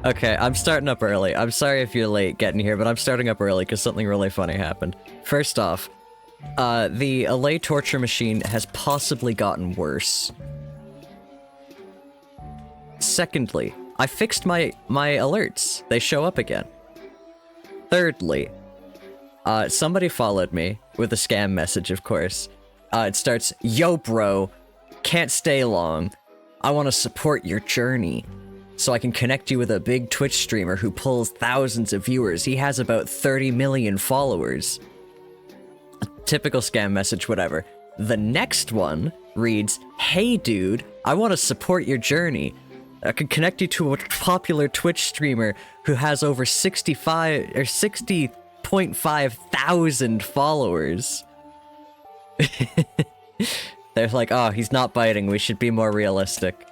Okay, I'm starting up early. I'm sorry if you're late getting here, but I'm starting up early because something really funny happened. First off, the LA torture machine has possibly gotten worse. Secondly, I fixed my alerts. They show up again. Thirdly, somebody followed me with a scam message, of course. It starts, "Yo, bro, can't stay long. I want to support your journey, so I can connect you with a big Twitch streamer who pulls thousands of viewers. He has about 30 million followers." Typical scam message, whatever. The next one reads, "Hey dude, I want to support your journey. I can connect you to a popular Twitch streamer who has over 60.5 thousand followers." They're like, "Oh, he's not biting, we should be more realistic."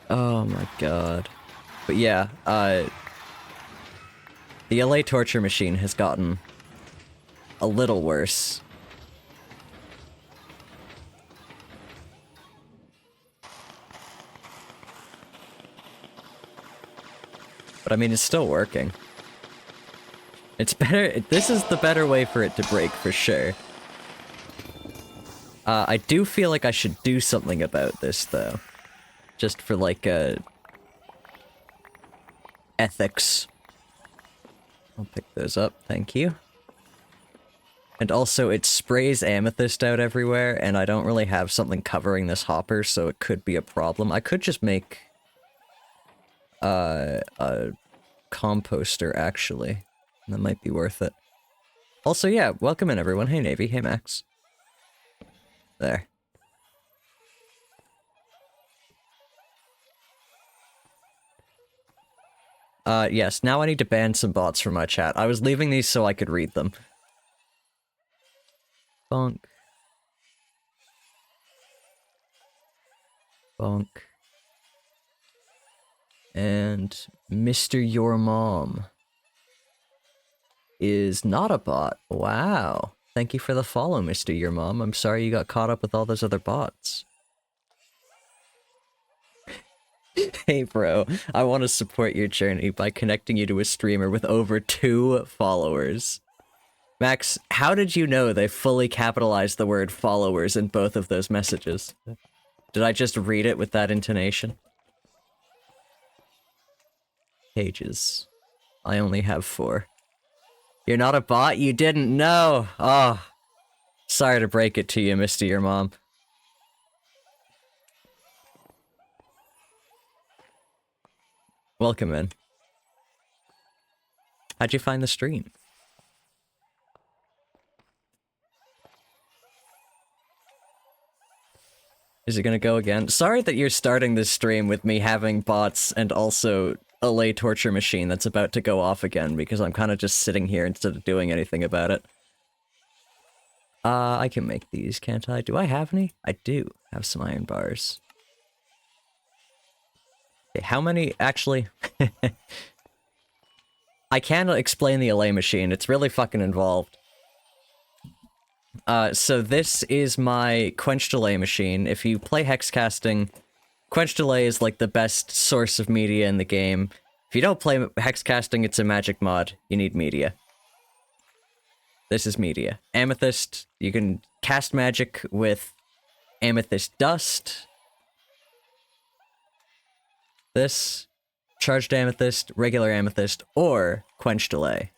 Oh my god. But yeah, the LA torture machine has gotten a little worse. But I mean, it's still working. It's better, this is the better way for it to break, for sure. I do feel like I should do something about this, though. Just for, like, ethics. I'll pick those up, thank you. And also, it sprays amethyst out everywhere, and I don't really have something covering this hopper, so it could be a problem. I could just make a composter, actually. That might be worth it. Also, yeah, welcome in, everyone. Hey, Navy. Hey, Max. There. Yes, now I need to ban some bots from my chat. I was leaving these so I could read them. Bonk. Bonk. And Mr. Your Mom is not a bot. Wow. Thank you for the follow, Mr. Your Mom. I'm sorry you got caught up with all those other bots. Hey bro, I want to support your journey by connecting you to a streamer with over 2 followers. Max, how did you know they fully capitalized the word followers in both of those messages? Did I just read it with that intonation? Pages. I only have 4. You're not a bot? You didn't know! Oh. Sorry to break it to you, Mr. Your Mom. Welcome in. How'd you find the stream? Is it gonna go again? Sorry that you're starting this stream with me having bots and also a LA torture machine that's about to go off again, because I'm kind of just sitting here instead of doing anything about it. I can make these, can't I? Do I have any? I do have some iron bars. Okay, how many, actually? I can't explain the LA machine, it's really fucking involved. So this is my Quench Delay machine. If you play hexcasting, Quench Delay is like the best source of media in the game. If you don't play hexcasting, it's a magic mod. You need media. This is media. Amethyst, you can cast magic with amethyst dust. This, charged amethyst, regular amethyst, or Quench Delay.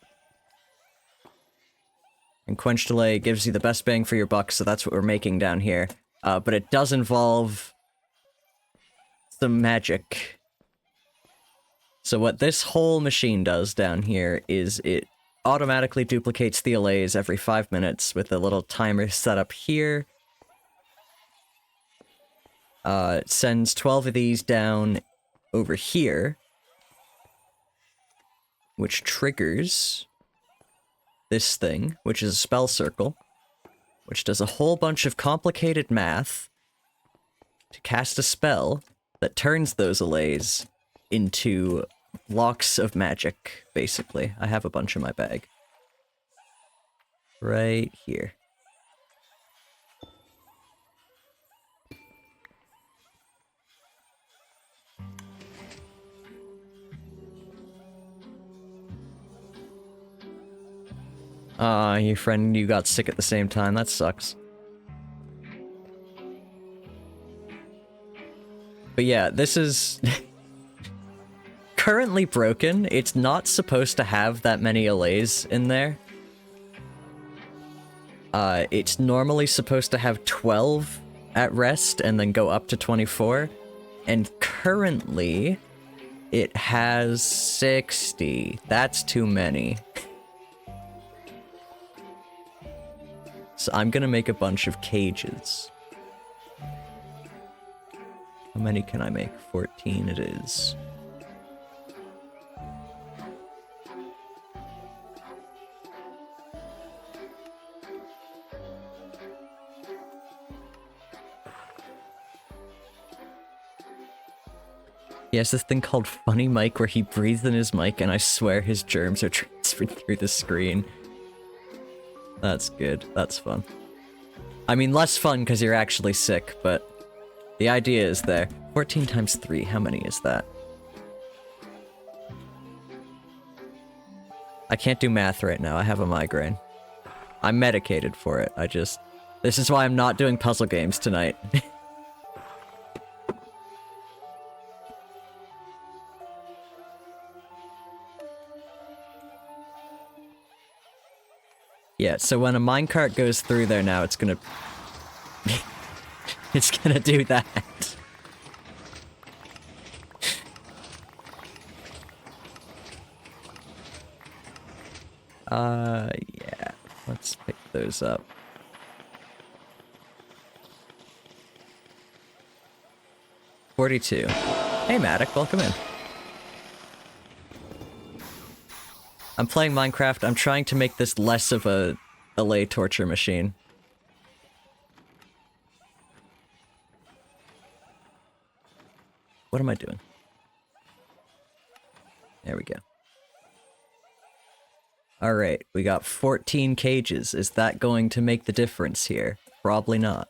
And Quench Delay gives you the best bang for your buck, so that's what we're making down here. But it does involve some magic. So what this whole machine does down here is it automatically duplicates the allays every 5 minutes with a little timer set up here. It sends 12 of these down over here, which triggers this thing, which is a spell circle, which does a whole bunch of complicated math to cast a spell that turns those allays into blocks of magic, basically. I have a bunch in my bag. Right here. Your friend, you got sick at the same time. That sucks. But yeah, this is currently broken. It's not supposed to have that many allays in there. It's normally supposed to have 12 at rest and then go up to 24. And currently, it has 60. That's too many. So I'm gonna make a bunch of cages. How many can I make? 14 it is. He has this thing called Funny Mic where he breathes in his mic and I swear his germs are transferred through the screen. That's good. That's fun. I mean, less fun because you're actually sick, but the idea is there. 14 times 3, how many is that? I can't do math right now, I have a migraine. I'm medicated for it, this is why I'm not doing puzzle games tonight. Yeah, so when a minecart goes through there now, it's gonna... it's gonna do that. Yeah. Let's pick those up. $42. Hey, Matic, welcome in. I'm playing Minecraft. I'm trying to make this less of a allay torture machine. What am I doing? There we go. Alright, we got 14 cages. Is that going to make the difference here? Probably not.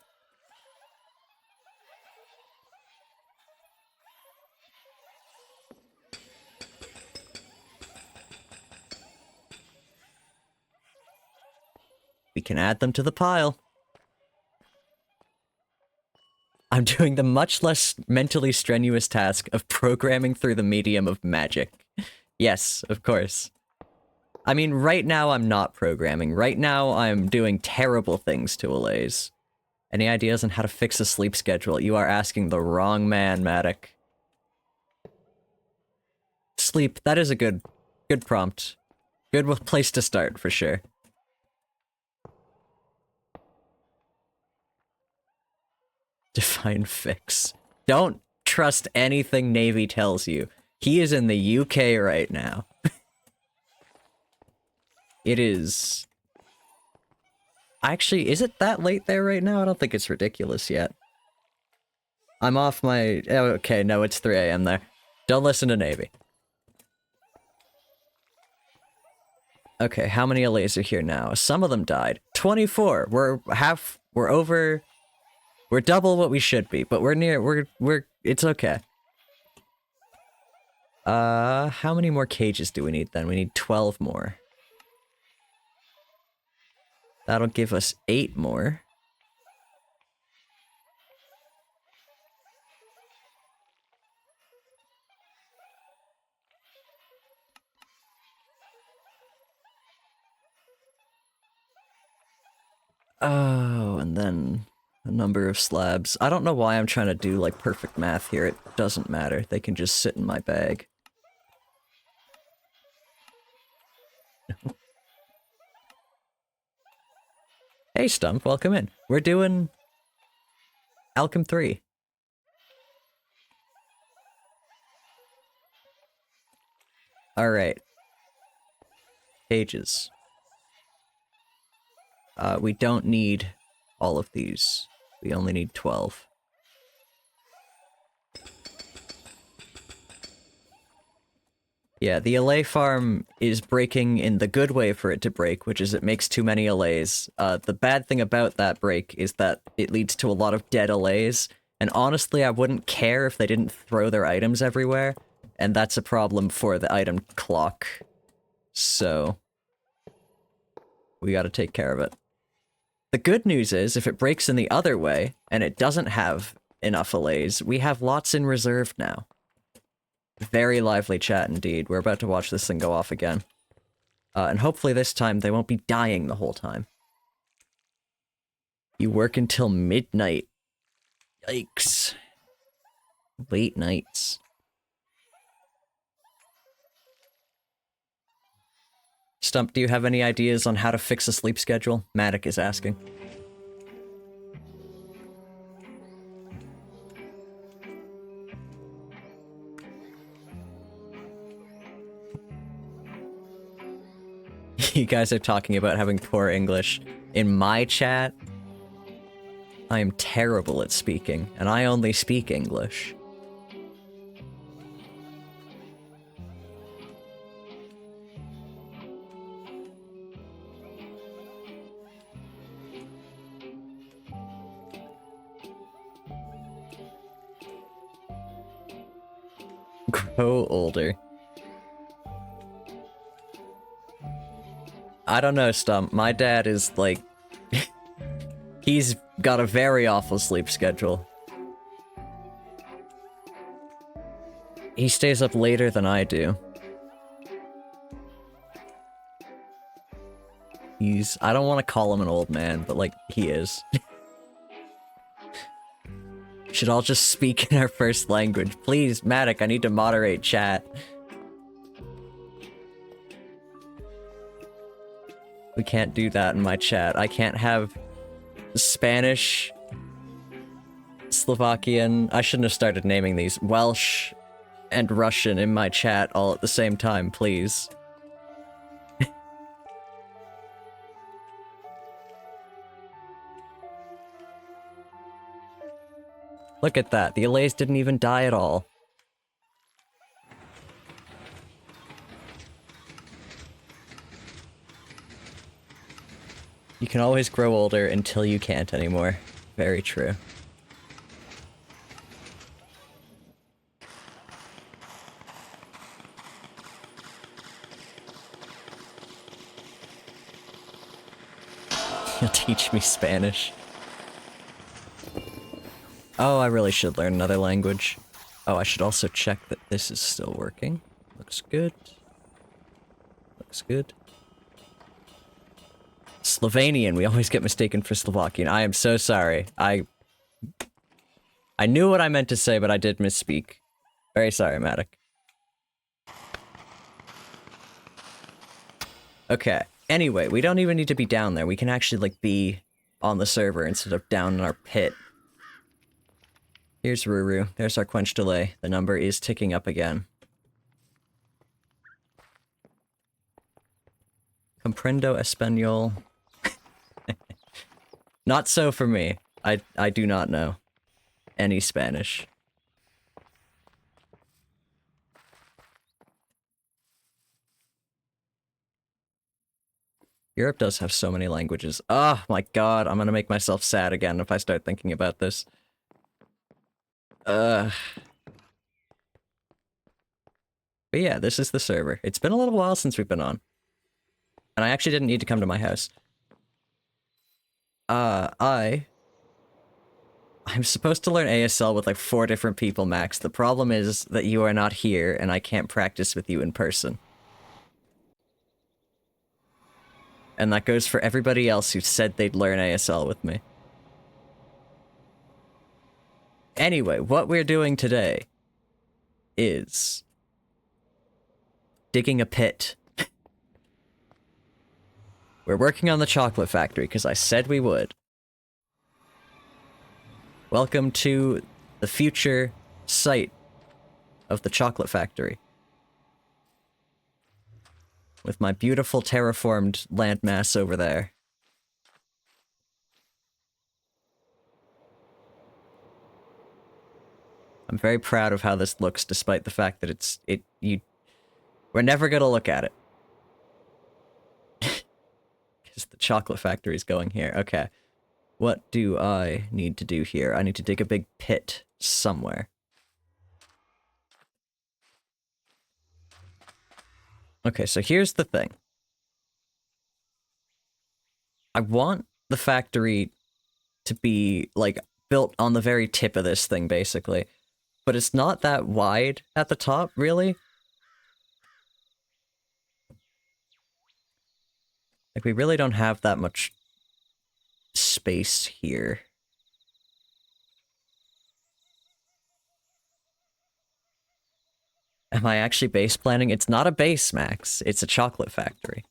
We can add them to the pile. I'm doing the much less mentally strenuous task of programming through the medium of magic. Yes, of course. I mean, right now I'm not programming. Right now I'm doing terrible things to allays. Any ideas on how to fix a sleep schedule? You are asking the wrong man, Matic. Sleep, that is a good prompt. Good place to start, for sure. Define fix. Don't trust anything Navy tells you. He is in the UK right now. It is... Actually, is it that late there right now? I don't think it's ridiculous yet. I'm off my... Oh, okay, no, it's 3 AM there. Don't listen to Navy. Okay, how many allays are here now? Some of them died. 24! We're over... We're double what we should be, but it's okay. How many more cages do we need then? We need 12 more. That'll give us 8 more. Oh, and then a number of slabs. I don't know why I'm trying to do, like, perfect math here. It doesn't matter. They can just sit in my bag. Hey, Stump, welcome in. We're doing Alchem3. Alright. Cages. We don't need all of these. We only need 12. Yeah, the allay farm is breaking in the good way for it to break, which is it makes too many allays. The bad thing about that break is that it leads to a lot of dead allays, and honestly I wouldn't care if they didn't throw their items everywhere, and that's a problem for the item clock. So... We gotta take care of it. The good news is, if it breaks in the other way, and it doesn't have enough allays, we have lots in reserve now. Very lively chat indeed. We're about to watch this thing go off again. And hopefully this time they won't be dying the whole time. You work until midnight. Yikes. Late nights. Stump, do you have any ideas on how to fix a sleep schedule? Matic is asking. You guys are talking about having poor English. In my chat, I am terrible at speaking, and I only speak English. Grow older. I don't know, Stump. My dad is, like... he's got a very awful sleep schedule. He stays up later than I do. I don't want to call him an old man, but, like, he is. Should all just speak in our first language. Please, Matic, I need to moderate chat. We can't do that in my chat. I can't have Spanish, Slovakian, I shouldn't have started naming these, Welsh, and Russian in my chat all at the same time, please. Look at that, the allays didn't even die at all. You can always grow older until you can't anymore. Very true. You'll teach me Spanish. Oh, I really should learn another language. Oh, I should also check that this is still working. Looks good. Looks good. Slovenian, we always get mistaken for Slovakian. I am so sorry. I knew what I meant to say, but I did misspeak. Very sorry, Matic. Okay. Anyway, we don't even need to be down there. We can actually, like, be on the server instead of down in our pit. Here's Ruru. There's our quench delay. The number is ticking up again. Comprendo Espanol. Not so for me. I do not know any Spanish. Europe does have so many languages. Oh my god, I'm gonna make myself sad again if I start thinking about this. But yeah, this is the server. It's been a little while since we've been on. And I actually didn't need to come to my house. I'm supposed to learn ASL with like 4 different people max. The problem is that you are not here and I can't practice with you in person. And that goes for everybody else who said they'd learn ASL with me. Anyway, what we're doing today is digging a pit. We're working on the chocolate factory because I said we would. Welcome to the future site of the chocolate factory. With my beautiful terraformed landmass over there. I'm very proud of how this looks, despite the fact that we're never gonna look at it. Because the chocolate factory is going here. Okay. What do I need to do here? I need to dig a big pit somewhere. Okay, so here's the thing. I want the factory to be, like, built on the very tip of this thing, basically. But it's not that wide at the top, really. Like, we really don't have that much space here. Am I actually base planning? It's not a base, Max. It's a chocolate factory.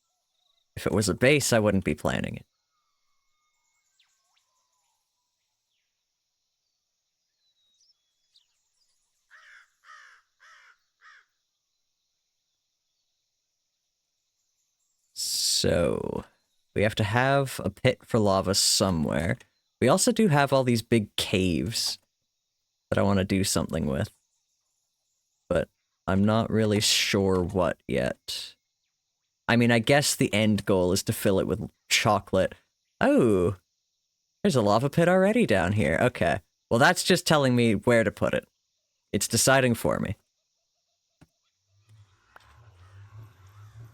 If it was a base, I wouldn't be planning it. So, we have to have a pit for lava somewhere. We also do have all these big caves that I want to do something with. But I'm not really sure what yet. I mean, I guess the end goal is to fill it with chocolate. Oh, there's a lava pit already down here. Okay. Well, that's just telling me where to put it. It's deciding for me.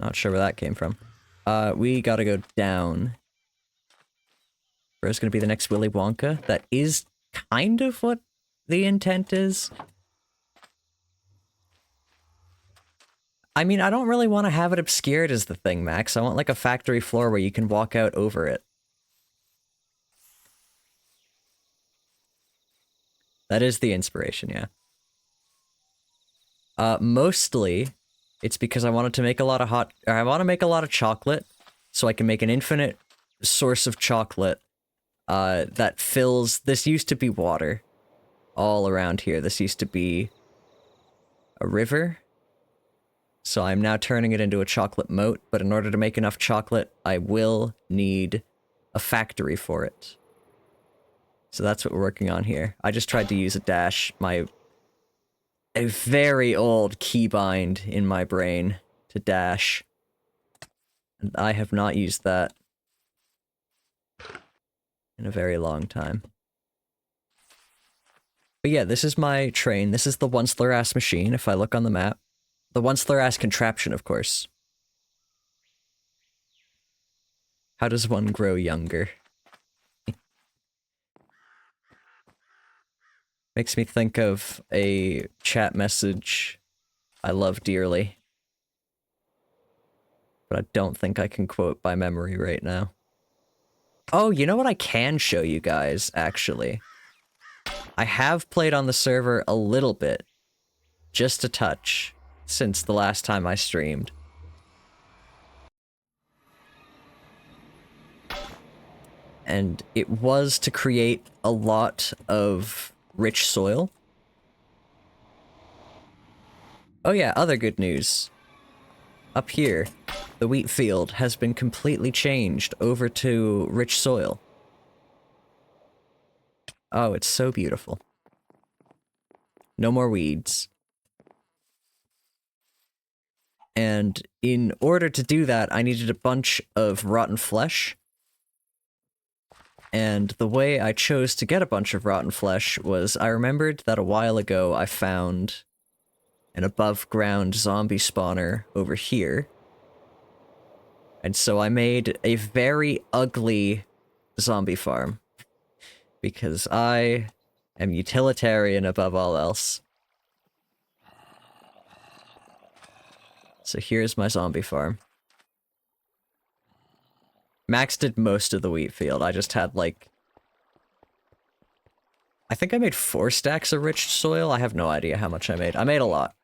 Not sure where that came from. We gotta go down. Where's gonna be the next Willy Wonka? That is kind of what the intent is. I mean, I don't really want to have it obscured as the thing, Max. I want, like, a factory floor where you can walk out over it. That is the inspiration, yeah. Mostly, it's because I wanted to make a lot of I want to make a lot of chocolate, so I can make an infinite source of chocolate, that fills... This used to be water. All around here. This used to be a river. So I'm now turning it into a chocolate moat, but in order to make enough chocolate, I will need a factory for it. So that's what we're working on here. I just tried to use a dash, a very old keybind in my brain to dash. And I have not used that in a very long time. But yeah, this is my train. This is the Once-Lur-ass machine, if I look on the map. The Once-Lur-ass contraption, of course. How does one grow younger? Makes me think of a chat message I love dearly. But I don't think I can quote by memory right now. Oh, you know what I can show you guys, actually? I have played on the server a little bit. Just a touch. Since the last time I streamed. And it was to create a lot of rich soil. Oh yeah, other good news. Up here, the wheat field has been completely changed over to rich soil. Oh, it's so beautiful. No more weeds. And in order to do that, I needed a bunch of rotten flesh. And the way I chose to get a bunch of rotten flesh was I remembered that a while ago I found an above-ground zombie spawner over here. And so I made a very ugly zombie farm. Because I am utilitarian above all else. So here's my zombie farm. Max did most of the wheat field. I just had, like... I think I made 4 stacks of rich soil. I have no idea how much I made. I made a lot.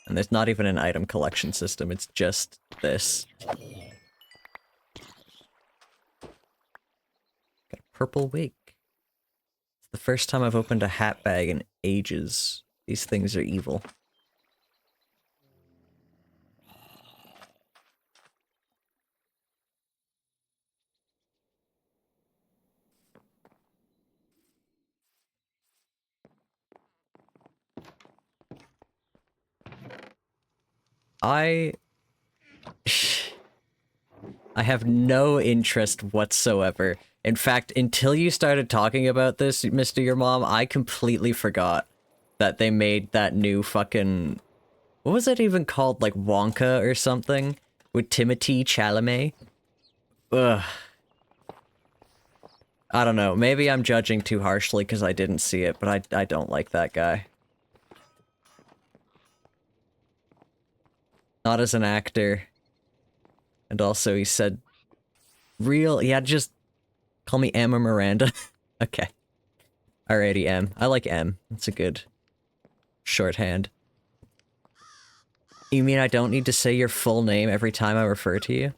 And there's not even an item collection system. It's just this. Got a purple wig. It's the first time I've opened a hat bag in ages. These things are evil. I have no interest whatsoever. In fact, until you started talking about this, Mr. Your Mom, I completely forgot that they made that new fucking... What was it even called? Like Wonka or something? With Timothée Chalamet? Ugh. I don't know. Maybe I'm judging too harshly because I didn't see it, but I don't like that guy. Not as an actor. And also he said... Yeah, just... Call me Emma Miranda. Okay. Alrighty, M. I like M. It's a good... shorthand. You mean I don't need to say your full name every time I refer to you?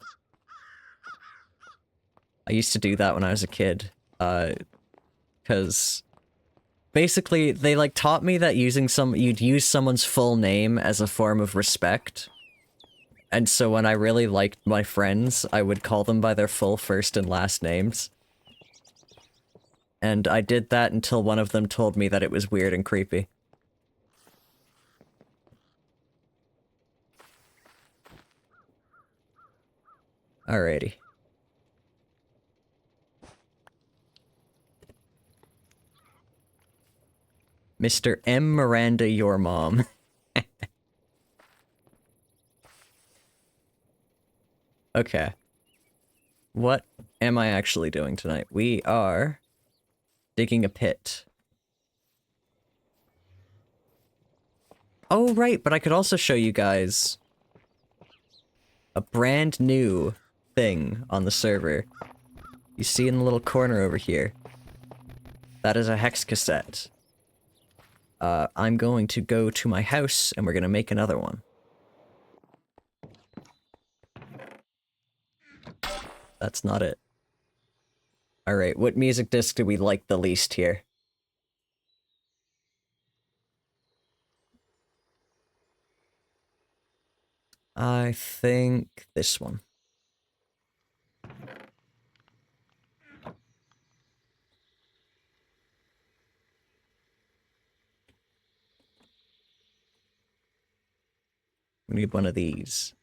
I used to do that when I was a kid. Because... Basically, they, like, taught me that you'd use someone's full name as a form of respect. And so when I really liked my friends, I would call them by their full first and last names. And I did that until one of them told me that it was weird and creepy. Alrighty. Mr. M. Miranda, your mom. Okay. What am I actually doing tonight? We are digging a pit. Oh, right, but I could also show you guys a brand new thing on the server. You see in the little corner over here. That is a hex cassette. I'm going to go to my house and we're gonna make another one. That's not it. Alright, what music disc do we like the least here? I think this one. We need one of these.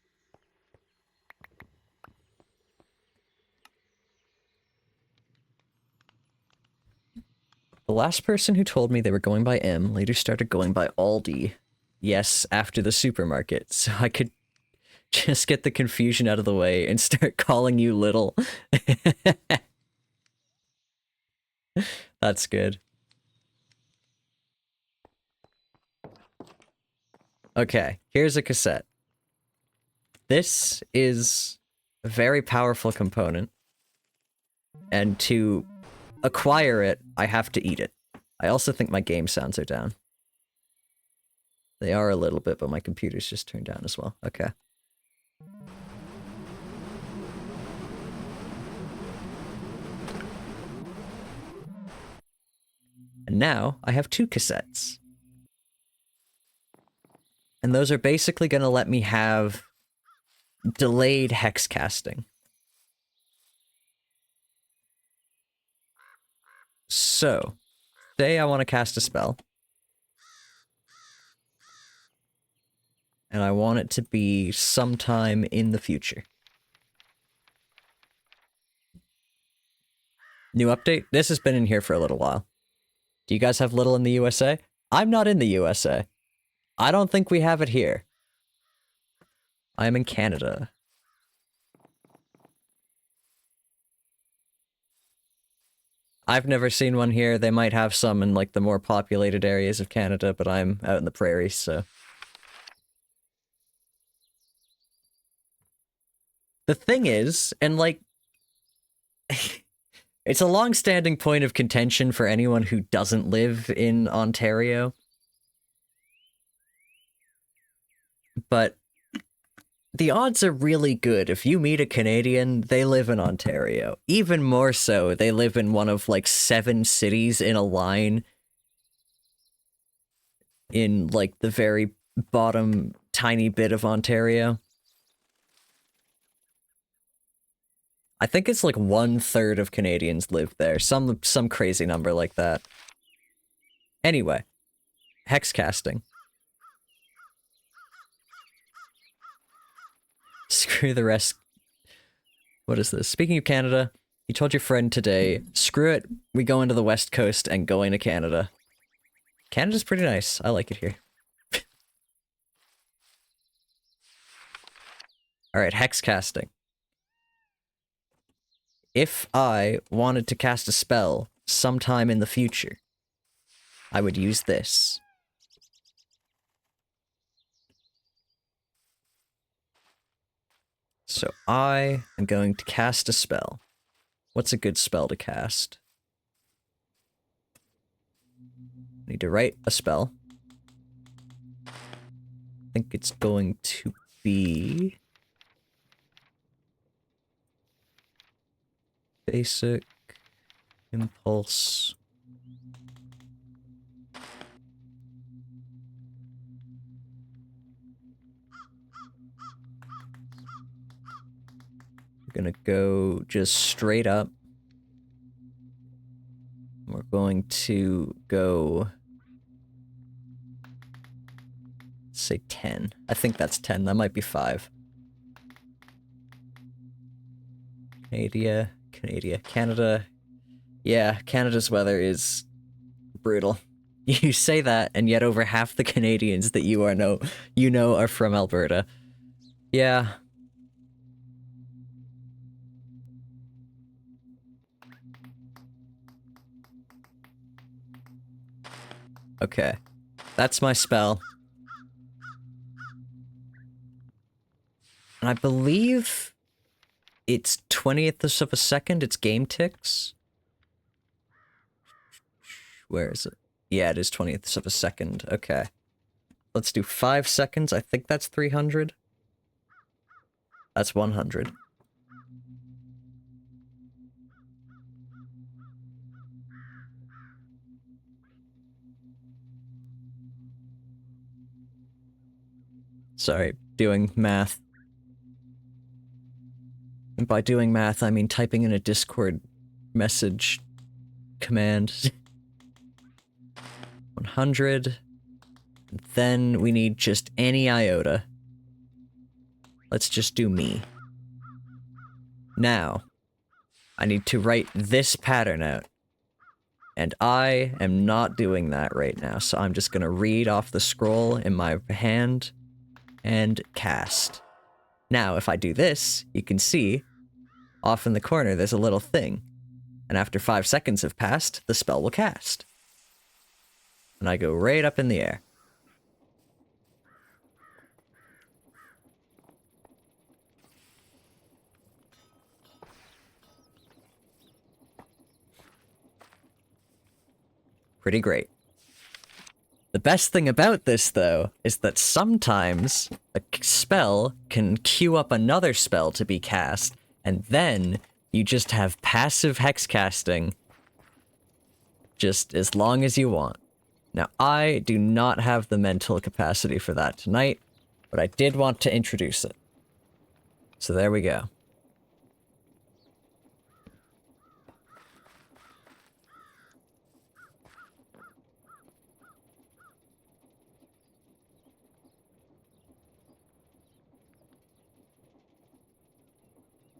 The last person who told me they were going by M later started going by Aldi. Yes, after the supermarket, so I could just get the confusion out of the way and start calling you Little. That's good. Okay, here's a cassette. This is a very powerful component. And to acquire it, I have to eat it. I also think my game sounds are down. They are a little bit, but my computer's just turned down as well. Okay. And now, I have 2 cassettes. And those are basically going to let me have delayed hex casting. So, say I want to cast a spell. And I want it to be sometime in the future. New update? This has been in here for a little while. Do you guys have Little in the USA? I'm not in the USA. I don't think we have it here. I am in Canada. I've never seen one here. They might have some in, like, the more populated areas of Canada, but I'm out in the prairies, so... The thing is, and, like... it's a long-standing point of contention for anyone who doesn't live in Ontario. But the odds are really good. If you meet a Canadian, they live in Ontario. Even more so, they live in one of, like, 7 cities in a line in, like, the very bottom tiny bit of Ontario. I think it's like 1/3 of Canadians live there. Some crazy number like that. Anyway, hex casting. Screw the rest. What is this? Speaking of Canada, you told your friend today, screw it, we go into the West Coast and go into Canada. Canada's pretty nice. I like it here. Alright, hex casting. If I wanted to cast a spell sometime in the future, I would use this. So I am going to cast a spell. What's a good spell to cast? I need to write a spell. I think it's going to be... Basic... Impulse... We're gonna go just straight up. We're going to go... say 10. I think that's 10. That might be 5. Canada. Yeah, Canada's weather is brutal. You say that, and yet over half the Canadians that you know are from Alberta. Yeah. Okay. That's my spell. And I believe it's 20th of a second, it's game ticks. Where is it? Yeah, it is 20th of a second. Okay. Let's do 5 seconds. I think that's 300. That's 100. Sorry, doing math. And by doing math, I mean typing in a Discord message command. 100. And then we need just any iota. Let's just do me. Now, I need to write this pattern out. And I am not doing that right now, so I'm just gonna read off the scroll in my hand and cast. Now, if I do this, you can see off in the corner there's a little thing. And after 5 seconds have passed, the spell will cast. And I go right up in the air. Pretty great. The best thing about this, though, is that sometimes a spell can queue up another spell to be cast, and then you just have passive hex casting just as long as you want. Now, I do not have the mental capacity for that tonight, but I did want to introduce it. So there we go.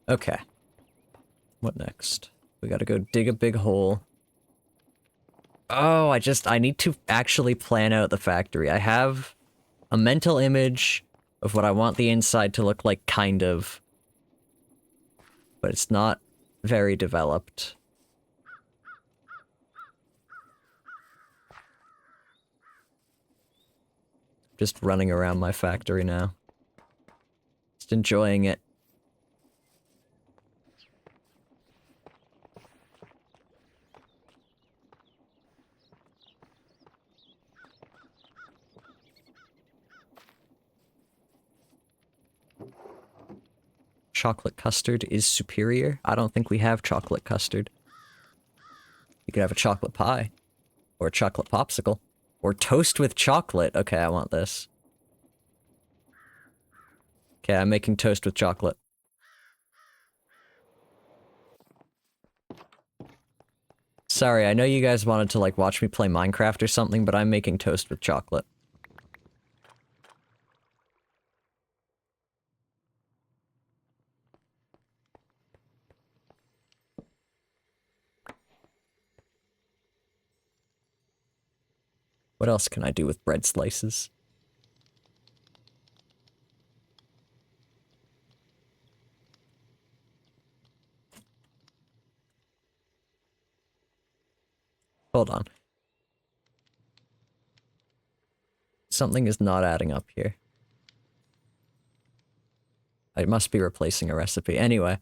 Okay. What next? We gotta go dig a big hole. Oh, I need to actually plan out the factory. I have a mental image of what I want the inside to look like, kind of. But it's not very developed. Just running around my factory now. Just enjoying it. Chocolate custard is superior. I don't think we have chocolate custard. You could have a chocolate pie. Or a chocolate popsicle. Or toast with chocolate. Okay, I want this. Okay, I'm making toast with chocolate. Sorry, I know you guys wanted to, like, watch me play Minecraft or something, but I'm making toast with chocolate. What else can I do with bread slices? Hold on. Something is not adding up here. I must be replacing a recipe. Anyway.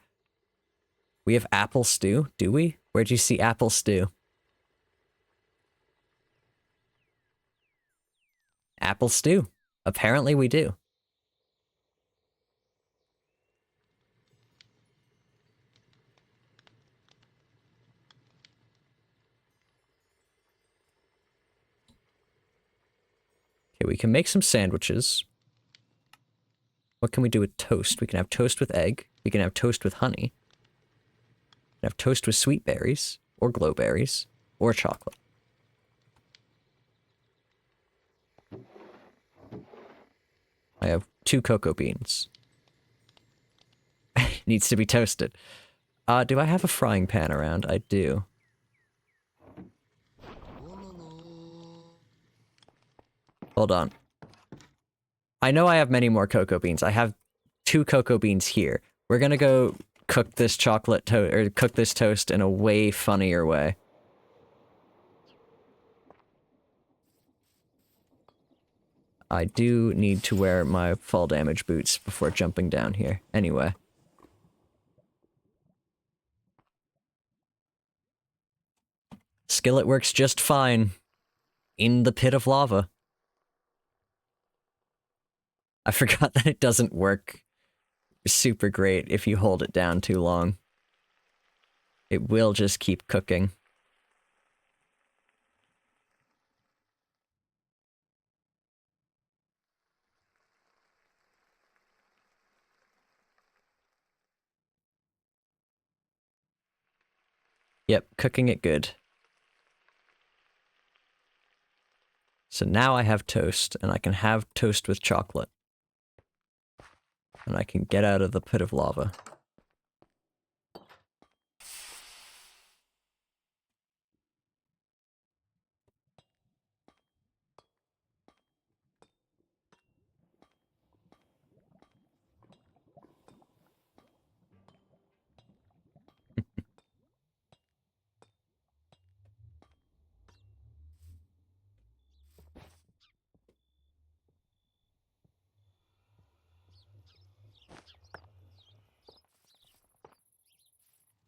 We have apple stew, do we? Where'd you see apple stew? Apple stew. Apparently we do. Okay, we can make some sandwiches. What can we do with toast? We can have toast with egg. We can have toast with honey. We can have toast with sweet berries, or glowberries, or chocolate. I have 2 cocoa beans. Needs to be toasted. Do I have a frying pan around? I do. Hold on. I know I have many more cocoa beans. I have 2 cocoa beans here. We're gonna go cook this cook this toast in a way funnier way. I do need to wear my fall damage boots before jumping down here. Anyway. Skillet works just fine. In the pit of lava. I forgot that it doesn't work super great if you hold it down too long. It will just keep cooking. Yep, cooking it good. So now I have toast, and I can have toast with chocolate. And I can get out of the pit of lava.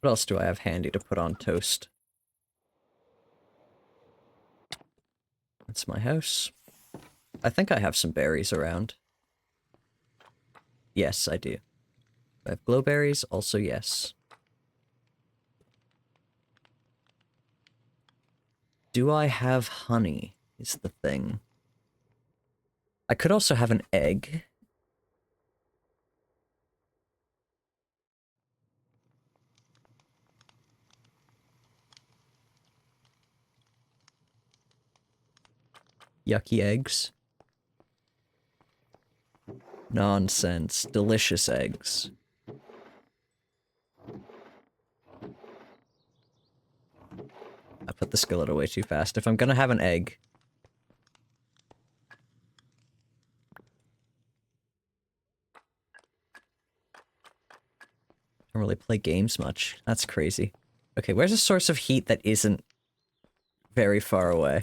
What else do I have handy to put on toast? That's my house. I think I have some berries around. Yes, I do. I have glowberries, also yes. Do I have honey, is the thing. I could also have an egg. Yucky eggs. Nonsense. Delicious eggs. I put the skillet away too fast. If I'm gonna have an egg... I don't really play games much. That's crazy. Okay, where's a source of heat that isn't very far away?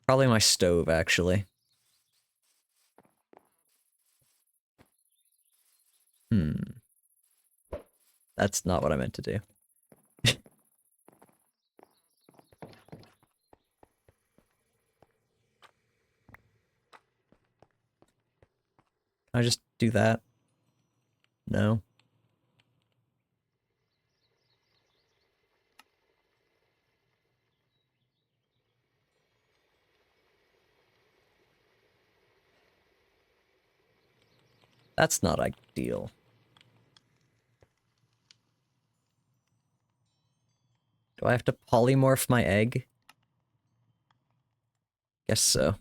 Probably my stove, actually. That's not what I meant to do. Can I just do that? No. That's not ideal. Do I have to polymorph my egg? Guess so.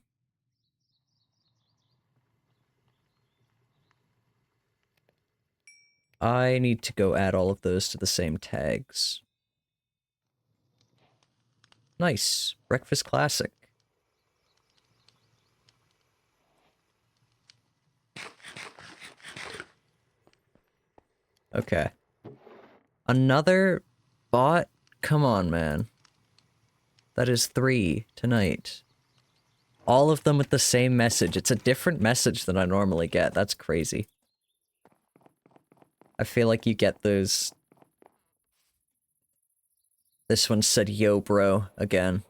I need to go add all of those to the same tags. Nice. Breakfast classic. Another bot? Come on, man. That is 3 tonight. All of them with the same message. It's a different message than I normally get. That's crazy. I feel like you get those... This one said, yo, bro, again.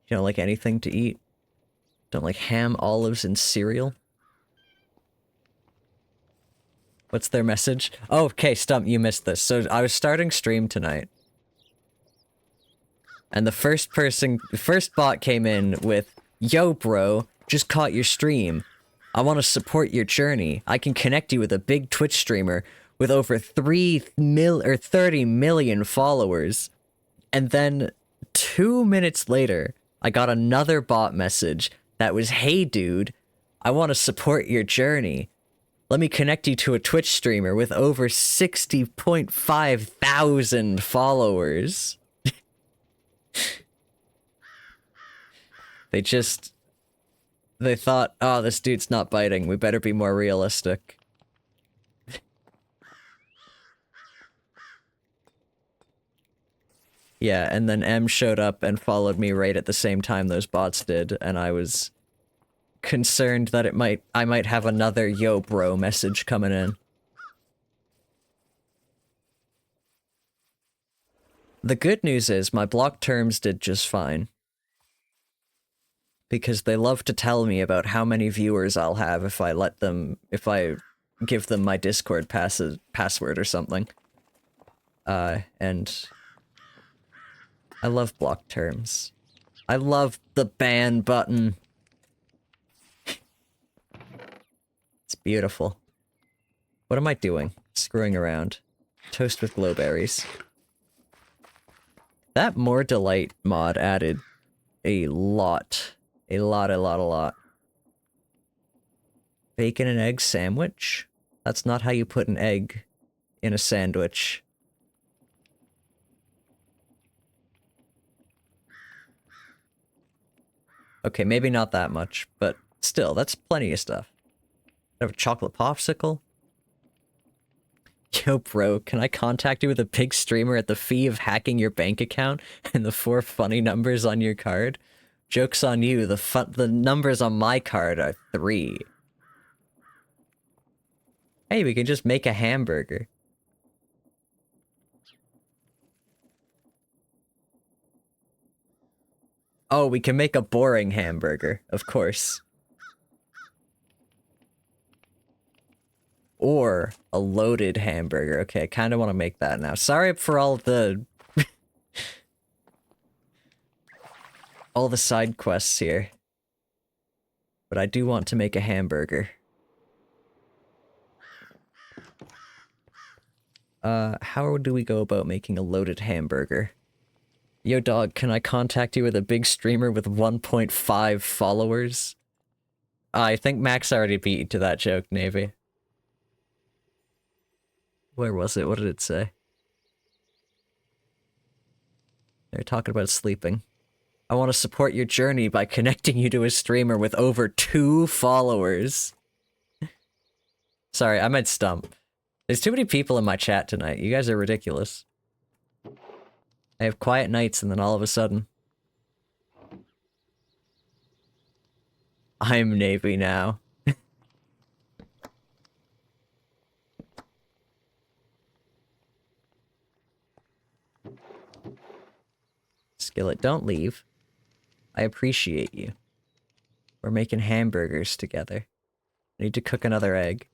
You don't like anything to eat? Don't like ham, olives, and cereal? What's their message? Oh, okay, Stump, you missed this. So I was starting stream tonight. And the first bot came in with, yo, bro, just caught your stream. I want to support your journey. I can connect you with a big Twitch streamer with over 30 million followers. And then 2 minutes later, I got another bot message that was, hey, dude, I want to support your journey. Let me connect you to a Twitch streamer with over 60.5 thousand followers. They thought, oh, this dude's not biting. We better be more realistic. Yeah, and then M showed up and followed me right at the same time those bots did, and I was concerned that I might have another yo bro message coming in. The good news is my block terms did just fine. Because they love to tell me about how many viewers I'll have if I give them my Discord password or something. And I love block terms. I love the ban button. It's beautiful. What am I doing? Screwing around. Toast with glowberries. That More Delight mod added a lot. A lot. Bacon and egg sandwich? That's not how you put an egg in a sandwich. Okay, maybe not that much, but still, that's plenty of stuff. I have a chocolate popsicle. Yo, bro, can I contact you with a big streamer at the fee of hacking your bank account and the 4 funny numbers on your card? Joke's on you, the numbers on my card are 3. Hey, we can just make a hamburger. Oh, we can make a boring hamburger, of course. Or a loaded hamburger. Okay, I kind of want to make that now. Sorry for all the... all the side quests here. But I do want to make a hamburger. How do we go about making a loaded hamburger? Yo, dog, can I contact you with a big streamer with 1.5 followers? I think Max already beat you to that joke, Navy. Where was it? What did it say? They're talking about sleeping. I want to support your journey by connecting you to a streamer with over 2 followers. Sorry, I meant Stump. There's too many people in my chat tonight. You guys are ridiculous. I have quiet nights and then all of a sudden... I'm Navy now. Skillet, don't leave. I appreciate you. We're making hamburgers together. I need to cook another egg.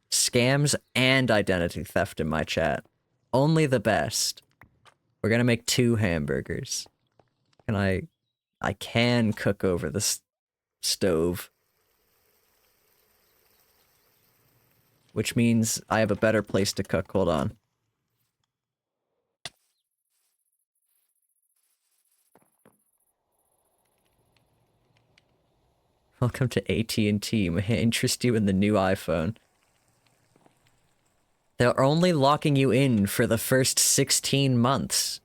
Scams and identity theft in my chat. Only the best. We're gonna make 2 hamburgers. And I can cook over the stove. Which means I have a better place to cook. Hold on. Welcome to AT&T. May I interest you in the new iPhone? They're only locking you in for the first 16 months.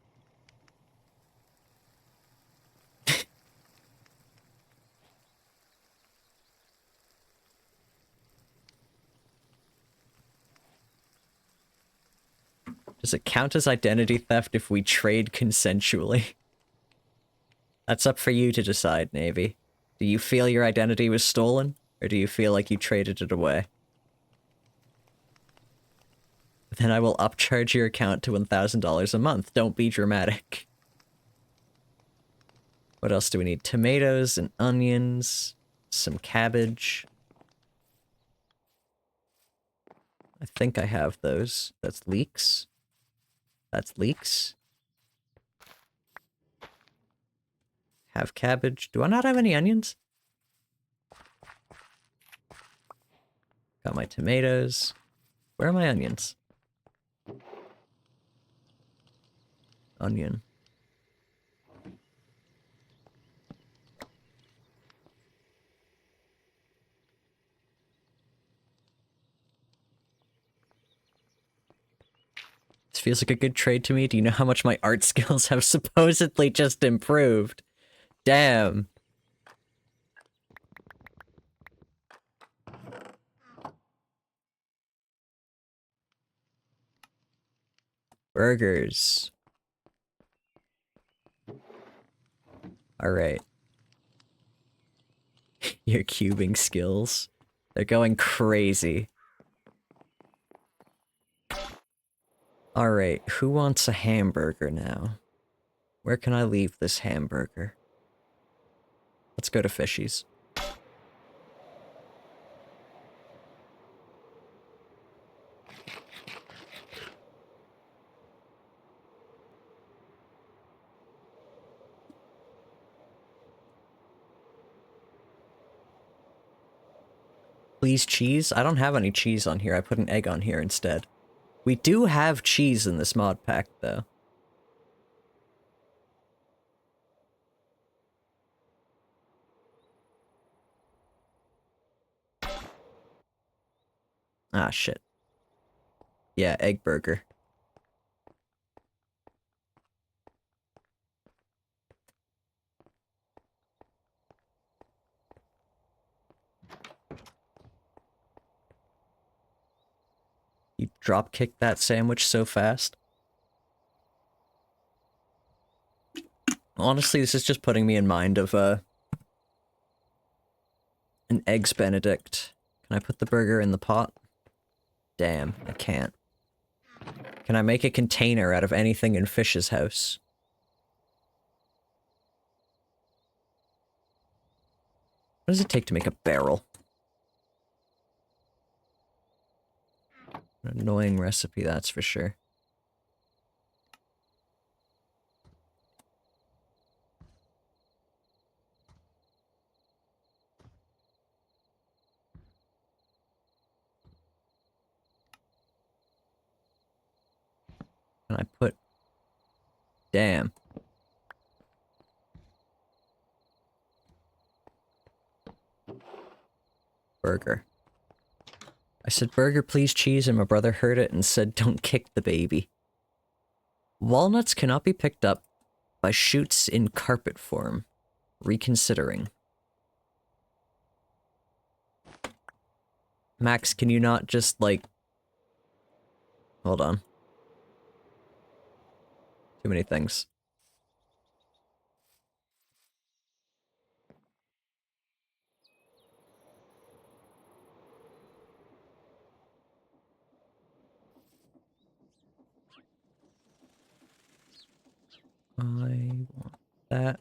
Does it count as identity theft if we trade consensually? That's up for you to decide, Navy. Do you feel your identity was stolen? Or do you feel like you traded it away? Then I will upcharge your account to $1,000 a month. Don't be dramatic. What else do we need? Tomatoes and onions. Some cabbage. I think I have those. That's leeks. That's leeks. Have cabbage. Do I not have any onions? Got my tomatoes. Where are my onions? Onion. This feels like a good trade to me. Do you know how much my art skills have supposedly just improved? Damn. Burgers. Alright. Your cubing skills. They're going crazy. Alright, who wants a hamburger now? Where can I leave this hamburger? Let's go to Fishy's. Please cheese? I don't have any cheese on here. I put an egg on here instead. We do have cheese in this mod pack, though. Ah, shit. Yeah, egg burger. You drop-kicked that sandwich so fast. Honestly, this is just putting me in mind of, an Eggs Benedict. Can I put the burger in the pot? Damn, I can't. Can I make a container out of anything in Fish's house? What does it take to make a barrel? An annoying recipe, that's for sure. Can I put... Damn. Burger. I said, burger, please cheese, and my brother heard it and said, don't kick the baby. Walnuts cannot be picked up by shoots in carpet form. Reconsidering. Max, can you not just, like... Hold on. Too many things. I want that.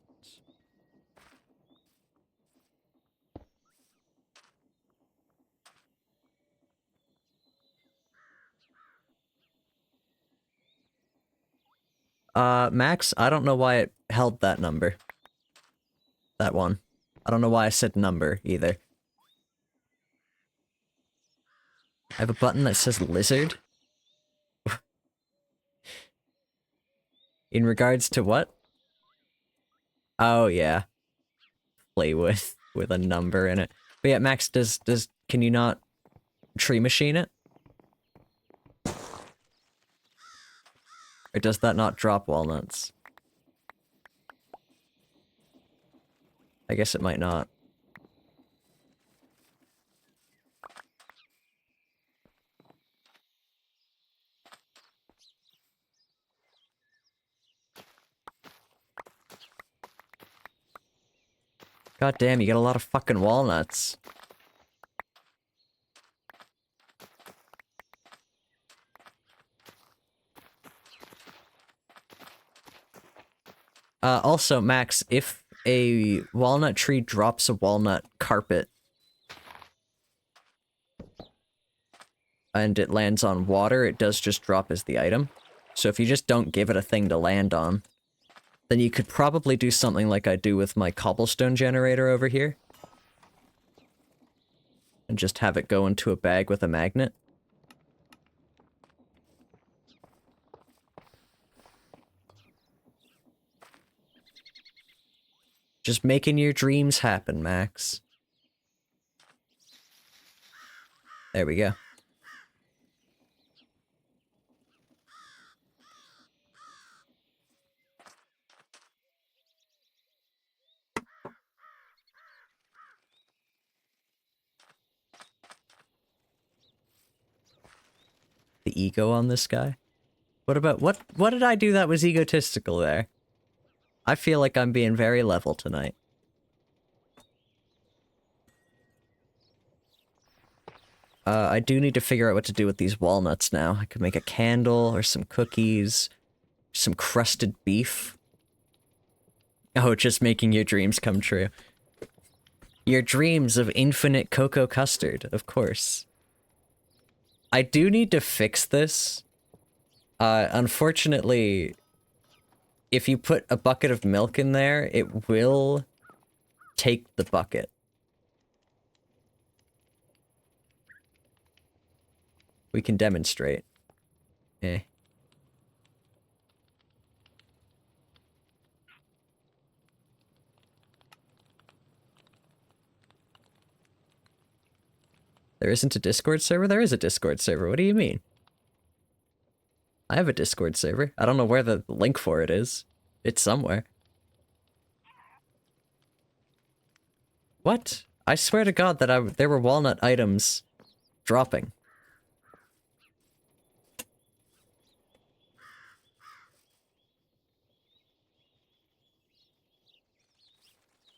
Max, I don't know why it held that number. That one. I don't know why I said number, either. I have a button that says lizard. In regards to what? Oh, yeah. Play with a number in it. But yeah, Max, can you not tree machine it? Or does that not drop walnuts? I guess it might not. God damn, you get a lot of fucking walnuts. Also, Max, if a walnut tree drops a walnut carpet and it lands on water, it does just drop as the item. So if you just don't give it a thing to land on, then you could probably do something like I do with my cobblestone generator over here. And just have it go into a bag with a magnet. Just making your dreams happen, Max. There we go. The ego on this guy? What did I do that was egotistical there? I feel like I'm being very level tonight. I do need to figure out what to do with these walnuts now. I could make a candle or some cookies, some crusted beef. Oh, just making your dreams come true. Your dreams of infinite cocoa custard, of course. I do need to fix this. Unfortunately, if you put a bucket of milk in there, it will take the bucket. We can demonstrate. Eh. There isn't a Discord server? There is a Discord server. What do you mean? I have a Discord server. I don't know where the link for it is. It's somewhere. What? I swear to God that there were walnut items dropping.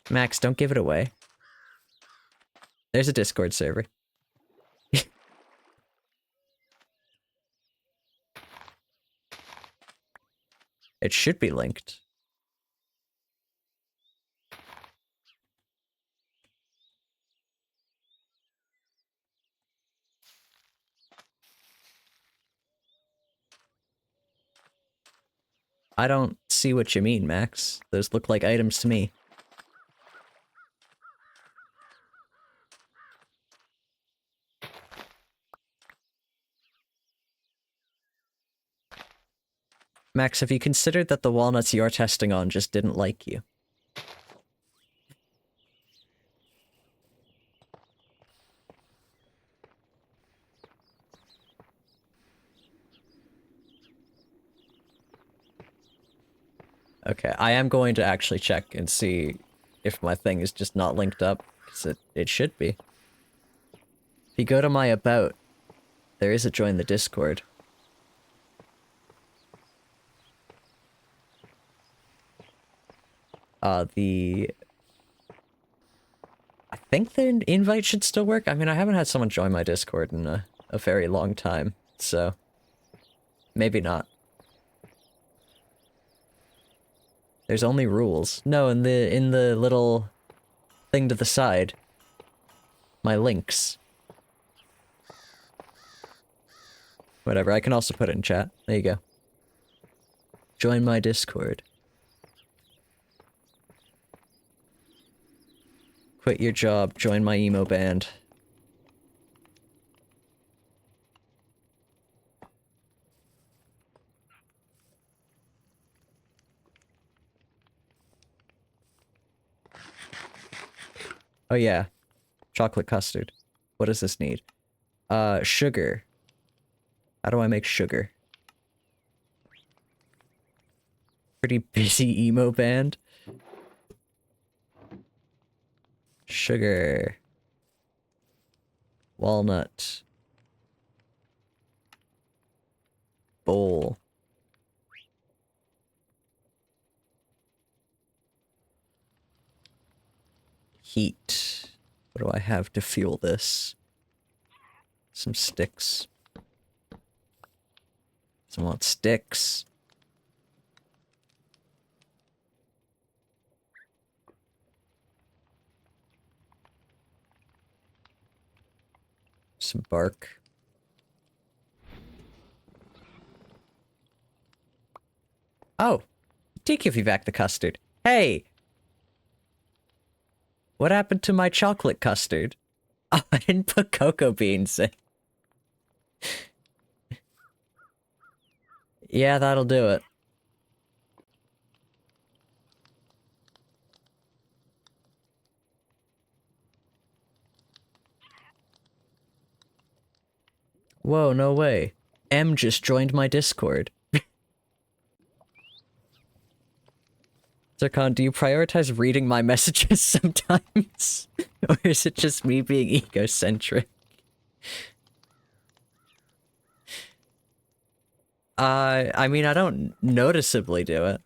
Max, don't give it away. There's a Discord server. It should be linked. I don't see what you mean, Max. Those look like items to me. Max, have you considered that the walnuts you're testing on just didn't like you? Okay, I am going to actually check and see if my thing is just not linked up, because it should be. If you go to my about, there is a join the Discord. I think the invite should still work. I mean, I haven't had someone join my Discord in a very long time, so maybe not. There's only rules. No, in the little thing to the side. My links. Whatever, I can also put it in chat. There you go. Join my Discord. Quit your job, join my emo band. Oh yeah. Chocolate custard. What does this need? Sugar. How do I make sugar? Pretty busy emo band. Sugar. Walnut. Bowl. heat. What do I have to fuel this? Some sticks. I want sticks. Some bark. Oh! Did give you back the custard. Hey! What happened to my chocolate custard? Oh, I didn't put cocoa beans in. Yeah, that'll do it. Whoa, no way. M just joined my Discord. Zircon, do you prioritize reading my messages sometimes? Or is it just me being egocentric? I mean, I don't noticeably do it.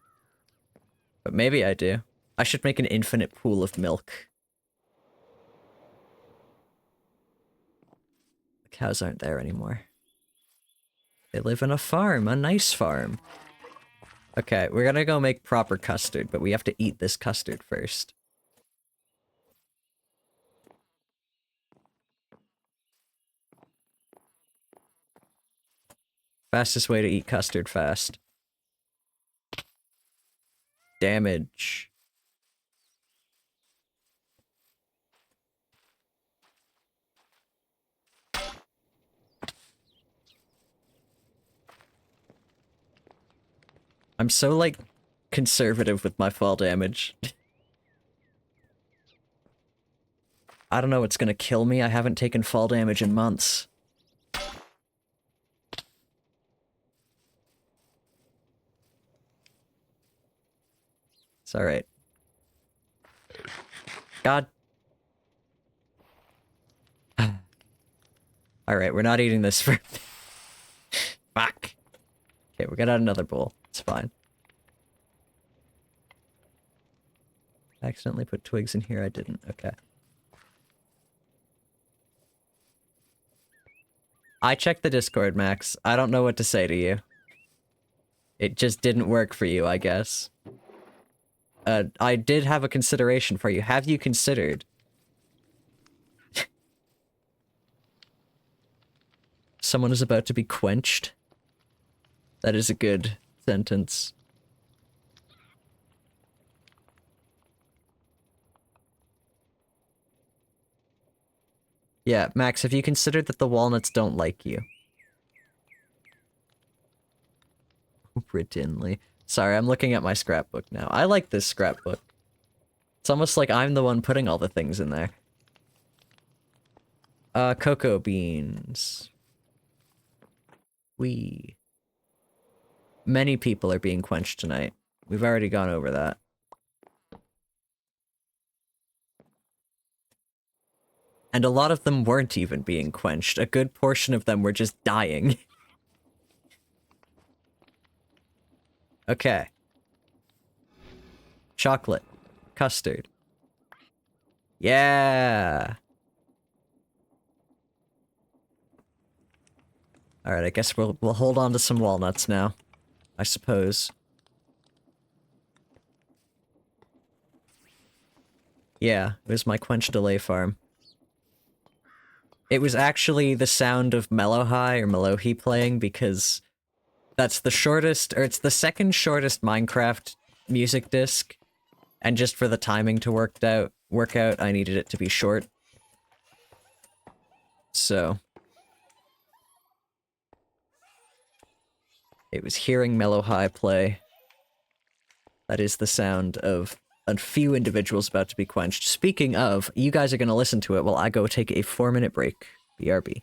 But maybe I do. I should make an infinite pool of milk. The cows aren't there anymore. They live in a farm, a nice farm. Okay, we're gonna go make proper custard, but we have to eat this custard first. Fastest way to eat custard fast. Damage. I'm so, like, conservative with my fall damage. I don't know what's gonna kill me. I haven't taken fall damage in months. It's alright. God. Alright, we're not eating this for... Fuck. Okay, we got out another bowl. It's fine. I accidentally put twigs in here. I didn't. Okay. I checked the Discord, Max. I don't know what to say to you. It just didn't work for you, I guess. I did have a consideration for you. Have you considered? Someone is about to be quenched? That is a good sentence. Yeah, Max, have you considered that the walnuts don't like you? Brittinley. Sorry, I'm looking at my scrapbook now. I like this scrapbook. It's almost like I'm the one putting all the things in there. Cocoa beans. Many people are being quenched tonight. We've already gone over that. And a lot of them weren't even being quenched. A good portion of them were just dying. Okay. Chocolate. Custard. Yeah! Alright, I guess we'll hold on to some walnuts now. I suppose. Yeah, it was my quench delay farm. It was actually the sound of Melohai or Melohi playing because that's the shortest, or it's the second shortest Minecraft music disc. And just for the timing to work out, I needed it to be short. So. It was hearing Melohai play. That is the sound of a few individuals about to be quenched. Speaking of, you guys are going to listen to it while I go take a 4-minute break. BRB.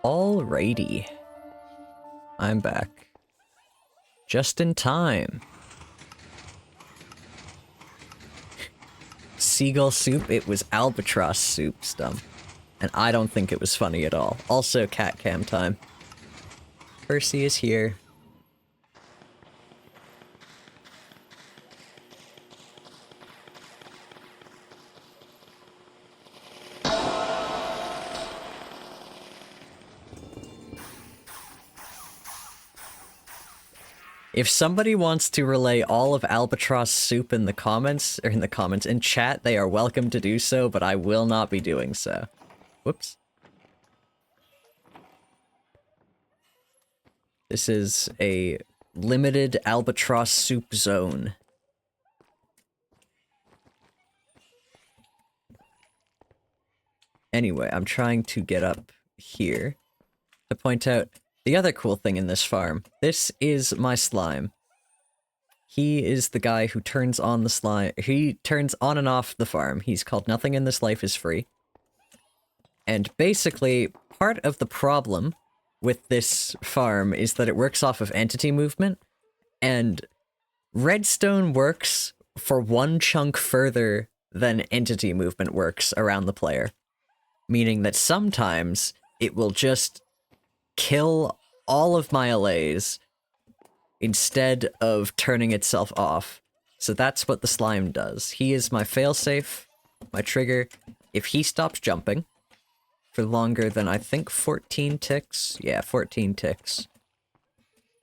Alrighty. I'm back. Just in time. Seagull soup? It was albatross soup, Stump. And I don't think it was funny at all. Also, cat cam time. Percy is here. If somebody wants to relay all of albatross soup in the comments, or in chat, they are welcome to do so, but I will not be doing so. Whoops. This is a limited albatross soup zone. Anyway, I'm trying to get up here to point out the other cool thing in this farm. This is my slime. He is the guy who turns on the slime. He turns on and off the farm. He's called Nothing in This Life is Free. And basically, part of the problem with this farm is that it works off of entity movement, and redstone works for one chunk further than entity movement works around the player. Meaning that sometimes it will just kill all of my allays instead of turning itself off. So that's what the slime does. He is my failsafe, my trigger. If he stops jumping for longer than, I think, 14 ticks, yeah, 14 ticks,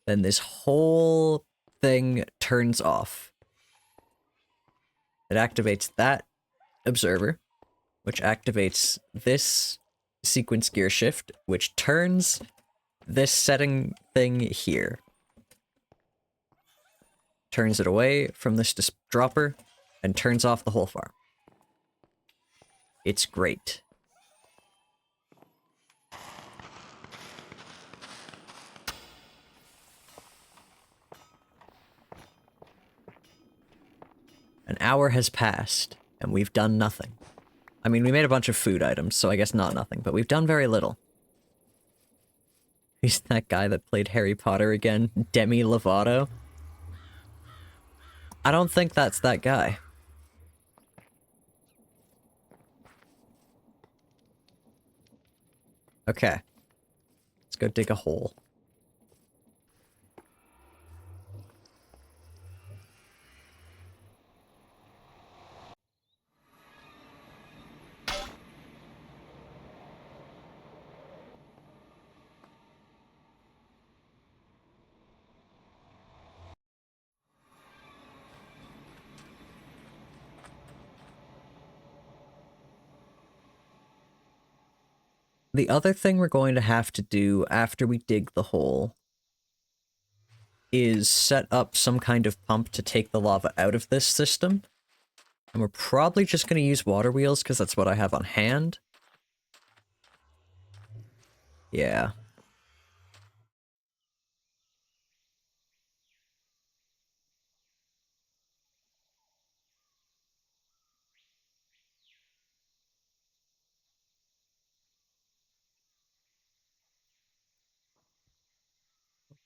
then this whole thing turns off. It activates that observer, which activates this sequence gear shift, which turns this setting thing here. Turns it away from this dropper, and turns off the whole farm. It's great. An hour has passed, and we've done nothing. I mean, we made a bunch of food items, so I guess not nothing, but we've done very little. He's that guy that played Harry Potter again, Demi Lovato. I don't think that's that guy. Okay. Let's go dig a hole. The other thing we're going to have to do after we dig the hole is set up some kind of pump to take the lava out of this system. And we're probably just going to use water wheels because that's what I have on hand. Yeah.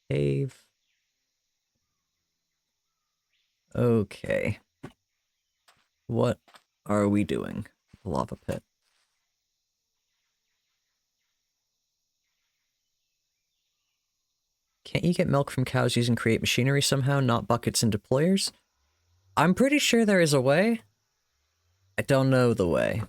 Cave. Okay. What are we doing? Lava pit. Can't you get milk from cows using create machinery somehow, not buckets and deployers? I'm pretty sure there is a way. I don't know the way.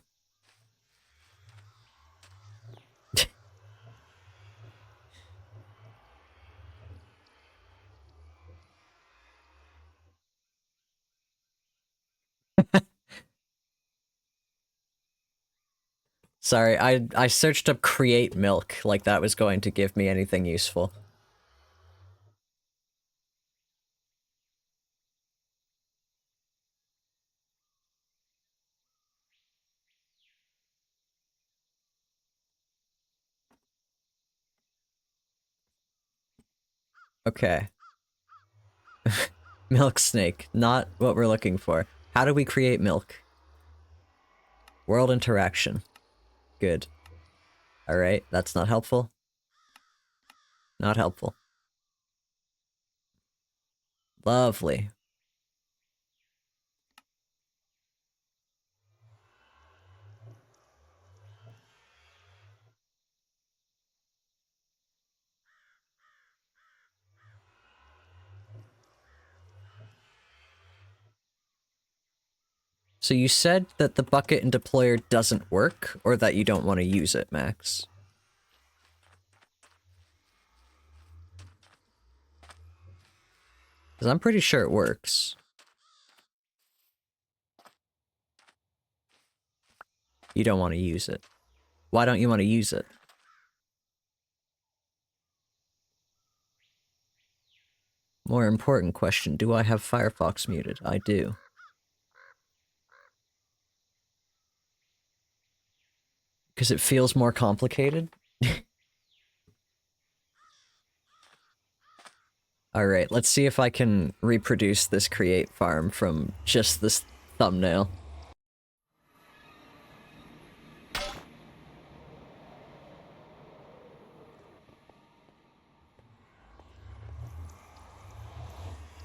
Sorry, I searched up create milk, like that was going to give me anything useful. Okay. Milk snake, not what we're looking for. How do we create milk? World interaction. Good. Alright, that's not helpful. Not helpful. Lovely. So you said that the bucket and deployer doesn't work, or that you don't want to use it, Max? Because I'm pretty sure it works. You don't want to use it. Why don't you want to use it? More important question, do I have Firefox muted? I do. Because it feels more complicated? Alright, let's see if I can reproduce this create farm from just this thumbnail.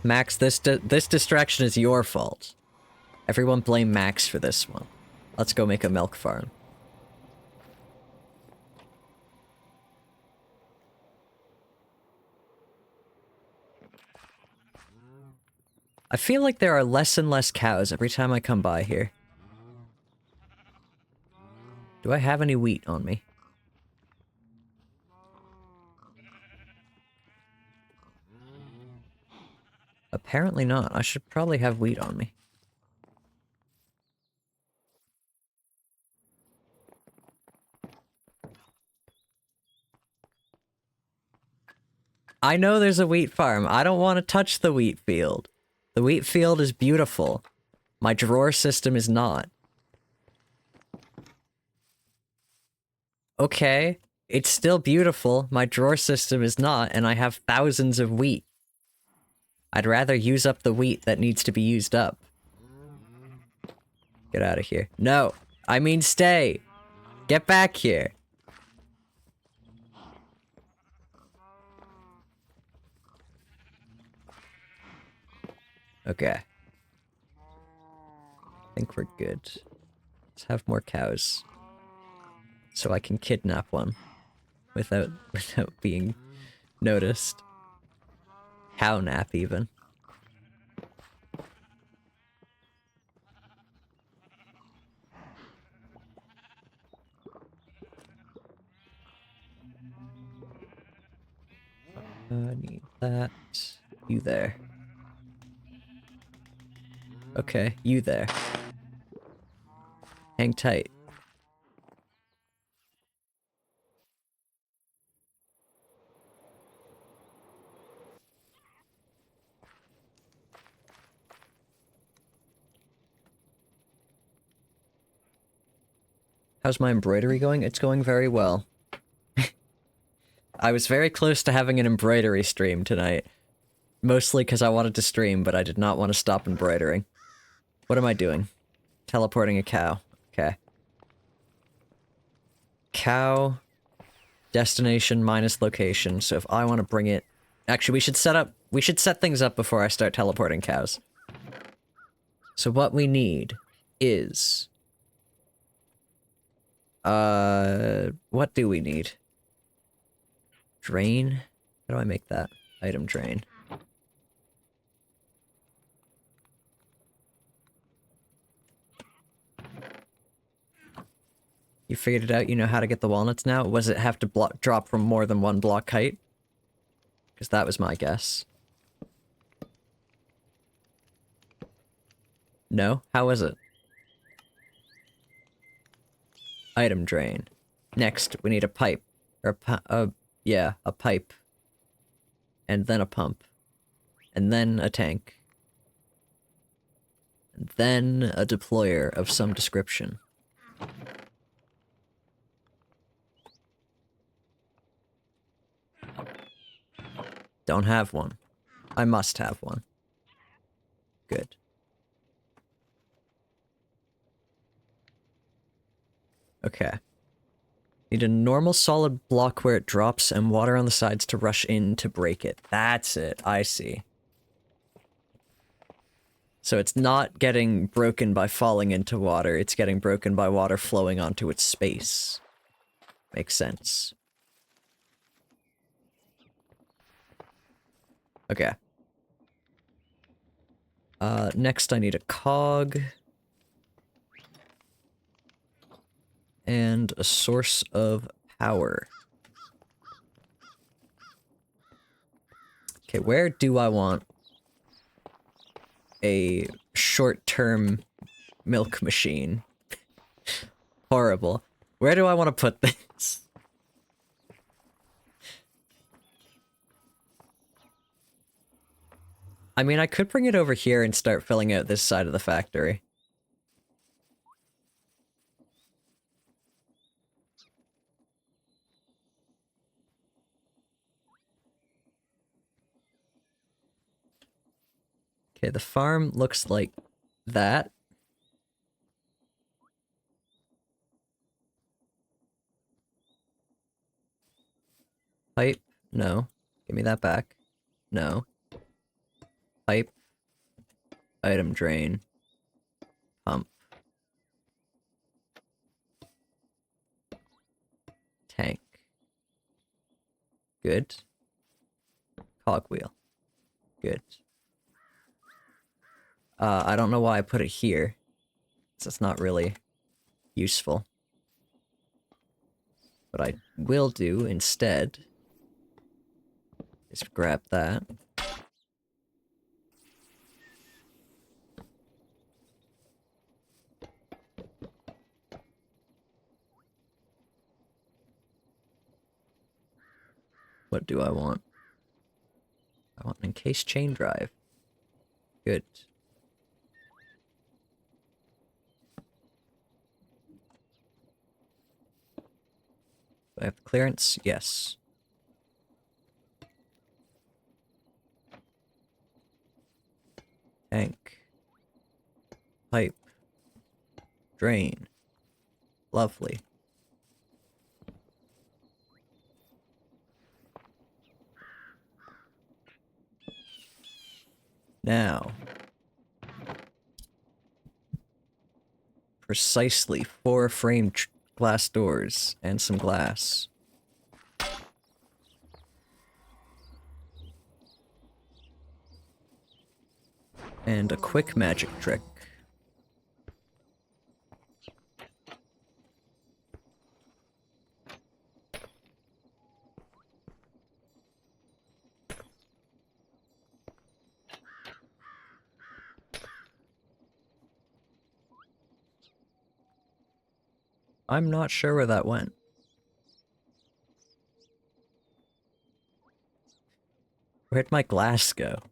Max, this distraction is your fault. Everyone blame Max for this one. Let's go make a milk farm. I feel like there are less and less cows every time I come by here. Do I have any wheat on me? Apparently not. I should probably have wheat on me. I know there's a wheat farm. I don't want to touch the wheat field. The wheat field is beautiful. My drawer system is not. Okay, it's still beautiful. My drawer system is not, and I have thousands of wheat. I'd rather use up the wheat that needs to be used up. Get out of here. No, I mean stay. Get back here. Okay. I think we're good. Let's have more cows. So I can kidnap one. Without being noticed. Cow nap, even. Need that. You there. Okay, you there. Hang tight. How's my embroidery going? It's going very well. I was very close to having an embroidery stream tonight. Mostly because I wanted to stream, but I did not want to stop embroidering. What am I doing? Teleporting a cow. Okay. Cow. Destination minus location. So if I want to bring it... Actually, we should set things up before I start teleporting cows. So what we need is... what do we need? Drain? How do I make that? Item drain. You figured it out? You know how to get the walnuts now? Was it have to drop from more than one block height? Because that was my guess. No? How is it? Item drain. Next, we need a pipe. Or yeah, a pipe. And then a pump. And then a tank. And then a deployer of some description. Don't have one. I must have one. Good. Okay. Need a normal solid block where it drops and water on the sides to rush in to break it. That's it. I see. So it's not getting broken by falling into water, it's getting broken by water flowing onto its space. Makes sense. Okay. Next I need a cog. And a source of power. Okay, where do I want a short-term milk machine? Horrible. Where do I want to put this? I mean, I could bring it over here and start filling out this side of the factory. Okay, the farm looks like that. Pipe? No. Give me that back. No. Pipe. Item drain. Pump. Tank. Good. Cogwheel. Good. I don't know why I put it here. So it's not really useful. What I will do instead is grab that. What do I want? I want an encased chain drive. Good. Do I have clearance? Yes. Tank. Pipe. Drain. Lovely. Now. Precisely 4 framed glass doors and some glass. And a quick magic trick. I'm not sure where that went. Where'd my glass go?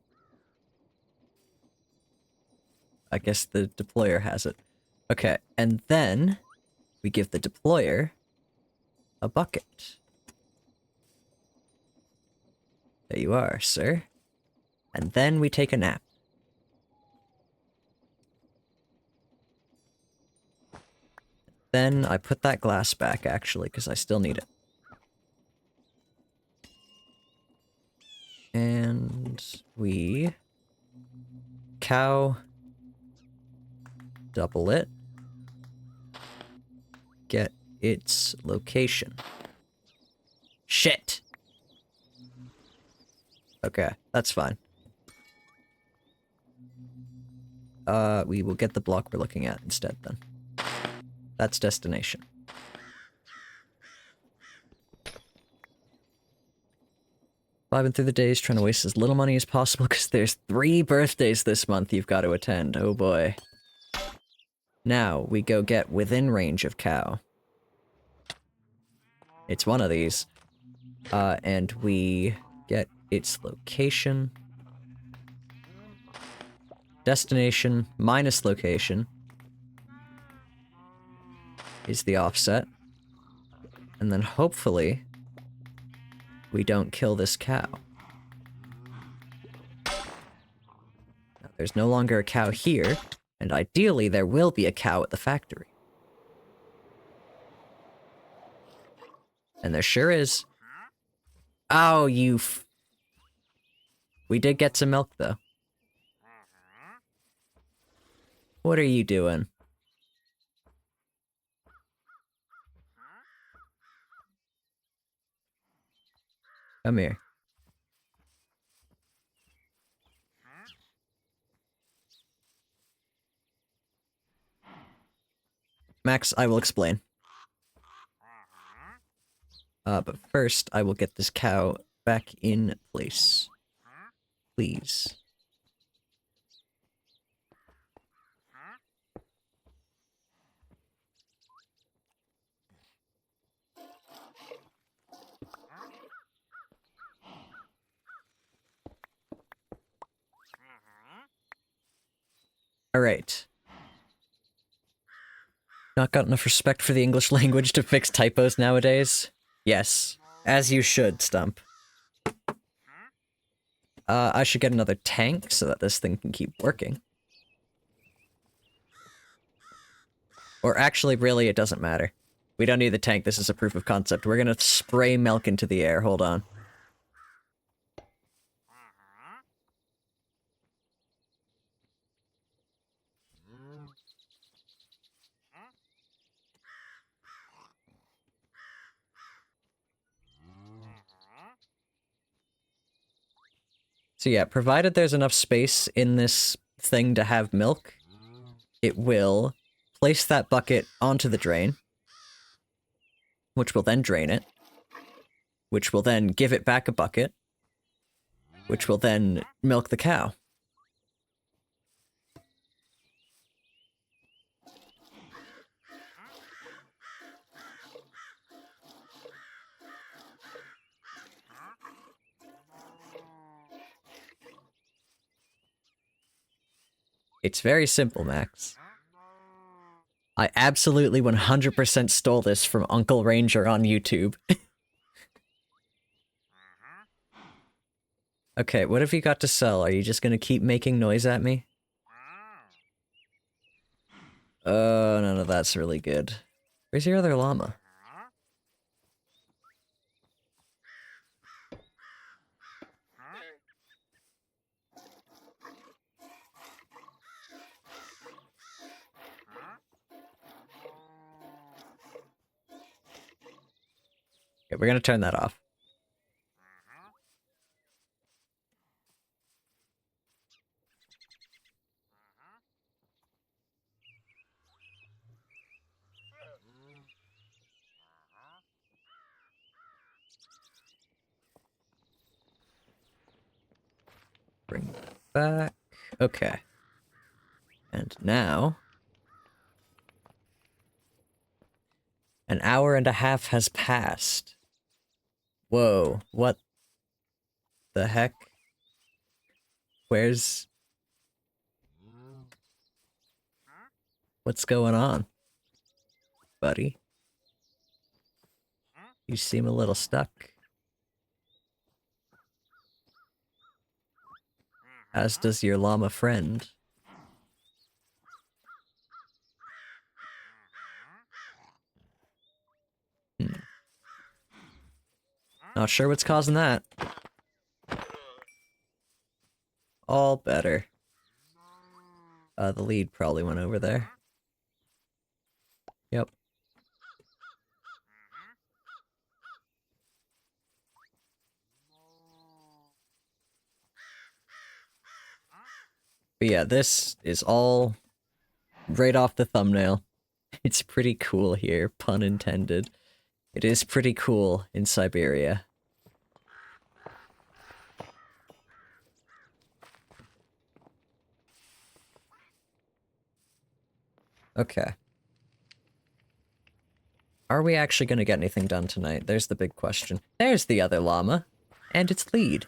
I guess the deployer has it. Okay, and then we give the deployer a bucket. There you are, sir. And then we take a nap. Then I put that glass back, actually, because I still need it. And we... cow... double it. Get its location. Shit! Okay, that's fine. We will get the block we're looking at instead, then. That's destination. Vibing through the days, trying to waste as little money as possible, because there's 3 birthdays this month you've got to attend. Oh boy. Now, we go get within range of cow. It's one of these. And we get its location. Destination minus location is the offset. And then hopefully we don't kill this cow. Now, there's no longer a cow here, and ideally there will be a cow at the factory. And there sure is. Oh, we did get some milk, though. What are you doing? Come here. Max, I will explain. But first, I will get this cow back in place. Please. Alright. Not got enough respect for the English language to fix typos nowadays? Yes. As you should, Stump. I should get another tank so that this thing can keep working. Or actually, really, it doesn't matter. We don't need the tank, this is a proof of concept. We're gonna spray milk into the air, hold on. So yeah, provided there's enough space in this thing to have milk, it will place that bucket onto the drain, which will then drain it, which will then give it back a bucket, which will then milk the cow. It's very simple, Max. I absolutely 100% stole this from Uncle Ranger on YouTube. Okay, what have you got to sell? Are you just gonna keep making noise at me? Oh, none of that's really good. Where's your other llama? Okay, we're gonna turn that off. Bring that back. Okay. And now... An hour and a half has passed. Whoa, what the heck? Where's... What's going on, buddy? You seem a little stuck. As does your llama friend. Not sure what's causing that. All better. The lead probably went over there. Yep. But yeah, this is all right off the thumbnail. It's pretty cool here, pun intended. It is pretty cool in Siberia. Okay. Are we actually gonna get anything done tonight? There's the big question. There's the other llama. And its lead.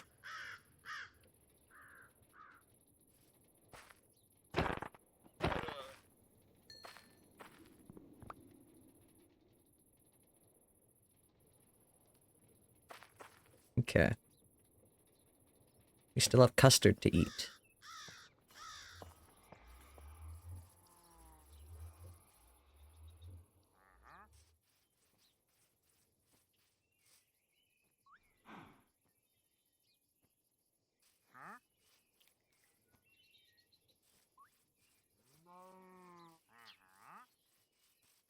Okay. We still have custard to eat.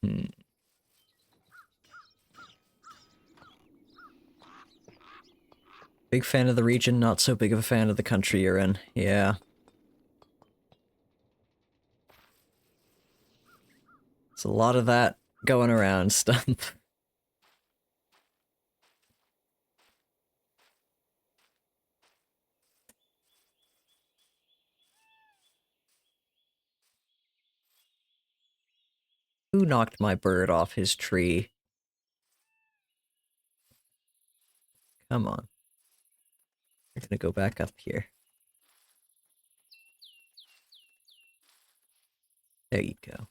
Hmm. Big fan of the region, not so big of a fan of the country you're in. Yeah. There's a lot of that going around, Stump. Who knocked my bird off his tree? Come on. We're gonna go back up here. There you go.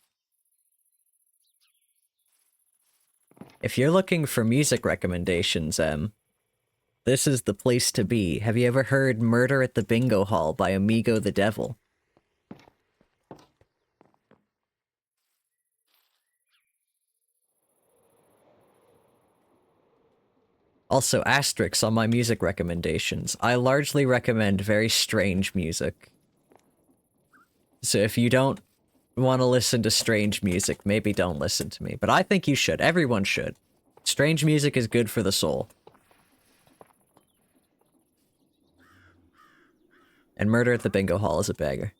If you're looking for music recommendations, this is the place to be. Have you ever heard Murder at the Bingo Hall by Amigo the Devil? Also, asterisks on my music recommendations. I largely recommend very strange music. So if you don't want to listen to strange music, maybe don't listen to me. But I think you should. Everyone should. Strange music is good for the soul. And Murder at the Bingo Hall is a bagger.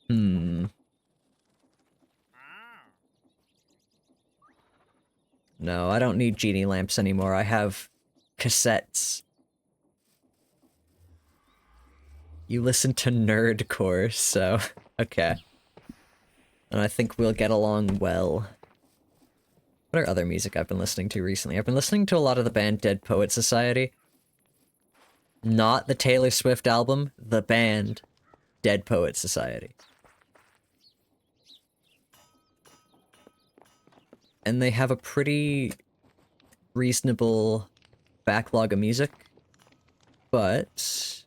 Hmm. No, I don't need genie lamps anymore. I have cassettes. You listen to nerdcore, so... okay. And I think we'll get along well. What are other music I've been listening to recently? I've been listening to a lot of the band Dead Poet Society. Not the Taylor Swift album, the band Dead Poet Society. And they have a pretty reasonable backlog of music, but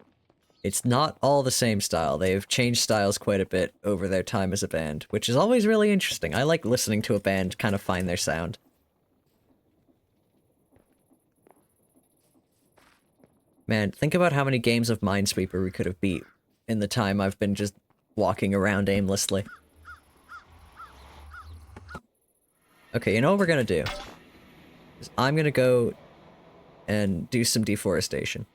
it's not all the same style. They've changed styles quite a bit over their time as a band, which is always really interesting. I like listening to a band kind of find their sound. Man, think about how many games of Minesweeper we could have beat in the time I've been just walking around aimlessly. Okay, you know what we're gonna do? I'm gonna go and do some deforestation.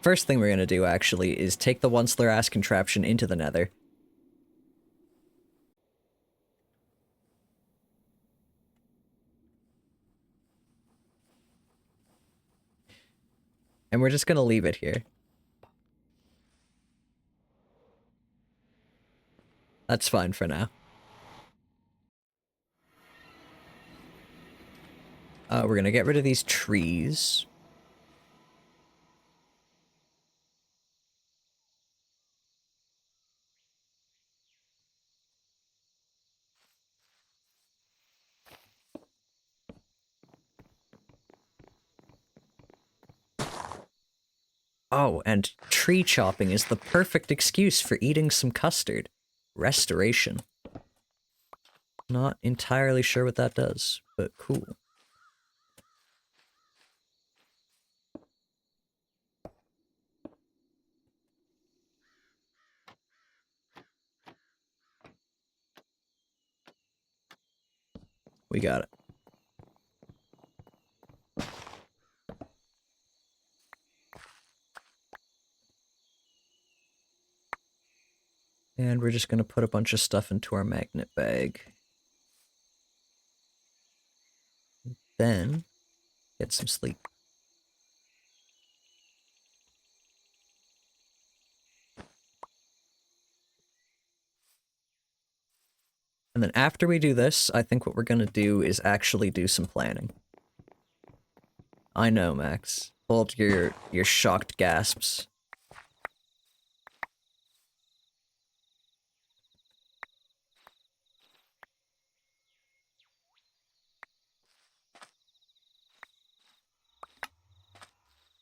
First thing we're gonna do, actually, is take the Once-Their Ass contraption into the Nether. And we're just gonna leave it here. That's fine for now. We're gonna get rid of these trees. Oh, and tree chopping is the perfect excuse for eating some custard. Restoration. Not entirely sure what that does, but cool. We got it. And we're just gonna put a bunch of stuff into our magnet bag. Then, get some sleep. And then after we do this, I think what we're gonna do is actually do some planning. I know, Max. Hold your shocked gasps.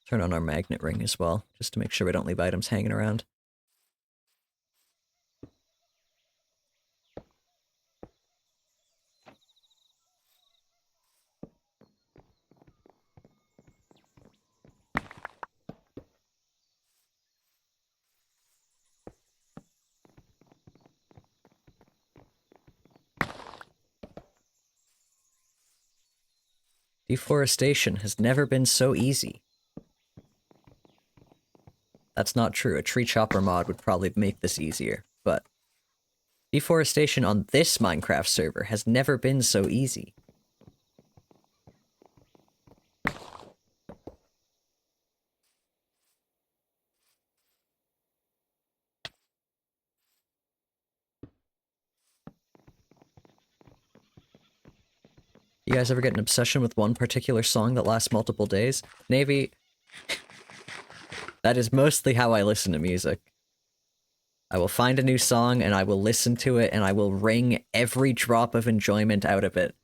Turn on our magnet ring as well, just to make sure we don't leave items hanging around. Deforestation has never been so easy. That's not true. A tree chopper mod would probably make this easier, but deforestation on this Minecraft server has never been so easy. You guys ever get an obsession with one particular song that lasts multiple days? Navy, that is mostly how I listen to music. I will find a new song and I will listen to it and I will wring every drop of enjoyment out of it.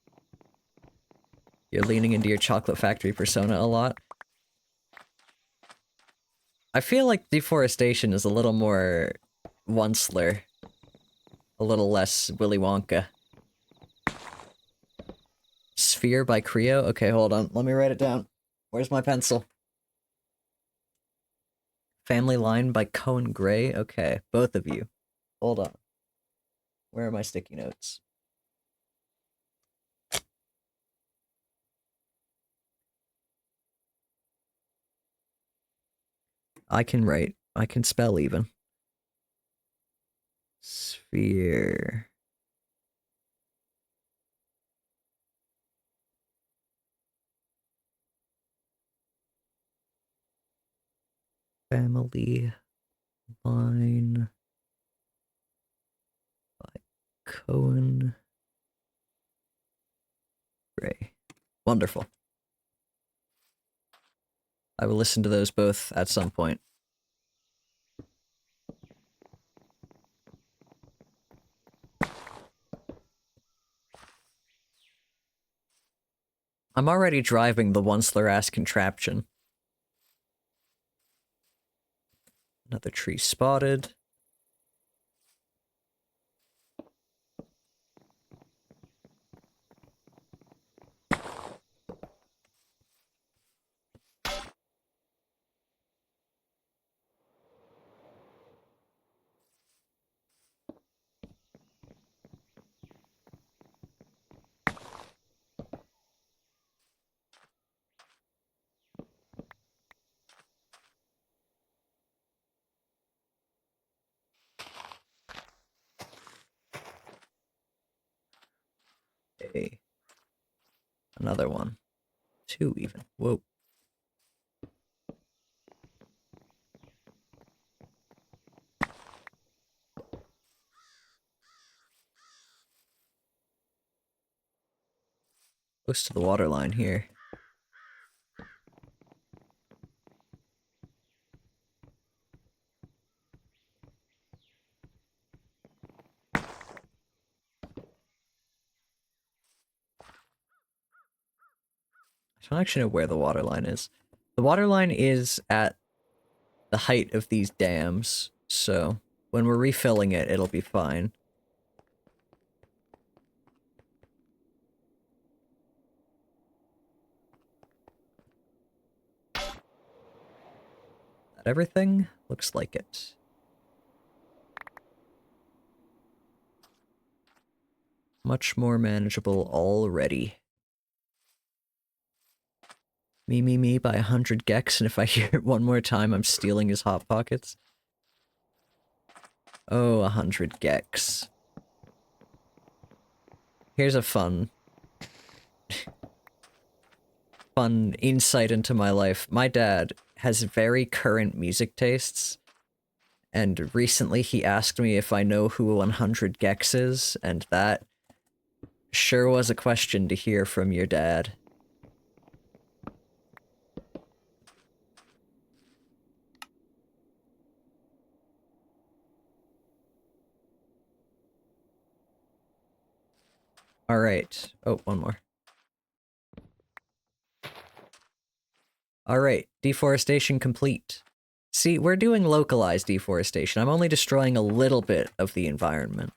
You're leaning into your Chocolate Factory persona a lot. I feel like deforestation is a little more Onceler. A little less Willy Wonka. Sphere by Creo? Okay, hold on. Let me write it down. Where's my pencil? Family Line by Cohen Gray? Okay, both of you. Hold on. Where are my sticky notes? I can write. I can spell even. Sphere. Family Line by Cohen Gray. Wonderful. I will listen to those both at some point. I'm already driving the Onceler-ass contraption. Another tree spotted. Okay. Another one. Two even. Whoa. Close to the water line here. I don't actually know where the water line is. The water line is at the height of these dams, so when we're refilling it, it'll be fine. That everything? Looks like it. Much more manageable already. Me by 100 Gex, and if I hear it one more time, I'm stealing his Hot Pockets. Oh, 100 Gex. Here's a fun insight into my life. My dad has very current music tastes, and recently he asked me if I know who 100 Gex is, and that sure was a question to hear from your dad. Alright. Oh, one more. Alright, deforestation complete. See, we're doing localized deforestation. I'm only destroying a little bit of the environment.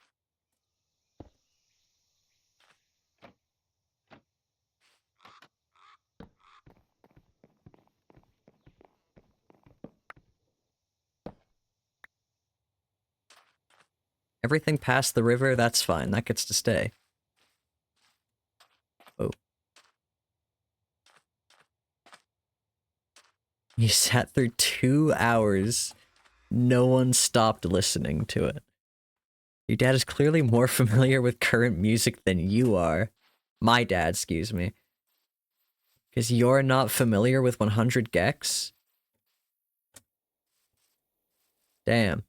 Everything past the river, that's fine. That gets to stay. Oh. You sat through 2 hours. No one stopped listening to it. Your dad is clearly more familiar with current music than you are. My dad, excuse me. Because you're not familiar with 100 gecs? Damn.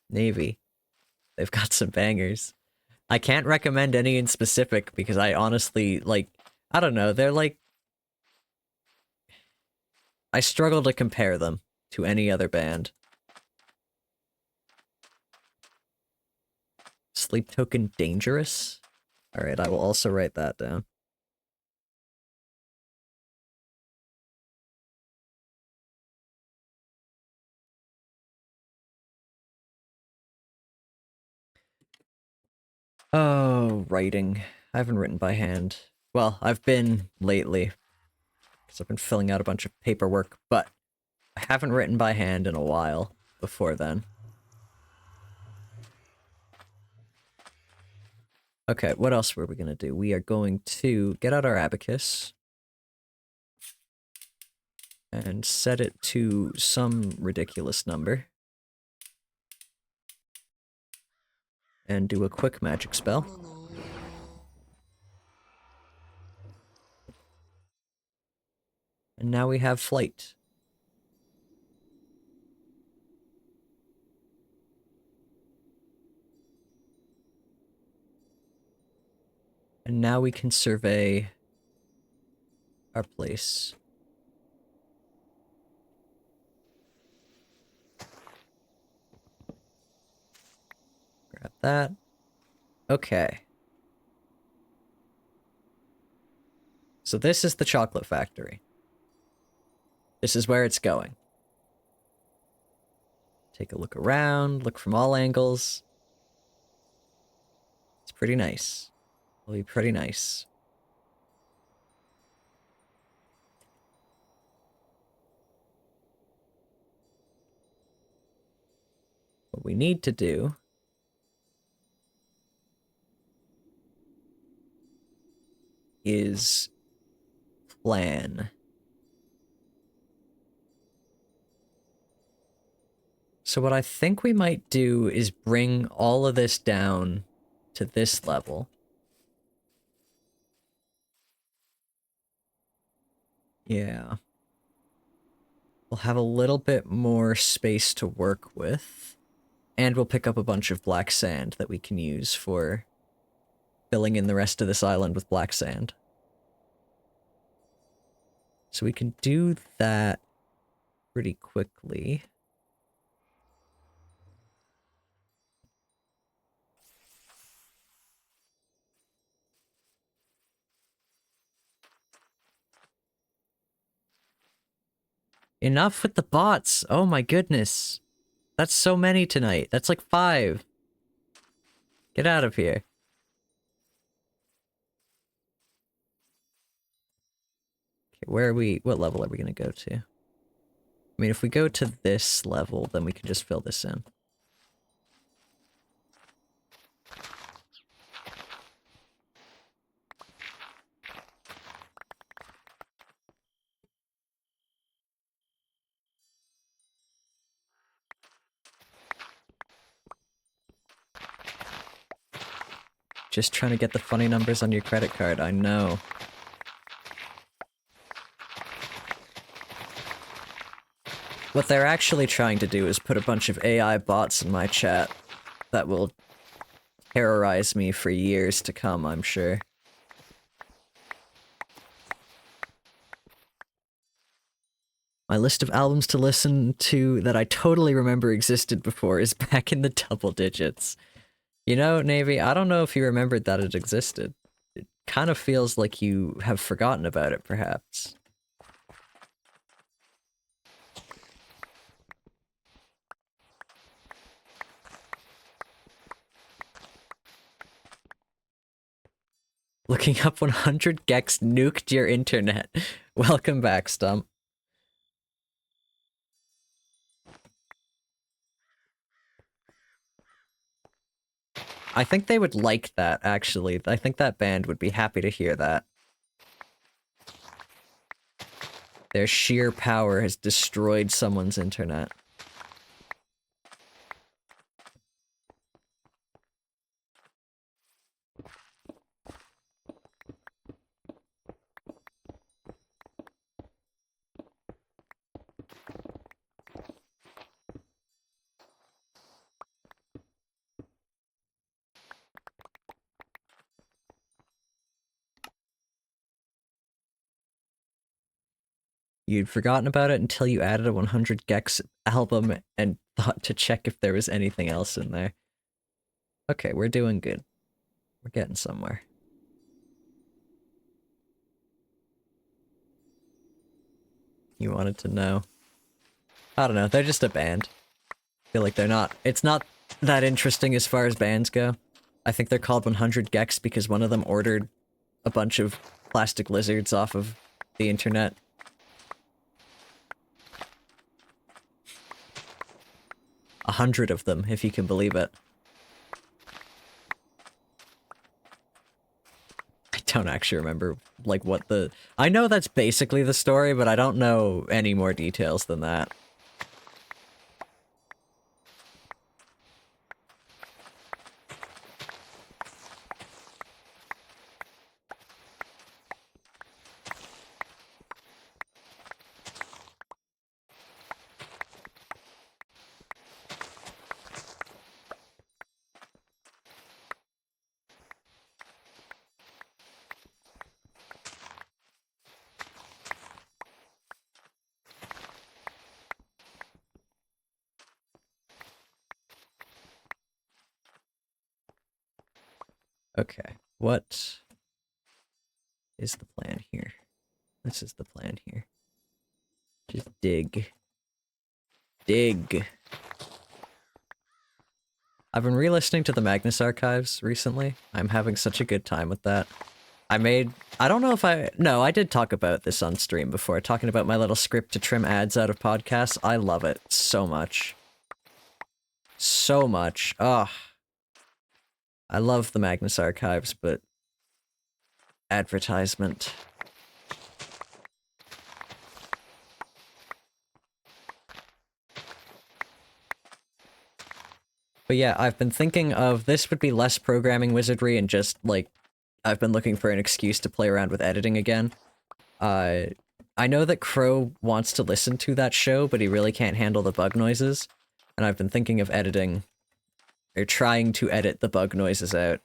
Navy. They've got some bangers. I can't recommend any in specific because I honestly, like, I don't know, they're like... I struggle to compare them to any other band. Sleep token dangerous? Alright, I will also write that down. Oh, writing. I haven't written by hand. Well, I've been lately, because I've been filling out a bunch of paperwork, but I haven't written by hand in a while before then. Okay, what else were we gonna do? We are going to get out our abacus and set it to some ridiculous number. And do a quick magic spell. And now we have flight. And now we can survey our place. Grab that. Okay. So this is the chocolate factory. This is where it's going. Take a look around, look from all angles. It's pretty nice. It'll be pretty nice. What we need to do is plan. So what I think we might do is bring all of this down to this level. Yeah. We'll have a little bit more space to work with. And we'll pick up a bunch of black sand that we can use for filling in the rest of this island with black sand. So we can do that pretty quickly. Enough with the bots. Oh my goodness. That's so many tonight. That's like 5. Get out of here. Okay, where are we? What level are we going to go to? I mean, if we go to this level, then we can just fill this in. Just trying to get the funny numbers on your credit card, I know. What they're actually trying to do is put a bunch of AI bots in my chat that will terrorize me for years to come, I'm sure. My list of albums to listen to that I totally remember existed before is back in the double digits. You know, Navy, I don't know if you remembered that it existed. It kind of feels like you have forgotten about it, perhaps. Looking up 100 gecs nuked your internet. Welcome back, Stump. I think they would like that, actually. I think that band would be happy to hear that. Their sheer power has destroyed someone's internet. You'd forgotten about it until you added a 100 Gex album and thought to check if there was anything else in there. Okay, we're doing good. We're getting somewhere. You wanted to know. I don't know, they're just a band. I feel like they're not- it's not that interesting as far as bands go. I think they're called 100 Gex because one of them ordered a bunch of plastic lizards off of the internet. 100 of them, if you can believe it. I don't actually remember, like, what the... I know that's basically the story, but I don't know any more details than that. Okay, what is the plan here? This is the plan here. Just dig. Dig. I've been re-listening to the Magnus Archives recently. I'm having such a good time with that. I don't know if no, I did talk about this on stream before, talking about my little script to trim ads out of podcasts. I love it so much. So much. Ugh. I love the Magnus Archives, but... advertisement. But yeah, I've been thinking of this would be less programming wizardry and just, like, I've been looking for an excuse to play around with editing again. I know that Crow wants to listen to that show, but he really can't handle the bug noises. And I've been thinking of editing, or trying to edit the bug noises out.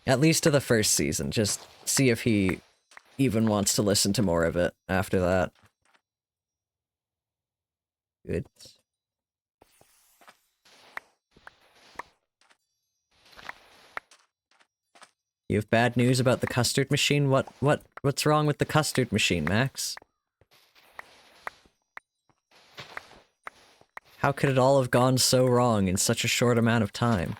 At least to the first season, just see if he even wants to listen to more of it after that. Good. You have bad news about the custard machine? What's wrong with the custard machine, Max? How could it all have gone so wrong in such a short amount of time?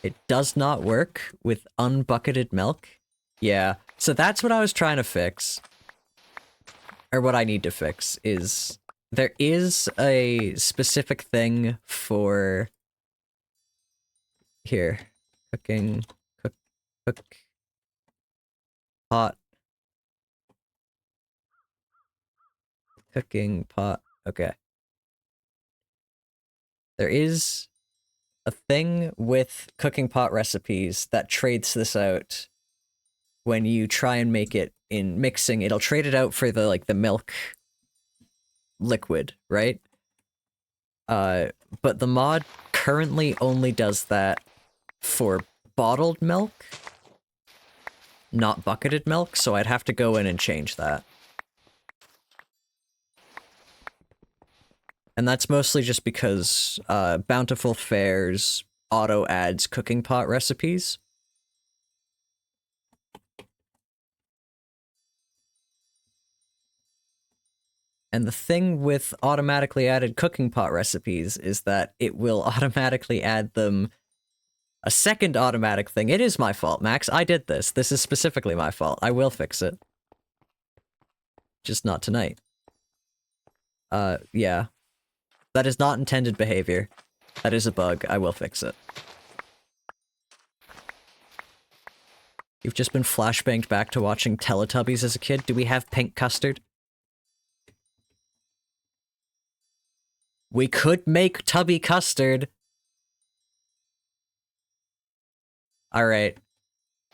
It does not work with unbucketed milk? Yeah, so that's what I was trying to fix. Or what I need to fix is... there is a specific thing for... here. Cooking... cook... pot. Cooking pot. Okay. There is a thing with cooking pot recipes that trades this out when you try and make it in mixing. It'll trade it out for the, like, the milk liquid, right? But the mod currently only does that for bottled milk, not bucketed milk, so I'd have to go in and change that. And that's mostly just because Bountiful Fares auto adds cooking pot recipes. And the thing with automatically added cooking pot recipes is that it will automatically add them a second automatic thing. It is my fault, Max. I did this. This is specifically my fault. I will fix it. Just not tonight. Yeah. That is not intended behavior. That is a bug. I will fix it. You've just been flashbanged back to watching Teletubbies as a kid. Do we have pink custard? We could make tubby custard. Alright.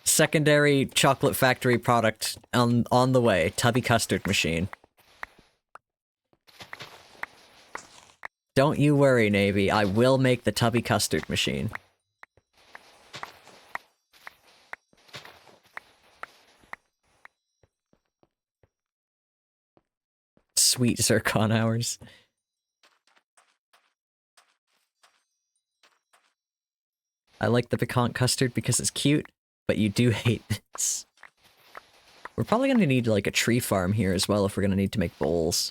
Secondary chocolate factory product on the way. Tubby custard machine. Don't you worry, Navy. I will make the tubby custard machine. Sweet zircon hours. I like the pecan custard because it's cute, but you do hate this. We're probably gonna need, like, a tree farm here as well if we're gonna need to make bowls.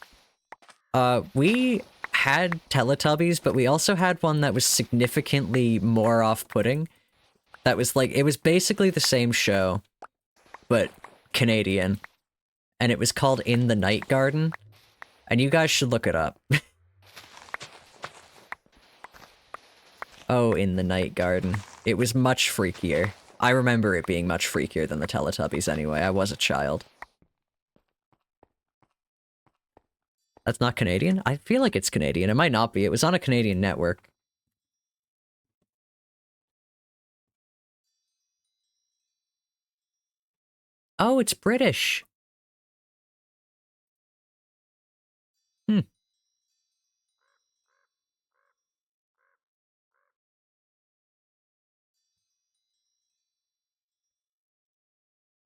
We had Teletubbies, but we also had one that was significantly more off-putting. That was, like, it was basically the same show, but Canadian. And it was called In the Night Garden. And you guys should look it up. Oh, In the Night Garden. It was much freakier. I remember it being much freakier than the Teletubbies anyway. I was a child. That's not Canadian? I feel like it's Canadian. It might not be. It was on a Canadian network. Oh, it's British. Hmm.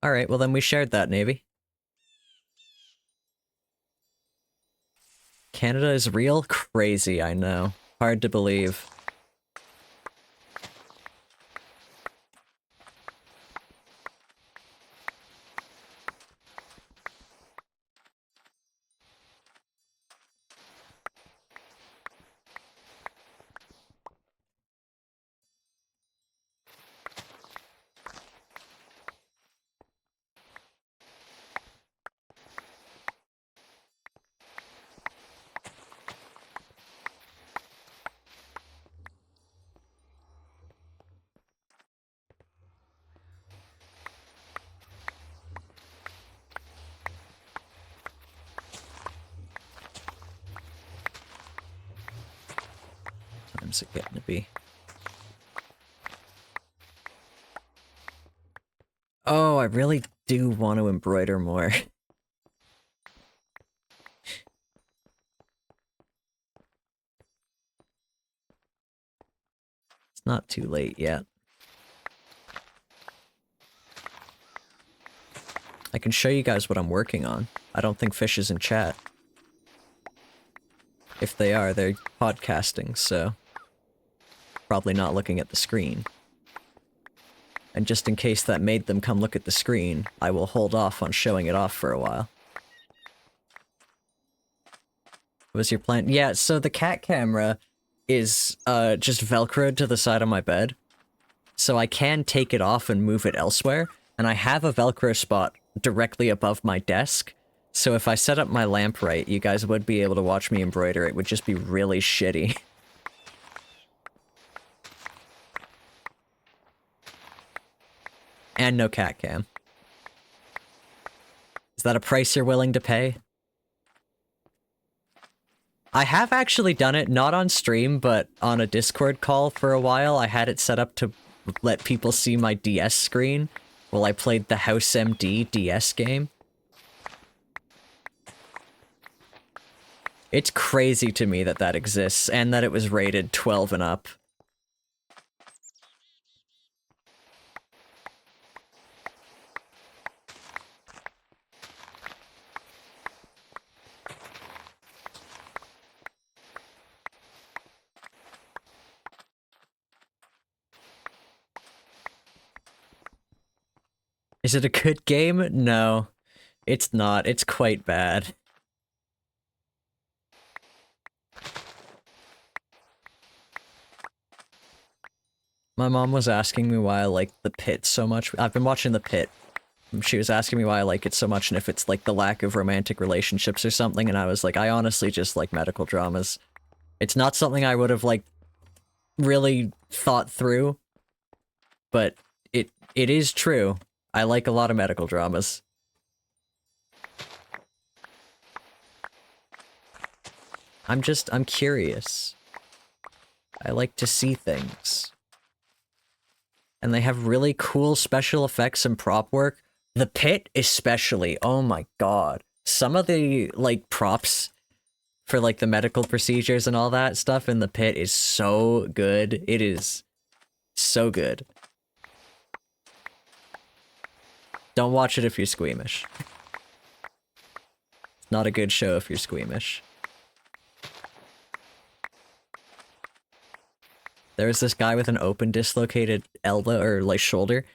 Alright, well then we shared that, Navy. Canada is real? Crazy, I know. Hard to believe. Time's it getting to be? Oh, I really do want to embroider more. It's not too late yet. I can show you guys what I'm working on. I don't think Fish is in chat. If they are, they're podcasting, so probably not looking at the screen. And just in case that made them come look at the screen, I will hold off on showing it off for a while. What was your plan? Yeah, so the cat camera is just velcroed to the side of my bed. So I can take it off and move it elsewhere, and I have a velcro spot directly above my desk. So if I set up my lamp right, you guys would be able to watch me embroider. It would just be really shitty. And no cat cam. Is that a price you're willing to pay? I have actually done it, not on stream, but on a Discord call for a while. I had it set up to let people see my DS screen while I played the Alchem3 DS game. It's crazy to me that that exists, and that it was rated 12 and up. Is it a good game? No. It's not. It's quite bad. My mom was asking me why I like The Pit so much. I've been watching The Pit. She was asking me why I like it so much and if it's like the lack of romantic relationships or something, and I was like, I honestly just like medical dramas. It's not something I would have, like, really thought through, but it is true. I like a lot of medical dramas. I'm curious. I like to see things. And they have really cool special effects and prop work. The pit especially, oh my god. Some of the, like, props for, like, the medical procedures and all that stuff in the pit is so good. It is so good. Don't watch it if you're squeamish. It's not a good show if you're squeamish. There's this guy with an open dislocated elbow, or, like, shoulder.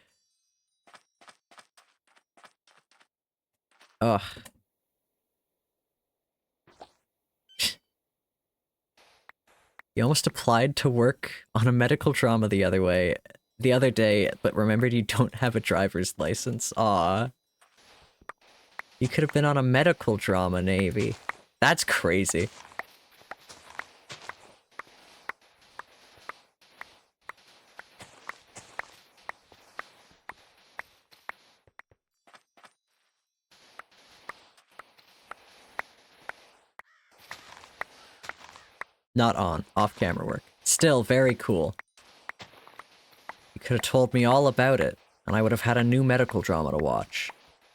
Ugh. He almost applied to work on a medical drama the other day, but remembered you don't have a driver's license. Aw. You could have been on a medical drama, Navy. That's crazy. Not on. Off-camera work. Still very cool. You could have told me all about it, and I would have had a new medical drama to watch.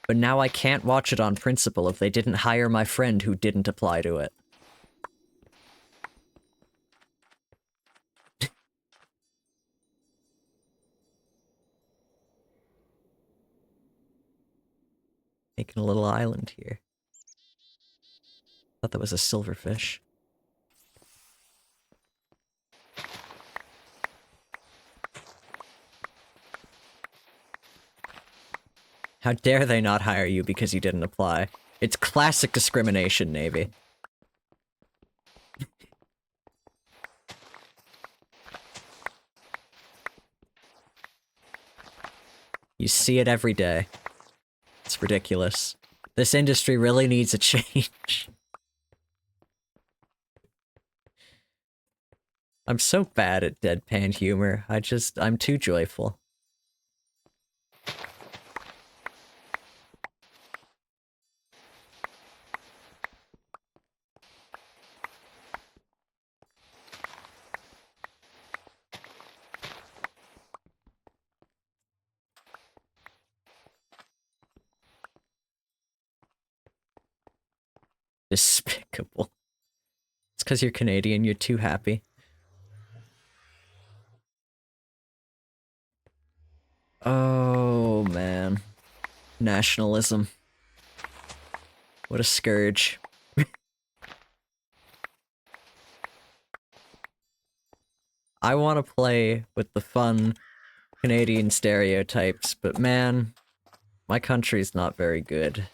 But now I can't watch it on principle if they didn't hire my friend who didn't apply to it. Making a little island here. Thought that was a silverfish. How dare they not hire you because you didn't apply? It's classic discrimination, Navy. You see it every day. It's ridiculous. This industry really needs a change. I'm so bad at deadpan humor. I'm too joyful. Despicable. It's because you're Canadian, you're too happy. Oh, man. Nationalism. What a scourge. I want to play with the fun Canadian stereotypes, but man, my country's not very good.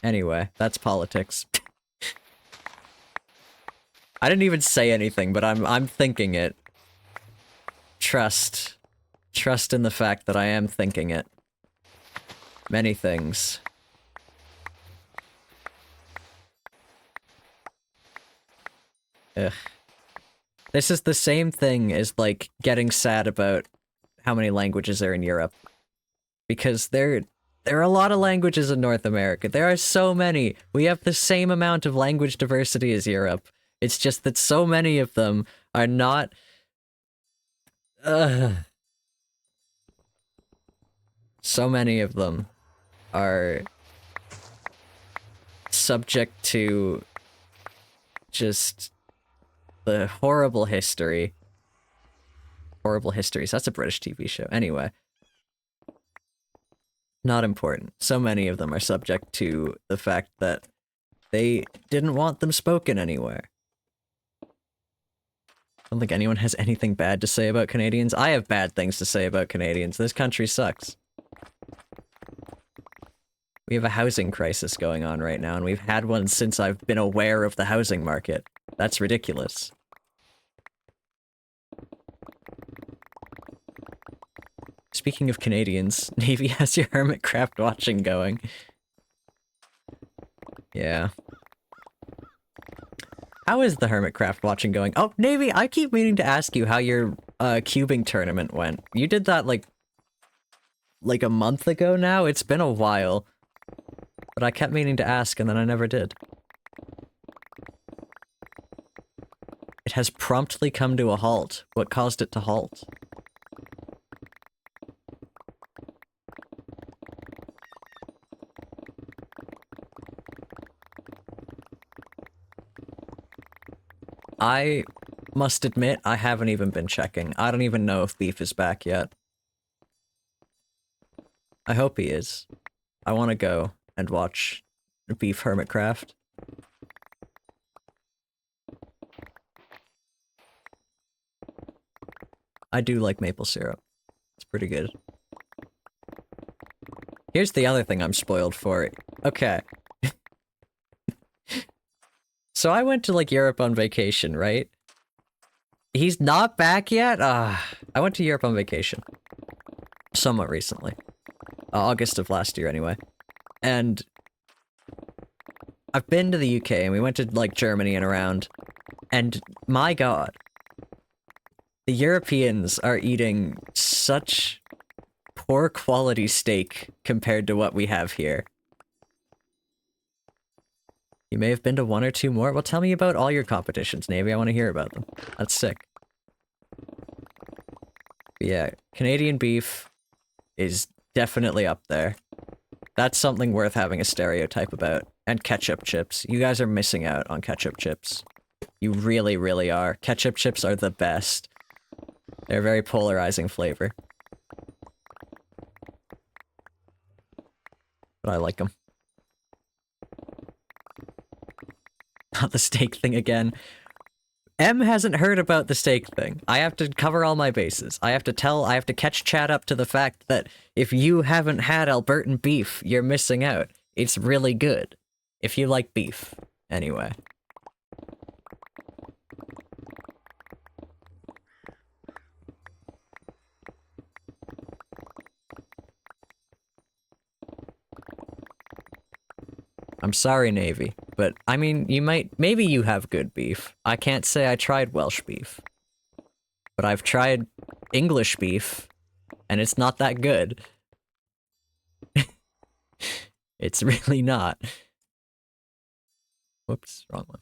Anyway, that's politics. I didn't even say anything, but I'm thinking it. Trust in the fact that I am thinking it. Many things. Ugh. This is the same thing as, like, getting sad about how many languages are in Europe. Because there are a lot of languages in North America. There are so many. We have the same amount of language diversity as Europe. It's just that so many of them are not... So many of them are subject to just the horrible history. Horrible Histories. That's a British TV show. Anyway. Not important. So many of them are subject to the fact that they didn't want them spoken anywhere. I don't think anyone has anything bad to say about Canadians. I have bad things to say about Canadians. This country sucks. We have a housing crisis going on right now, and we've had one since I've been aware of the housing market. That's ridiculous. speaking of Canadians, Navy has your Hermitcraft watching going. Yeah. How is the Hermitcraft watching going? Oh, Navy, I keep meaning to ask you how your cubing tournament went. You did that like a month ago now? It's been a while. But I kept meaning to ask and then I never did. It has promptly come to a halt. What caused it to halt? I must admit, I haven't even been checking. I don't even know if Beef is back yet. I hope he is. I want to go and watch Beef Hermitcraft. I do like maple syrup. It's pretty good. Here's the other thing I'm spoiled for. Okay. So I went to, like, Europe on vacation, right? He's not back yet? I went to Europe on vacation. Somewhat recently. August of last year, anyway. And I've been to the UK, and we went to, like, Germany and around. And, my god. The Europeans are eating such poor quality steak compared to what we have here. You may have been to one or two more. Well, tell me about all your competitions, Navy. I want to hear about them. That's sick. But yeah, Canadian beef is definitely up there. That's something worth having a stereotype about. And ketchup chips. You guys are missing out on ketchup chips. You really, really are. Ketchup chips are the best. They're a very polarizing flavor. But I like them. Not the steak thing again. M hasn't heard about the steak thing. I have to cover all my bases. I have to catch chat up to the fact that if you haven't had Albertan beef, you're missing out. It's really good. If you like beef. Anyway. I'm sorry, Navy, but I mean, maybe you have good beef. I can't say I tried Welsh beef. But I've tried English beef, and it's not that good. It's really not. Whoops, wrong one.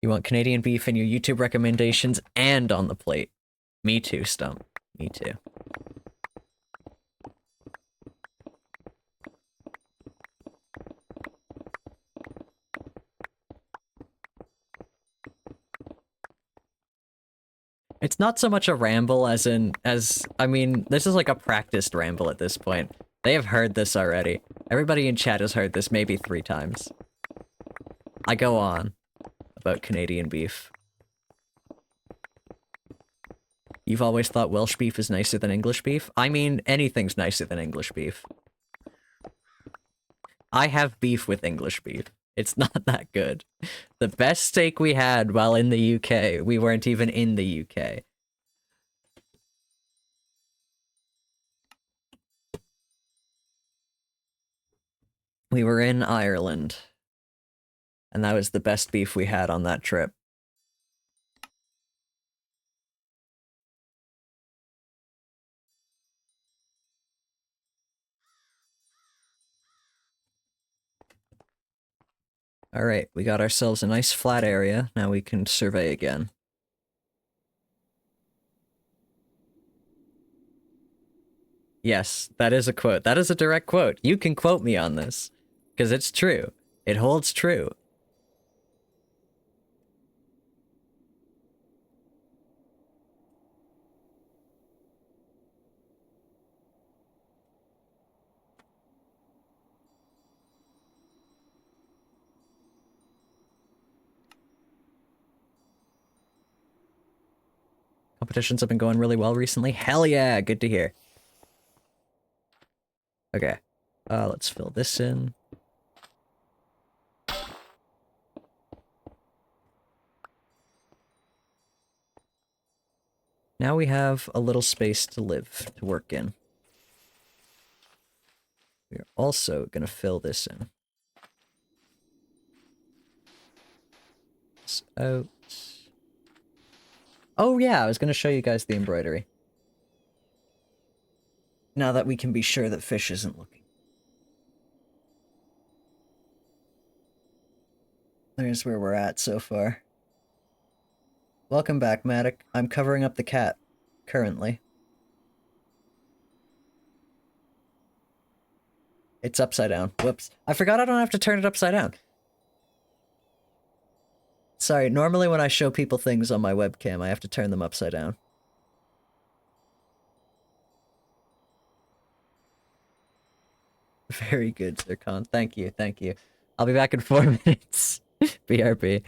You want Canadian beef in your YouTube recommendations and on the plate. Me too, Stump. Me too. It's not so much a ramble as I mean, this is like a practiced ramble at this point. They have heard this already. Everybody in chat has heard this maybe 3 times. I go on about Canadian beef. You've always thought Welsh beef is nicer than English beef? I mean, anything's nicer than English beef. I have beef with English beef. It's not that good. The best steak we had while in the UK, we weren't even in the UK. We were in Ireland. And that was the best beef we had on that trip. Alright, we got ourselves a nice flat area. Now we can survey again. Yes, that is a quote. That is a direct quote. You can quote me on this. Because it's true. It holds true. Competitions have been going really well recently. Hell yeah, good to hear. Okay. Let's fill this in. Now we have a little space to live, to work in. We're also gonna fill this in. This out. Oh yeah, I was gonna show you guys the embroidery. Now that we can be sure that fish isn't looking. There's where we're at so far. Welcome back, Matic. I'm covering up the cat, currently. It's upside down. Whoops. I forgot I don't have to turn it upside down. Sorry, normally when I show people things on my webcam, I have to turn them upside down. Very good, Zircon. Thank you, thank you. I'll be back in 4 minutes. BRB.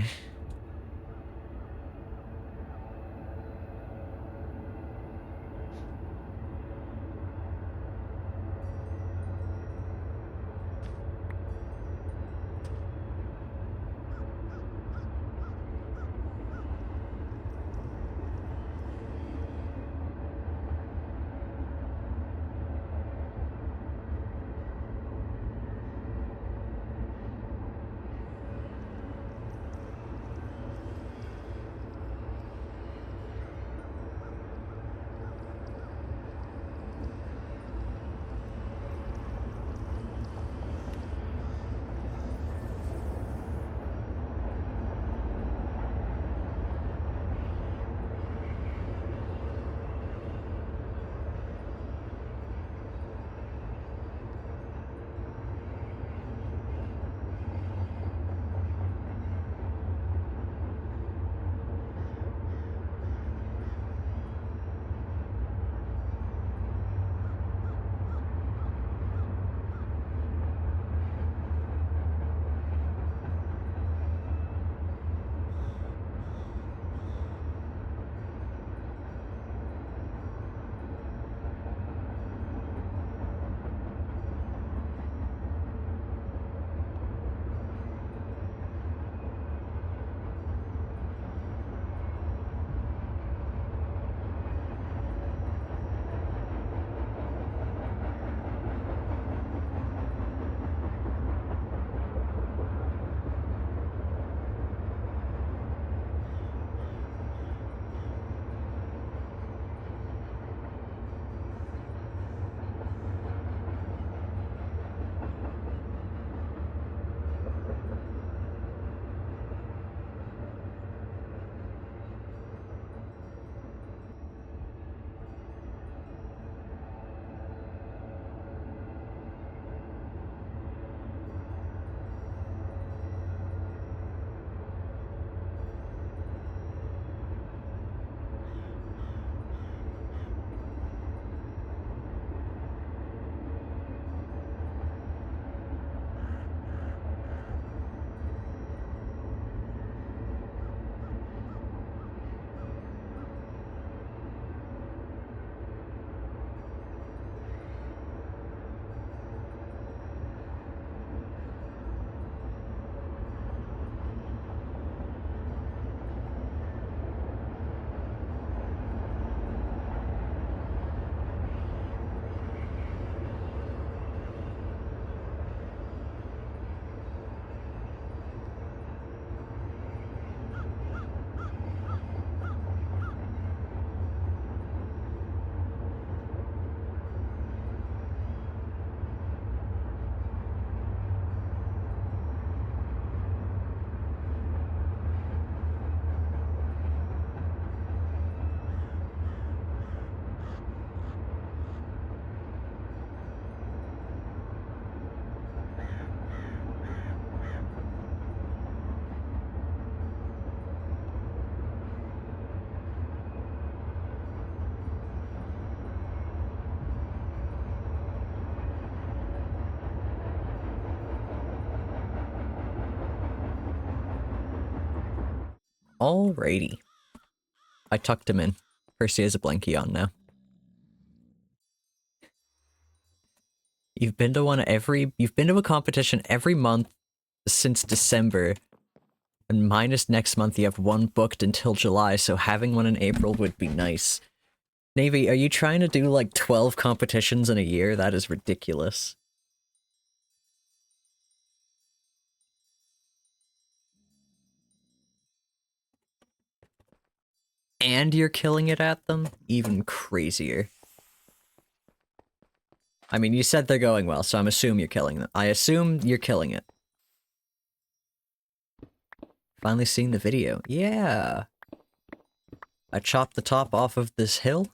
Alrighty. I tucked him in. Percy has a blankie on now. You've been to a competition every month since December. And minus next month, you have one booked until July, so having one in April would be nice. Navy, are you trying to do like 12 competitions in a year? That is ridiculous. And you're killing it at them? Even crazier. I mean, you said they're going well, so I'm assuming you're killing them. I assume you're killing it. Finally seeing the video. Yeah! I chopped the top off of this hill.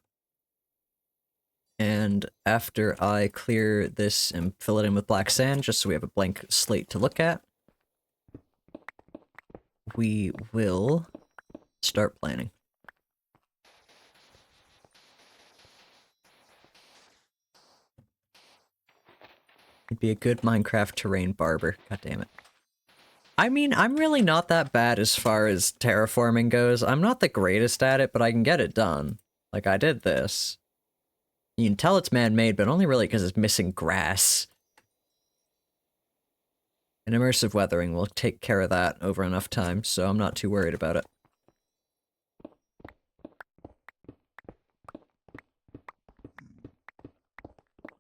And after I clear this and fill it in with black sand, just so we have a blank slate to look at, we will start planning. It'd be a good Minecraft terrain barber. God damn it. I mean, I'm really not that bad as far as terraforming goes. I'm not the greatest at it, but I can get it done. Like, I did this. You can tell it's man-made, but only really because it's missing grass. And immersive weathering will take care of that over enough time, so I'm not too worried about it.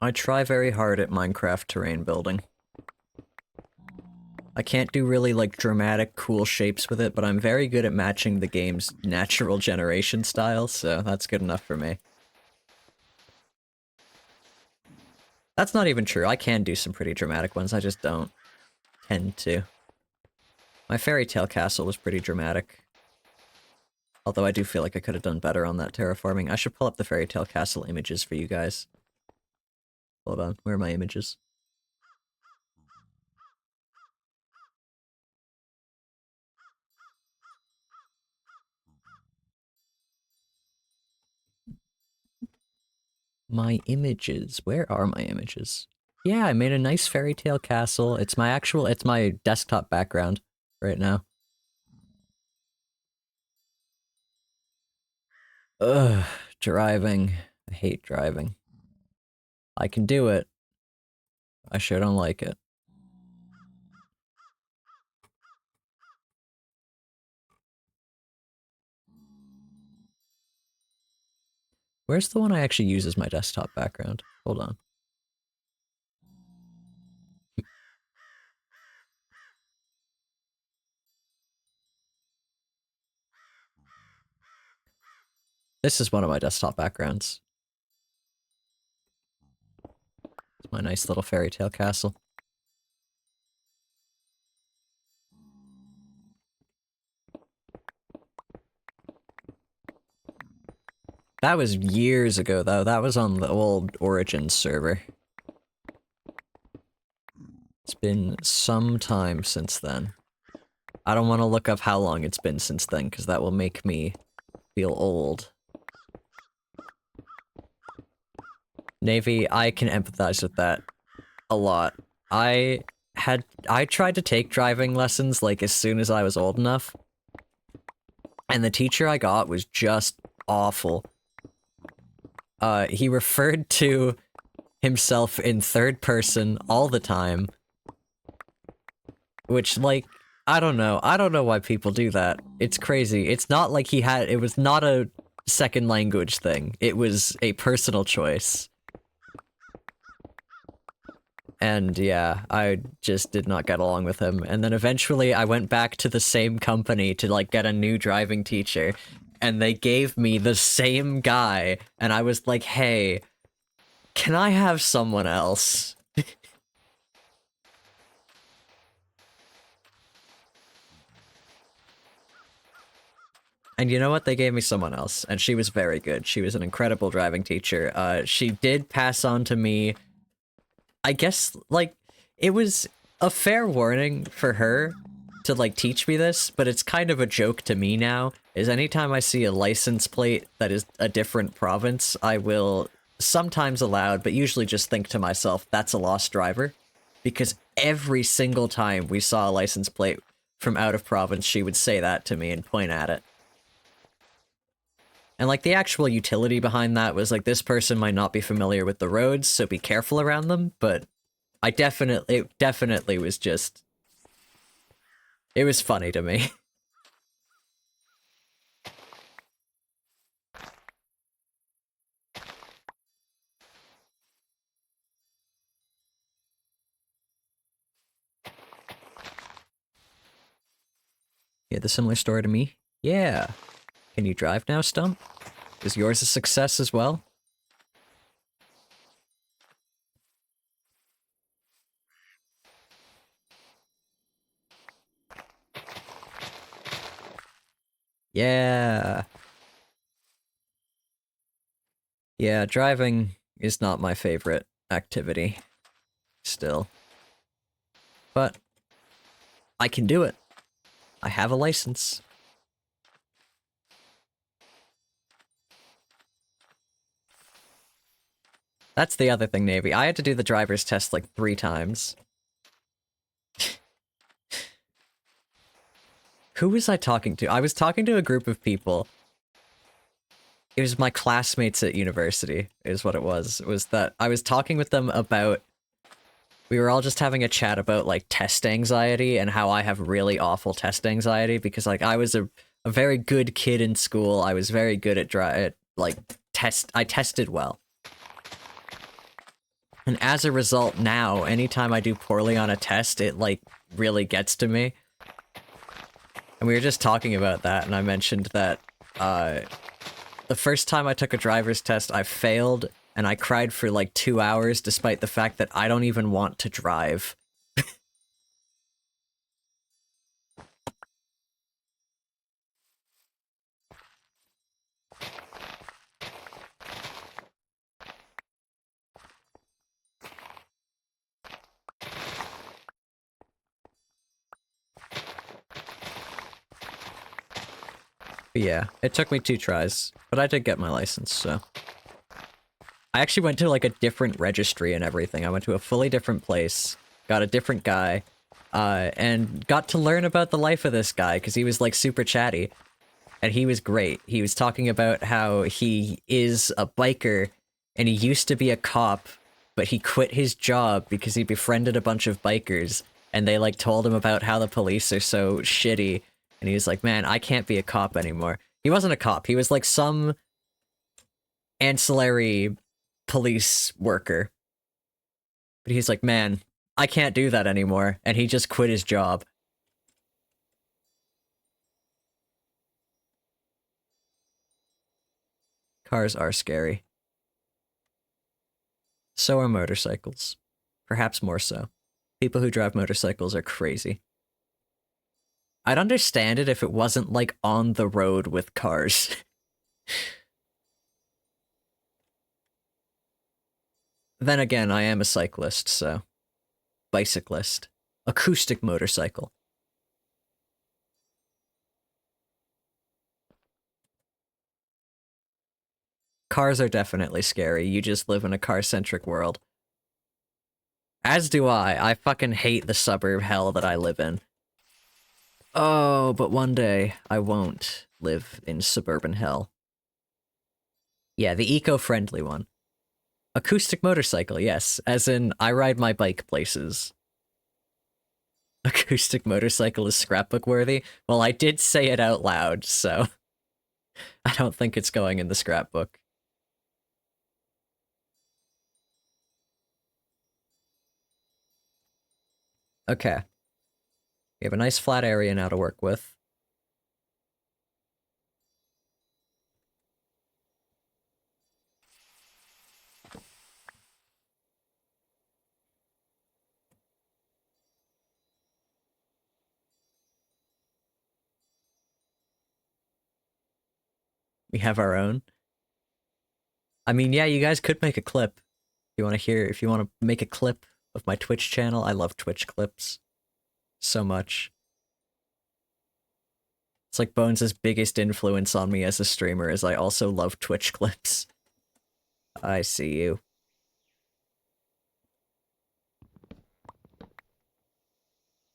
I try very hard at Minecraft terrain building. I can't do really, like, dramatic, cool shapes with it, but I'm very good at matching the game's natural generation style, so that's good enough for me. That's not even true. I can do some pretty dramatic ones, I just don't tend to. My fairy tale castle was pretty dramatic. Although I do feel like I could have done better on that terraforming. I should pull up the fairy tale castle images for you guys. Hold on, where are my images? My images. Where are my images? Yeah, I made a nice fairy tale castle. It's my desktop background right now. Ugh, driving. I hate driving. I can do it. I sure don't like it. Where's the one I actually use as my desktop background? Hold on. This is one of my desktop backgrounds. It's my nice little fairy tale castle. That was years ago, though. That was on the old Origins server. It's been some time since then. I don't want to look up how long it's been since then, because that will make me feel old. Navy, I can empathize with that a lot. I tried to take driving lessons, like, as soon as I was old enough. And the teacher I got was just awful. He referred to himself in third person all the time. Which, like, I don't know. I don't know why people do that. It's crazy. It's not like it was not a second language thing. It was a personal choice. And yeah, I just did not get along with him. And then eventually I went back to the same company to, like, get a new driving teacher. And they gave me the same guy. And I was like, hey, can I have someone else? And you know what? They gave me someone else, and she was very good. She was an incredible driving teacher. She did pass on to me, I guess, like, it was a fair warning for her to, like, teach me this, but it's kind of a joke to me now, is anytime I see a license plate that is a different province, I will sometimes aloud, but usually just think to myself, that's a lost driver. Because every single time we saw a license plate from out of province, she would say that to me and point at it. And, like, the actual utility behind that was, like, this person might not be familiar with the roads, so be careful around them, but it definitely was just... It was funny to me. You had the similar story to me? Yeah. Can you drive now, Stump? Is yours a success as well? Yeah. Yeah, driving is not my favorite activity. Still. But I can do it. I have a license. That's the other thing, Navy. I had to do the driver's test like 3 times. Who was I talking to? I was talking to a group of people. It was my classmates at university, is what it was. It was that I was talking with them about... We were all just having a chat about, like, test anxiety and how I have really awful test anxiety because, like, I was a very good kid in school. I was very good at, I tested well. And as a result now, anytime I do poorly on a test, it, like, really gets to me. And we were just talking about that, and I mentioned that, the first time I took a driver's test, I failed, and I cried for, like, 2 hours, despite the fact that I don't even want to drive. But yeah, it took me 2 tries, but I did get my license, so... I actually went to, like, a different registry and everything. I went to a fully different place, got a different guy, and got to learn about the life of this guy, because he was, like, super chatty. And he was great. He was talking about how he is a biker, and he used to be a cop, but he quit his job because he befriended a bunch of bikers, and they, like, told him about how the police are so shitty. And he was like, man, I can't be a cop anymore. He wasn't a cop. He was, like, some ancillary police worker. But he's like, man, I can't do that anymore. And he just quit his job. Cars are scary. So are motorcycles. Perhaps more so. People who drive motorcycles are crazy. I'd understand it if it wasn't, like, on the road with cars. Then again, I am a cyclist, so... Bicyclist. Acoustic motorcycle. Cars are definitely scary. You just live in a car-centric world. As do I. I fucking hate the suburb hell that I live in. Oh, but one day I won't live in suburban hell. Yeah, the eco-friendly one. Acoustic motorcycle, yes. As in, I ride my bike places. Acoustic motorcycle is scrapbook worthy? Well, I did say it out loud, so... I don't think it's going in the scrapbook. Okay. We have a nice flat area now to work with. We have our own. I mean, yeah, you guys could make a clip. If you want to make a clip of my Twitch channel, I love Twitch clips. So much. It's like Bones' biggest influence on me as a streamer is I also love Twitch clips. I see you.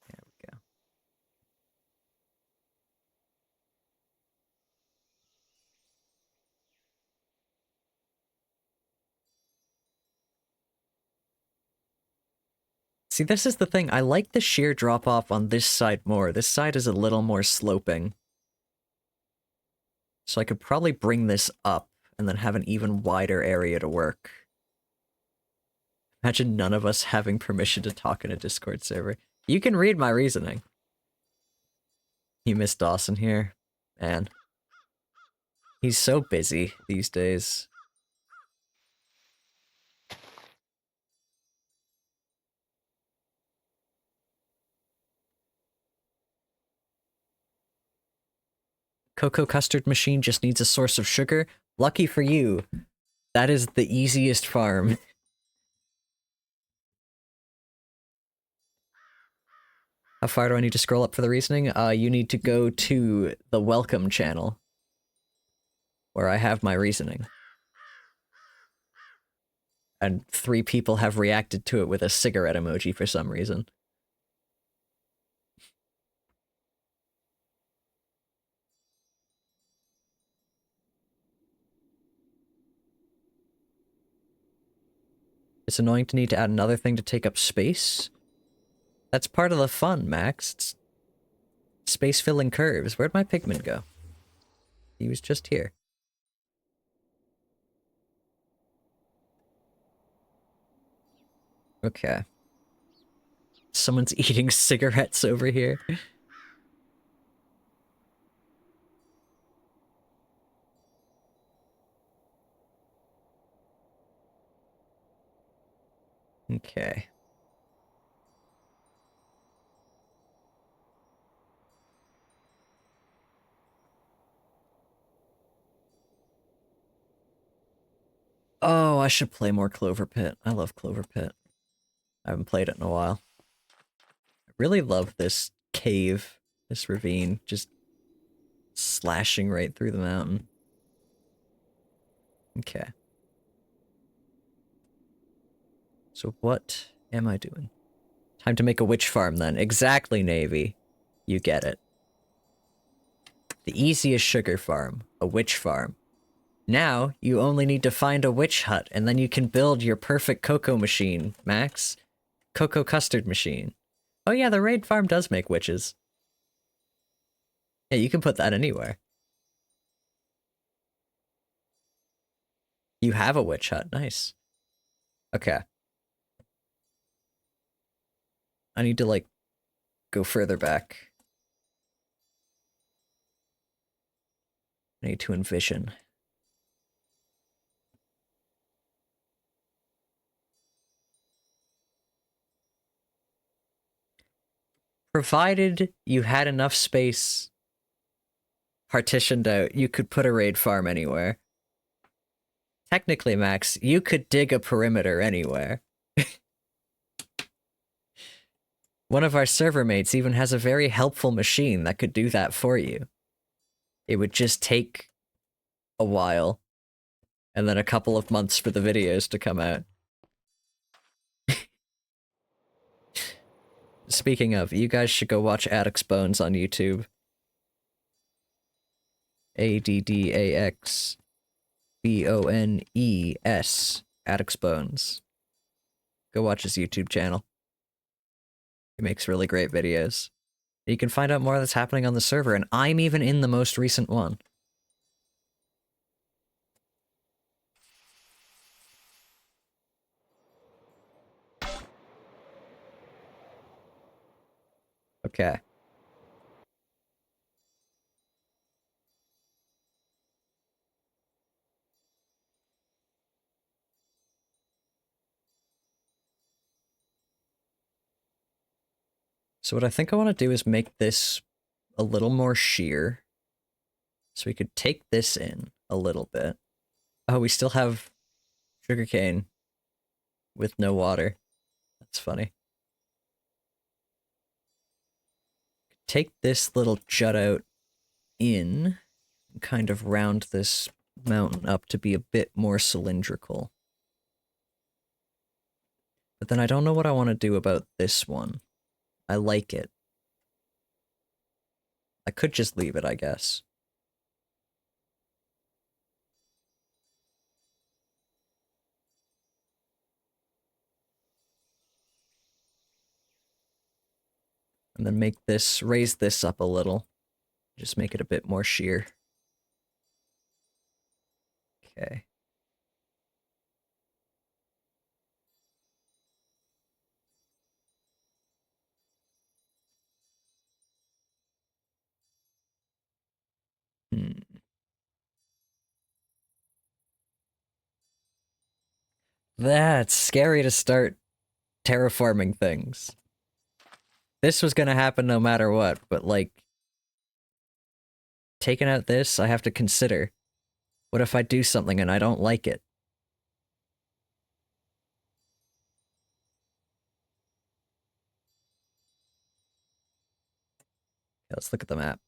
There we go. See, this is the thing. I like the sheer drop-off on this side more. This side is a little more sloping. So I could probably bring this up and then have an even wider area to work. Imagine none of us having permission to talk in a Discord server. You can read my reasoning. You miss Dawson here? Man. He's so busy these days. Cocoa custard machine just needs a source of sugar. Lucky for you, that is the easiest farm. How far do I need to scroll up for the reasoning? You need to go to the welcome channel, where I have my reasoning. And 3 people have reacted to it with a cigarette emoji for some reason. It's annoying to need to add another thing to take up space. That's part of the fun, Max. It's space filling curves. Where'd my pigment go? He was just here. Okay. Someone's eating cigarettes over here. Okay. Oh, I should play more Clover Pit. I love Clover Pit. I haven't played it in a while. I really love this cave, this ravine, just slashing right through the mountain. Okay. So what am I doing? Time to make a witch farm then. Exactly, Navy. You get it. The easiest sugar farm. A witch farm. Now, you only need to find a witch hut, and then you can build your perfect cocoa machine, Max. Cocoa custard machine. Oh yeah, the raid farm does make witches. Yeah, you can put that anywhere. You have a witch hut. Nice. Okay. I need to, like, go further back. I need to envision. Provided you had enough space partitioned out, you could put a raid farm anywhere. Technically, Max, you could dig a perimeter anywhere. One of our server mates even has a very helpful machine that could do that for you. It would just take a while, and then a couple of months for the videos to come out. Speaking of, you guys should go watch Addicts Bones on YouTube. ADDAXBONES. Addicts Bones. Go watch his YouTube channel. He makes really great videos. You can find out more that's happening on the server, and I'm even in the most recent one. Okay. So what I think I want to do is make this a little more sheer. So we could take this in a little bit. Oh, we still have sugarcane with no water. That's funny. Take this little jut out in and kind of round this mountain up to be a bit more cylindrical. But then I don't know what I want to do about this one. I like it. I could just leave it, I guess. And then make this, raise this up a little. Just make it a bit more sheer. Okay. That's scary to start terraforming things. This was gonna happen no matter what, but like... Taking out this, I have to consider. What if I do something and I don't like it? Yeah, let's look at the map.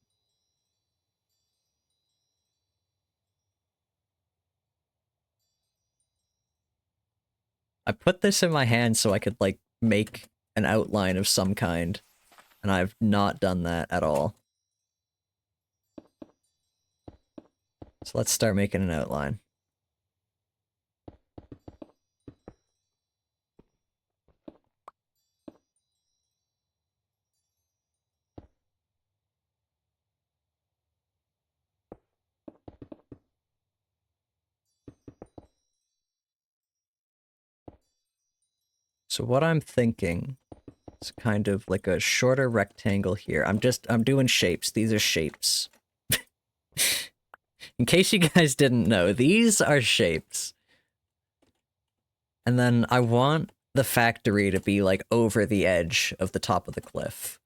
I put this in my hand so I could, like, make an outline of some kind, and I've not done that at all. So let's start making an outline. So what I'm thinking is kind of like a shorter rectangle here. I'm doing shapes. These are shapes. In case you guys didn't know, these are shapes. And then I want the factory to be like over the edge of the top of the cliff.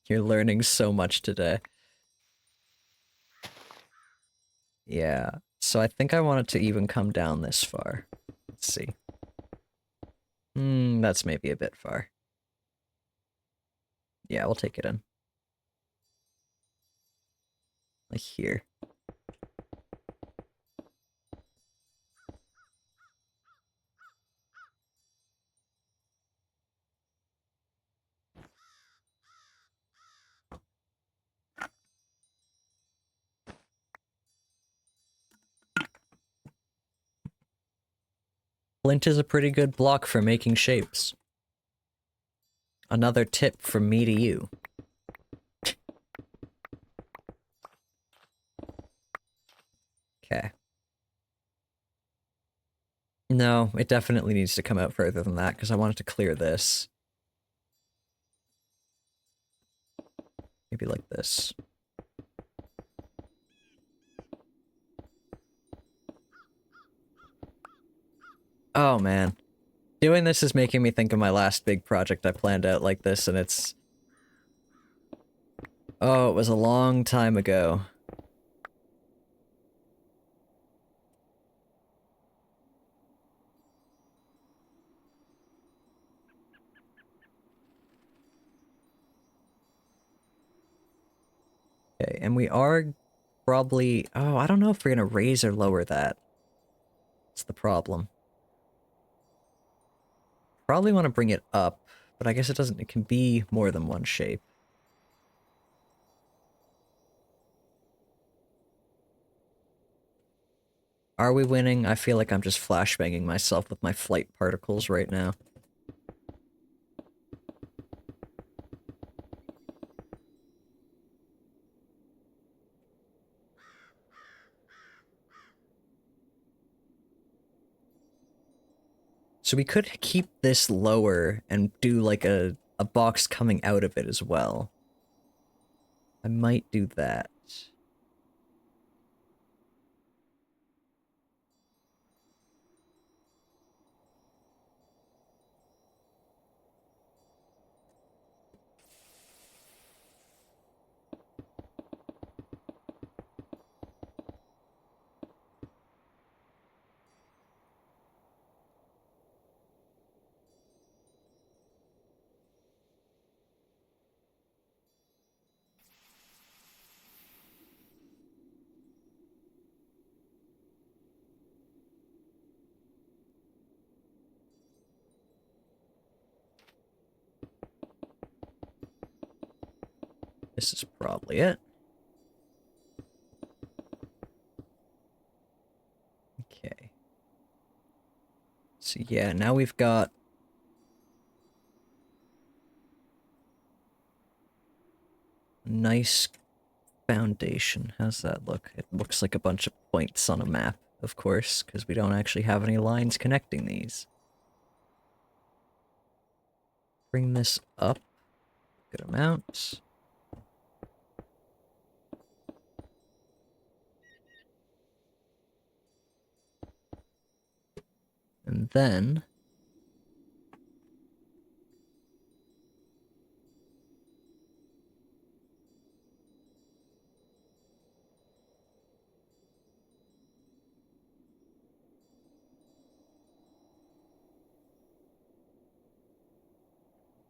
You're learning so much today. Yeah, so I think I want it to even come down this far. Let's see. That's maybe a bit far. Yeah, we'll take it in. Like here. Flint is a pretty good block for making shapes. Another tip from me to you. Okay. No, it definitely needs to come out further than that, because I want it to clear this. Maybe like this. Oh, man. Doing this is making me think of my last big project I planned out like this, and it's... Oh, it was a long time ago. Okay, and we are probably... Oh, I don't know if we're gonna raise or lower that. That's the problem. Probably want to bring it up, but I guess it doesn't... It can be more than one shape. Are we winning? I feel like I'm just flashbanging myself with my flight particles right now. So we could keep this lower and do like a box coming out of it as well. I might do that. This is probably it. Okay. So yeah, now we've got... a nice foundation. How's that look? It looks like a bunch of points on a map, of course, because we don't actually have any lines connecting these. Bring this up Good amount. And then...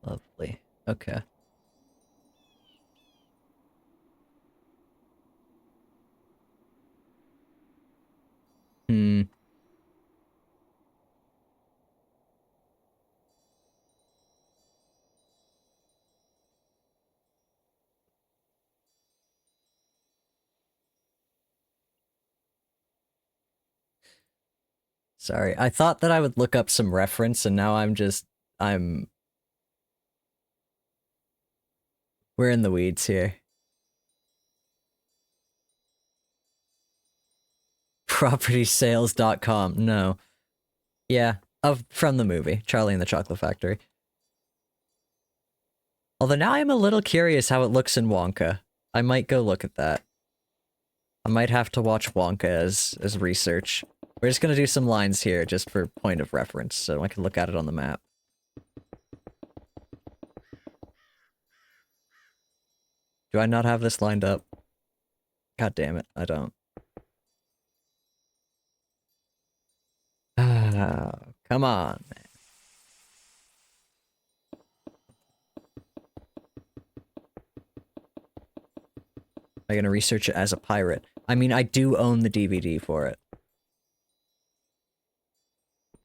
Lovely. Okay. Hmm. Sorry, I thought that I would look up some reference, and now I'm... We're in the weeds here. Propertysales.com. No. Yeah, from the movie, Charlie and the Chocolate Factory. Although now I'm a little curious how it looks in Wonka. I might go look at that. I might have to watch Wonka as research. We're just gonna do some lines here, just for point of reference, so I can look at it on the map. Do I not have this lined up? God damn it, I don't. Ah, come on, man. I'm gonna research it as a pirate. I mean, I do own the DVD for it.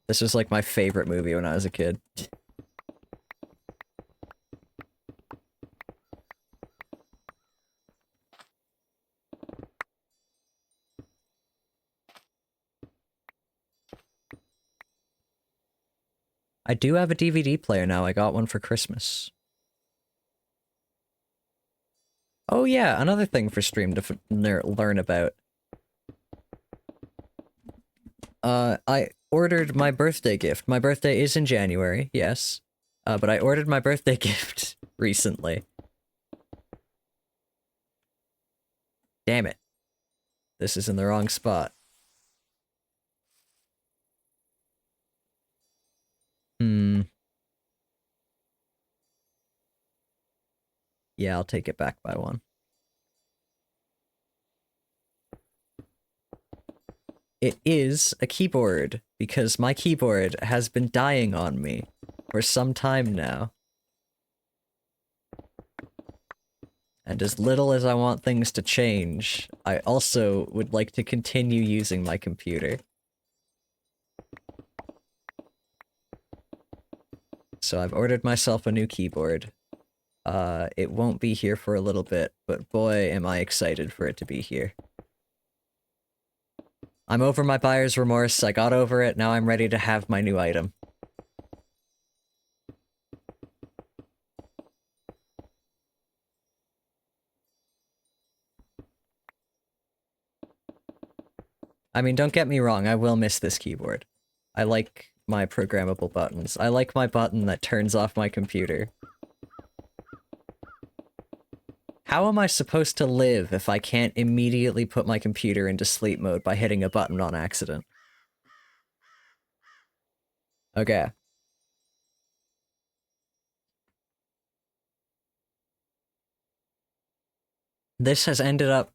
This was like my favorite movie when I was a kid. I do have a DVD player now. I got one for Christmas. Oh yeah, another thing for stream to learn about. I ordered my birthday gift. My birthday is in January, yes. But I ordered my birthday gift recently. Damn it. This is in the wrong spot. Yeah, I'll take it back by one. It is a keyboard, because my keyboard has been dying on me for some time now. And as little as I want things to change, I also would like to continue using my computer. So I've ordered myself a new keyboard. It won't be here for a little bit, but boy, am I excited for it to be here. I'm over my buyer's remorse, I got over it, now I'm ready to have my new item. I mean, don't get me wrong, I will miss this keyboard. I like my programmable buttons. I like my button that turns off my computer. How am I supposed to live if I can't immediately put my computer into sleep mode by hitting a button on accident? Okay. This has ended up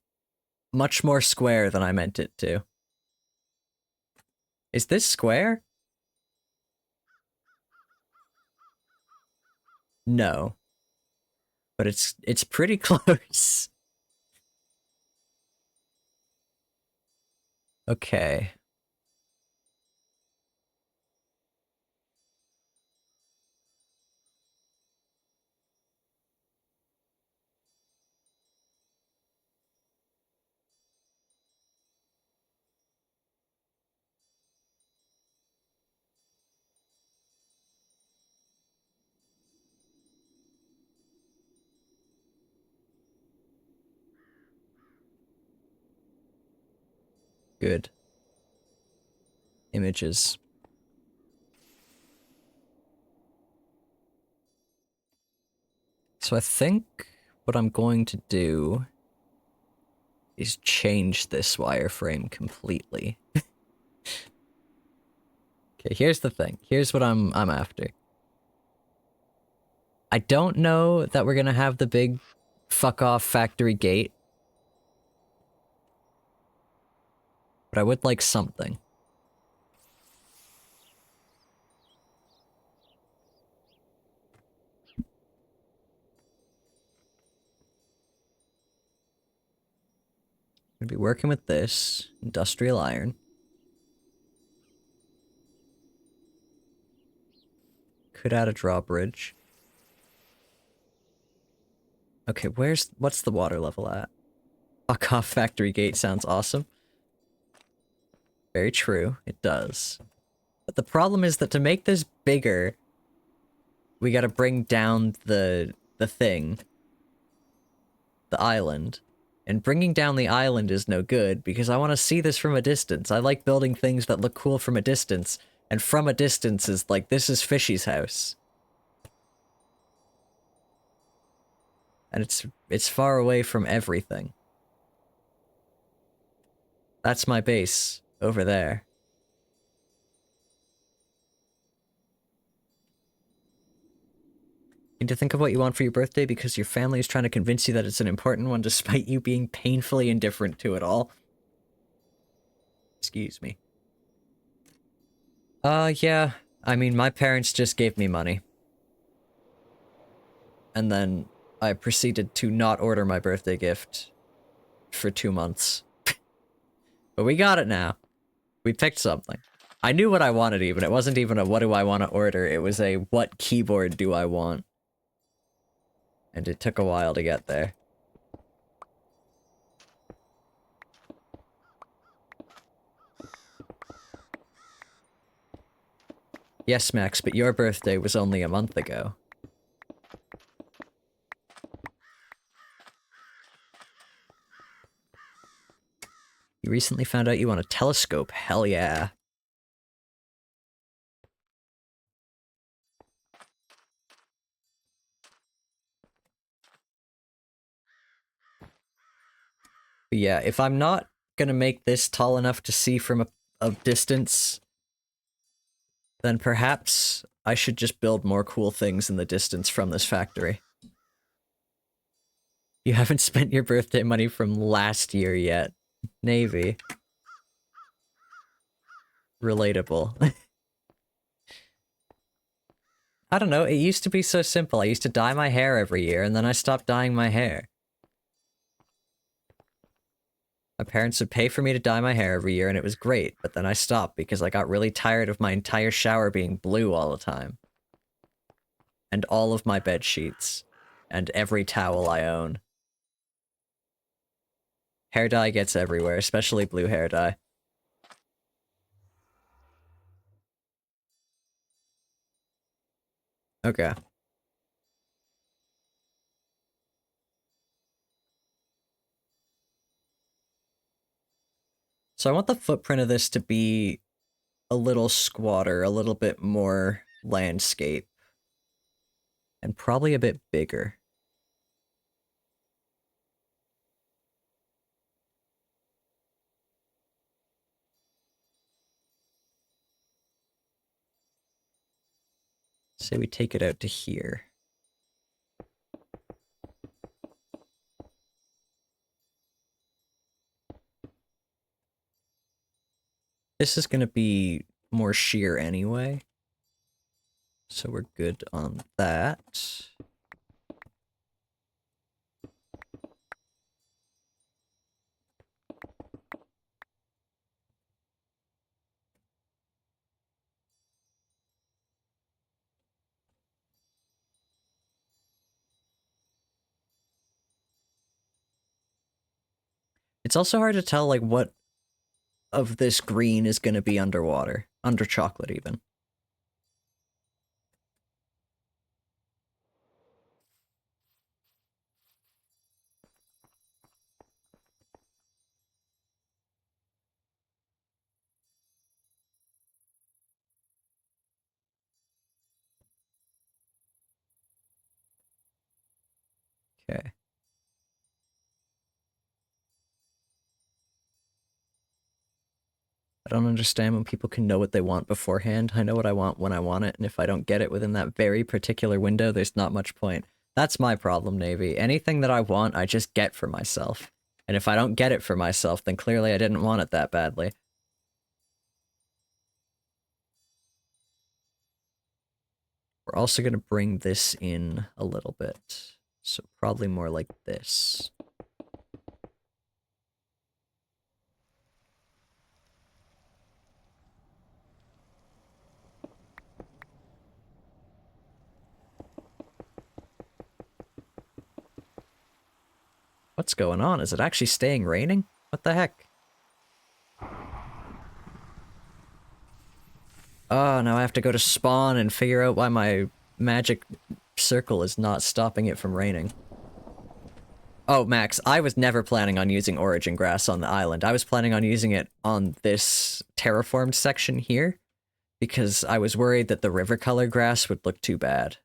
much more square than I meant it to. Is this square? No. But it's pretty close. Okay. Good. Images. So I think what I'm going to do is change this wireframe completely. Okay, here's the thing. Here's what I'm after. I don't know that we're gonna have the big fuck off factory gate. But I would like something. I'm gonna be working with this industrial iron. Could add a drawbridge. Okay, what's the water level at? Fuck off factory gate sounds awesome. Very true, it does. But the problem is that to make this bigger, we gotta bring down the thing. The island. And bringing down the island is no good, because I want to see this from a distance. I like building things that look cool from a distance, and from a distance is like, this is Fishy's house. And it's far away from everything. That's my base, over there. You need to think of what you want for your birthday because your family is trying to convince you that it's an important one despite you being painfully indifferent to it all. Excuse me. Yeah. I mean, my parents just gave me money. And then I proceeded to not order my birthday gift for 2 months. But we got it now. We picked something. I knew what I wanted even. It wasn't even a what do I want to order. It was a what keyboard do I want. And it took a while to get there. Yes, Max, but your birthday was only a month ago. You recently found out you want a telescope. Hell yeah. But yeah, if I'm not gonna make this tall enough to see from a distance, then perhaps I should just build more cool things in the distance from this factory. You haven't spent your birthday money from last year yet. Navy. Relatable. I don't know, it used to be so simple. I used to dye my hair every year, and then I stopped dyeing my hair. My parents would pay for me to dye my hair every year, and it was great, but then I stopped because I got really tired of my entire shower being blue all the time. And all of my bed sheets. And every towel I own. Hair dye gets everywhere, especially blue hair dye. Okay. So I want the footprint of this to be a little squatter, a little bit more landscape. And probably a bit bigger. Say we take it out to here. This is going to be more sheer anyway. So we're good on that. It's also hard to tell, like, what of this green is going to be underwater. Under chocolate, even. Okay. I don't understand when people can know what they want beforehand. I know what I want when I want it, and if I don't get it within that very particular window, there's not much point. That's my problem, Navy. Anything that I want, I just get for myself. And if I don't get it for myself, then clearly I didn't want it that badly. We're also going to bring this in a little bit. So probably more like this. What's going on? Is it actually staying raining? What the heck? Oh, now I have to go to spawn and figure out why my magic circle is not stopping it from raining. Oh, Max, I was never planning on using origin grass on the island. I was planning on using it on this terraformed section here, because I was worried that the river color grass would look too bad.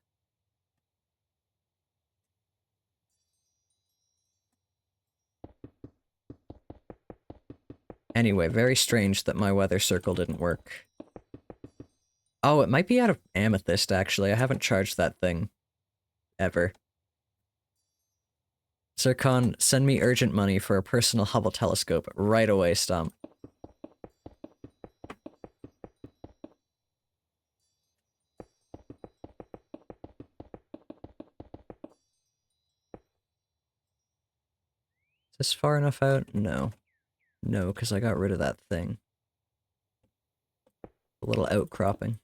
Anyway, very strange that my weather circle didn't work. Oh, it might be out of amethyst, actually. I haven't charged that thing. Ever. Zircon, send me urgent money for a personal Hubble telescope right away, Stomp. Is this far enough out? No. No, because I got rid of that thing. A little outcropping.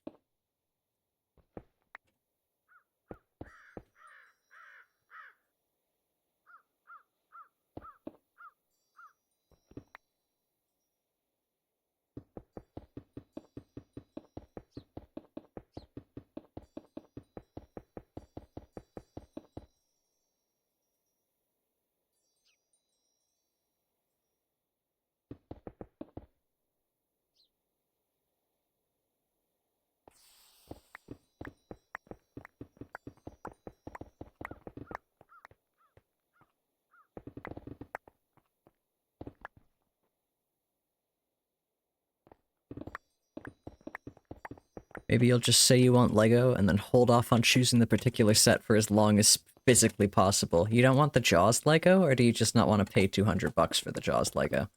Maybe you'll just say you want Lego and then hold off on choosing the particular set for as long as physically possible. You don't want the Jaws Lego, or do you just not want to pay 200 bucks for the Jaws Lego?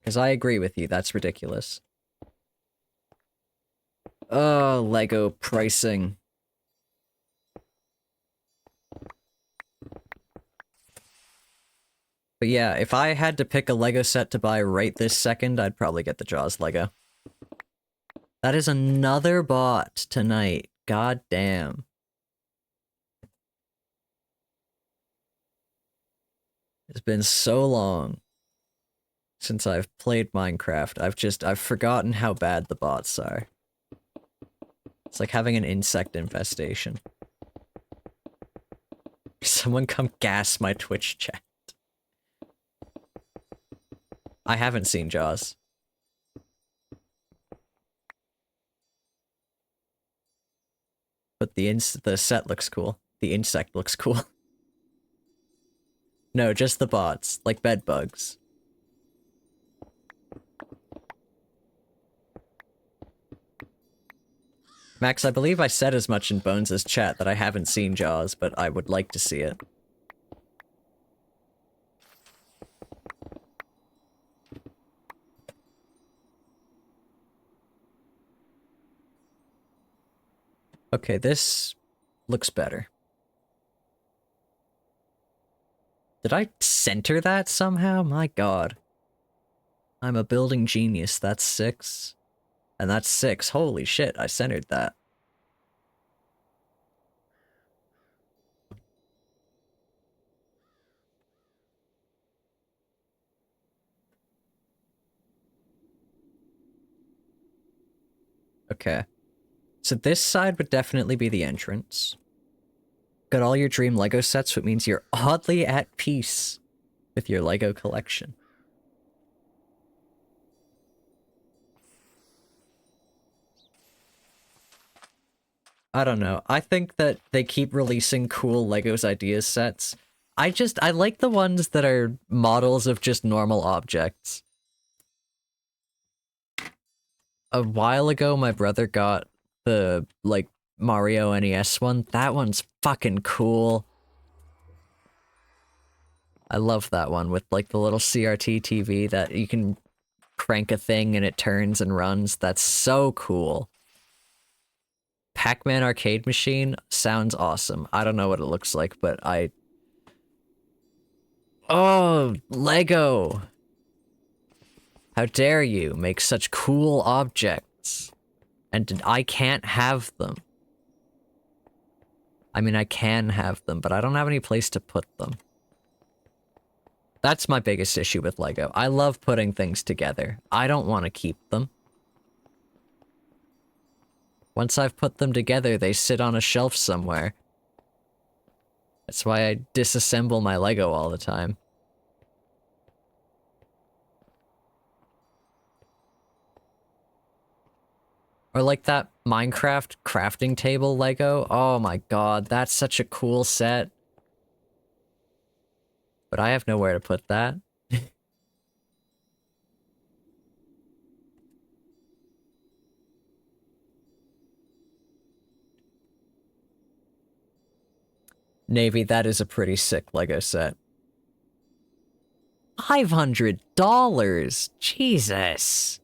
Because I agree with you, that's ridiculous. Oh, Lego pricing. But yeah, if I had to pick a Lego set to buy right this second, I'd probably get the Jaws Lego. That is another bot tonight. God damn. It's been so long since I've played Minecraft. I've forgotten how bad the bots are. It's like having an insect infestation. Someone come gas my Twitch chat. I haven't seen Jaws. But the set looks cool. The insect looks cool. No, just the bots, like bed bugs. Max, I believe I said as much in Bones' chat that I haven't seen Jaws, but I would like to see it. Okay, this looks better. Did I center that somehow? My god. I'm a building genius. That's 6. And that's 6. Holy shit, I centered that. Okay. So this side would definitely be the entrance. Got all your dream Lego sets, which means you're oddly at peace with your Lego collection. I don't know. I think that they keep releasing cool Legos Ideas sets. I like the ones that are models of just normal objects. A while ago, my brother got the, like, Mario NES one. That one's fucking cool. I love that one with, like, the little CRT TV that you can crank a thing and it turns and runs. That's so cool. Pac-Man arcade machine sounds awesome. I don't know what it looks like, but Oh, Lego! How dare you make such cool objects? And I can't have them. I mean, I can have them, but I don't have any place to put them. That's my biggest issue with Lego. I love putting things together. I don't want to keep them. Once I've put them together, they sit on a shelf somewhere. That's why I disassemble my Lego all the time. Or like that Minecraft crafting table Lego. Oh my god, that's such a cool set. But I have nowhere to put that. Navy, that is a pretty sick Lego set. $500! Jesus!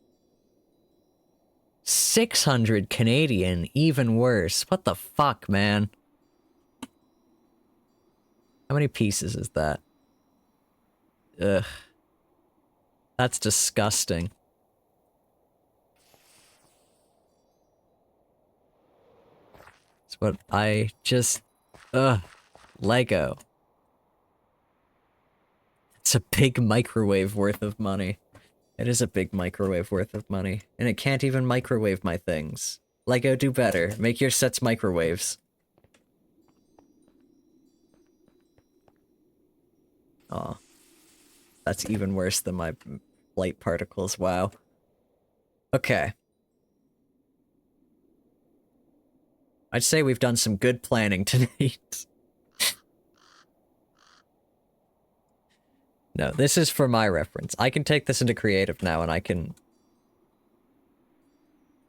600 Canadian, even worse. What the fuck, man? How many pieces is that? Ugh. That's disgusting. It's what I just... Ugh. Lego. It's a big microwave worth of money. It is a big microwave worth of money. And it can't even microwave my things. Lego, do better. Make your sets microwaves. Aw. That's even worse than my light particles, wow. Okay. I'd say we've done some good planning tonight. No, this is for my reference. I can take this into creative now and I can...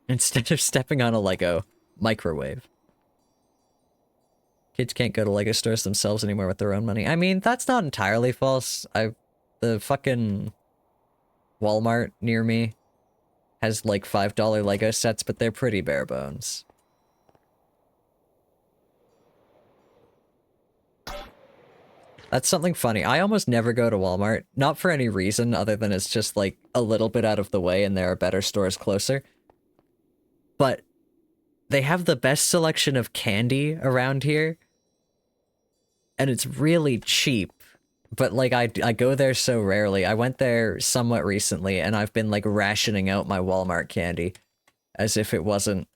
Instead of stepping on a Lego, microwave. Kids can't go to Lego stores themselves anymore with their own money. I mean, that's not entirely false. The fucking Walmart near me has like $5 Lego sets, but they're pretty bare bones. That's something funny. I almost never go to Walmart, not for any reason other than it's just like a little bit out of the way and there are better stores closer. But they have the best selection of candy around here. And it's really cheap. But like I go there so rarely. I went there somewhat recently and I've been like rationing out my Walmart candy as if it wasn't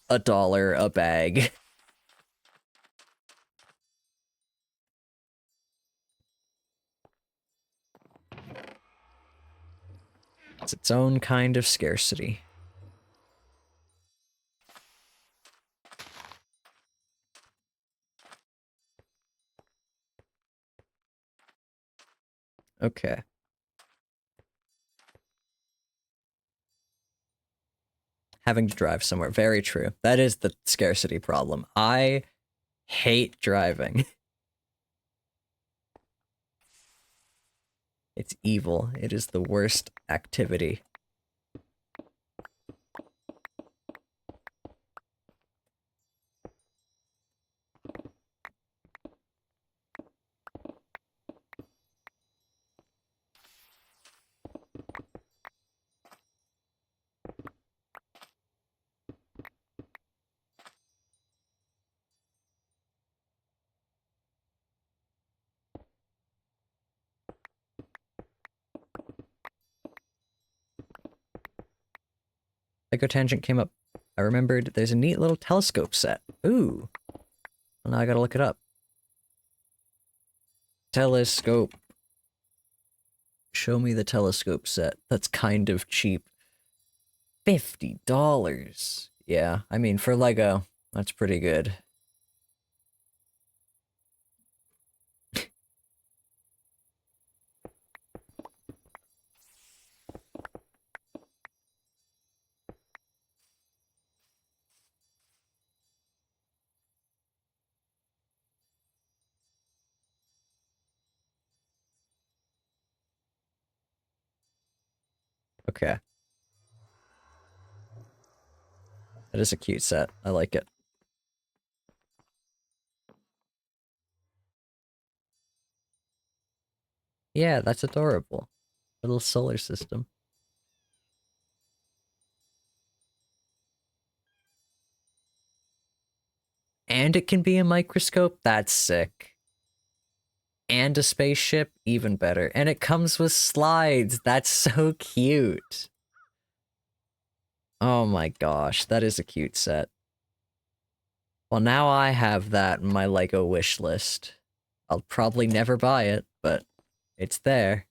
$1 a bag. It's its own kind of scarcity. Okay. Having to drive somewhere. Very true. That is the scarcity problem. I hate driving. It's evil. It is the worst activity. Lego Tangent came up. I remembered there's a neat little telescope set. Ooh. Well, now I gotta look it up. Telescope. Show me the telescope set. That's kind of cheap. $50. Yeah, I mean, for Lego, that's pretty good. Okay. That is a cute set. I like it. Yeah, that's adorable. Little solar system. And it can be a microscope? That's sick. And a spaceship? Even better. And it comes with slides. That's so cute. Oh my gosh, that is a cute set. Well, now I have that in my LEGO wish list. I'll probably never buy it, but it's there.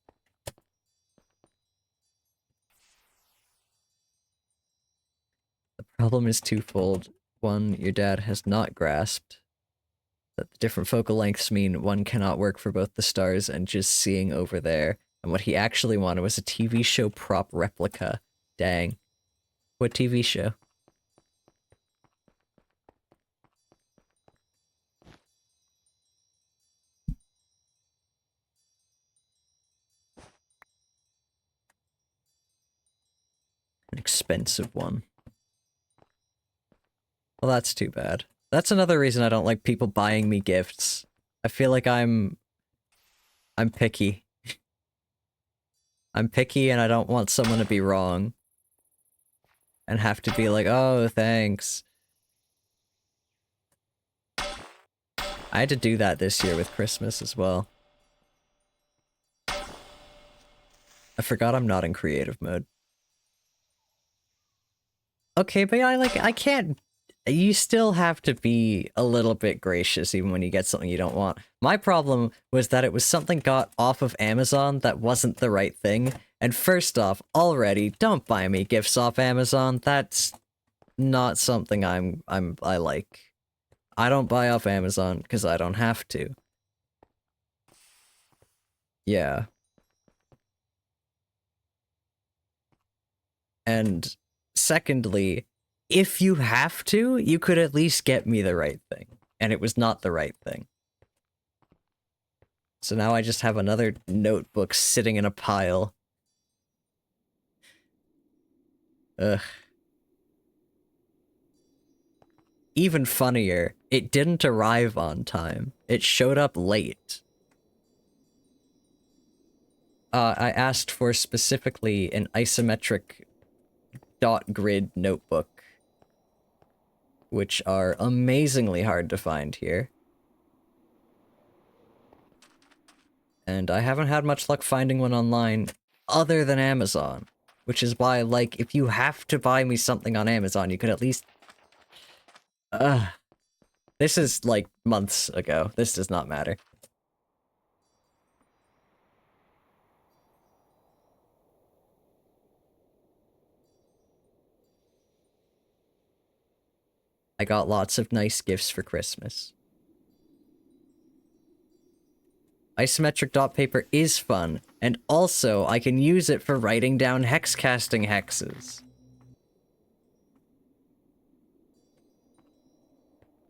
The problem is twofold. One, your dad has not grasped that the different focal lengths mean one cannot work for both the stars and just seeing over there. And what he actually wanted was a TV show prop replica. Dang. What TV show? An expensive one. Well, that's too bad. That's another reason I don't like people buying me gifts. I feel like I'm picky. I'm picky and I don't want someone to be wrong. And have to be like, oh, thanks. I had to do that this year with Christmas as well. I forgot I'm not in creative mode. Okay, but I can't... You still have to be a little bit gracious even when you get something you don't want. My problem was that it was something got off of Amazon that wasn't the right thing. And first off, already, don't buy me gifts off Amazon. That's not something I like. I don't buy off Amazon because I don't have to. Yeah. And secondly, if you have to, you could at least get me the right thing. And it was not the right thing. So now I just have another notebook sitting in a pile. Ugh. Even funnier, it didn't arrive on time. It showed up late. I asked for specifically an isometric dot grid notebook, which are amazingly hard to find here. And I haven't had much luck finding one online other than Amazon, which is why, like, if you have to buy me something on Amazon, you could at least... This is, like, months ago. This does not matter. I got lots of nice gifts for Christmas. Isometric dot paper is fun, and also I can use it for writing down hex casting hexes.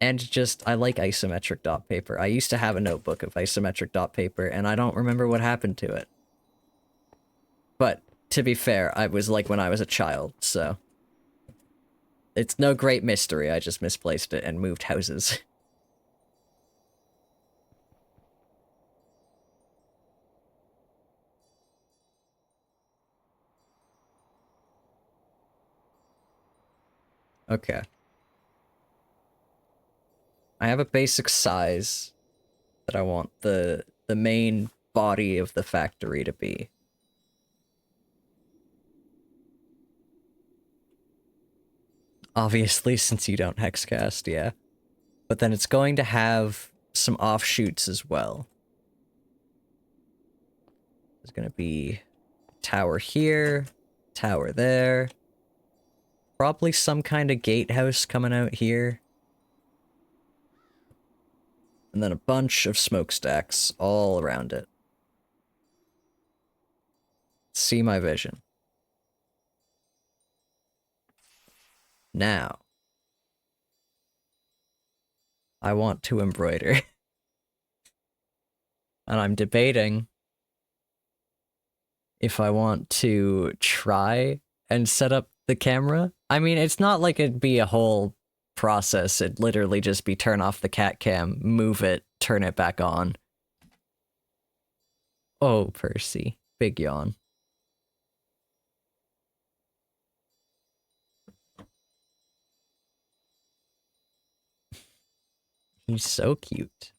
And just, I like isometric dot paper. I used to have a notebook of isometric dot paper, and I don't remember what happened to it. But, to be fair, I was like when I was a child, so... It's no great mystery, I just misplaced it and moved houses. Okay. I have a basic size that I want the main body of the factory to be. Obviously, since you don't hexcast, yeah. But then it's going to have some offshoots as well. There's gonna be tower here, tower there. Probably some kind of gatehouse coming out here. And then a bunch of smokestacks all around it. See my vision. Now, I want to embroider. And I'm debating if I want to try and set up the camera. I mean, it's not like it'd be a whole process. It'd literally just be turn off the cat cam, move it, turn it back on. Oh, Percy. Big yawn. He's so cute.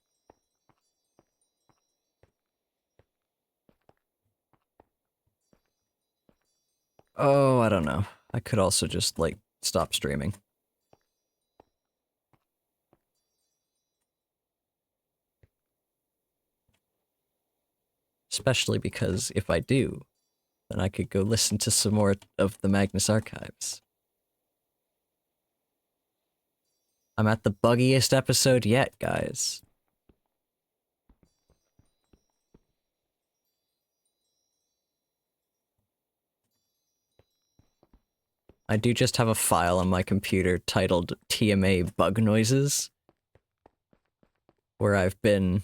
Oh, I don't know. I could also just, like, stop streaming. Especially because if I do, then I could go listen to some more of the Magnus Archives. I'm at the buggiest episode yet, guys. I do just have a file on my computer titled TMA Bug Noises, where I've been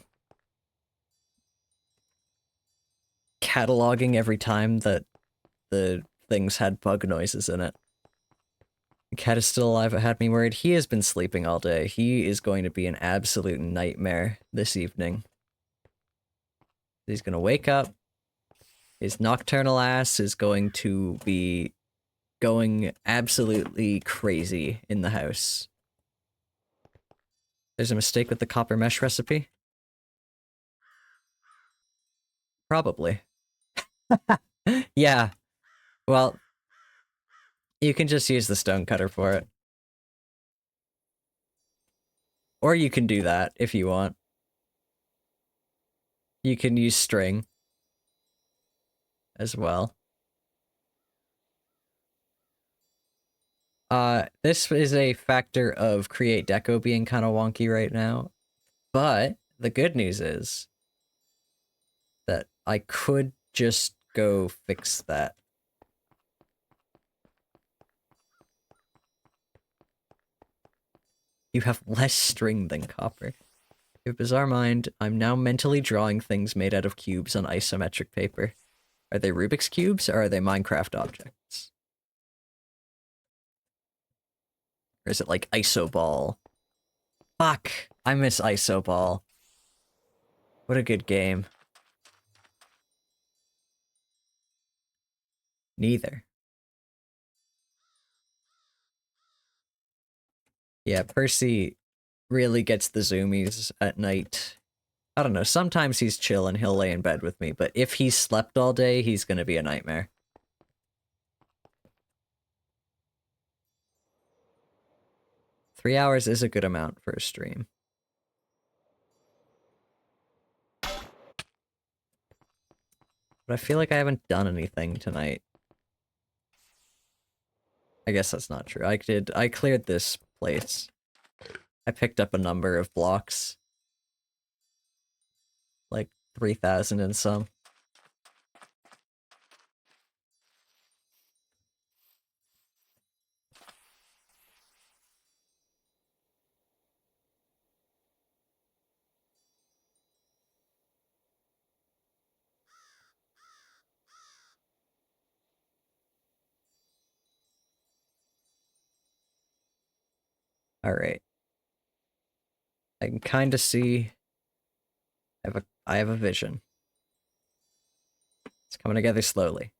cataloging every time that the things had bug noises in it. The cat is still alive. It had me worried. He has been sleeping all day. He is going to be an absolute nightmare this evening. He's gonna wake up. His nocturnal ass is going to be going absolutely crazy in the house. There's a mistake with the copper mesh recipe? Probably. Yeah. Well, you can just use the stone cutter for it. Or you can do that if you want. You can use string as well. This is a factor of Create Deco being kind of wonky right now, but the good news is that I could just go fix that. You have less string than copper. You have bizarre mind. I'm now mentally drawing things made out of cubes on isometric paper. Are they Rubik's Cubes or are they Minecraft objects? Or is it like Isoball? Fuck! I miss Isoball. What a good game. Neither. Yeah, Percy really gets the zoomies at night. I don't know, sometimes he's chill and he'll lay in bed with me, but if he's slept all day, he's gonna be a nightmare. Three hours is a good amount for a stream. But I feel like I haven't done anything tonight. I guess that's not true. I cleared this place. I picked up a number of blocks. Like 3,000 and some. Alright. I can kind of see... I have a vision. It's coming together slowly.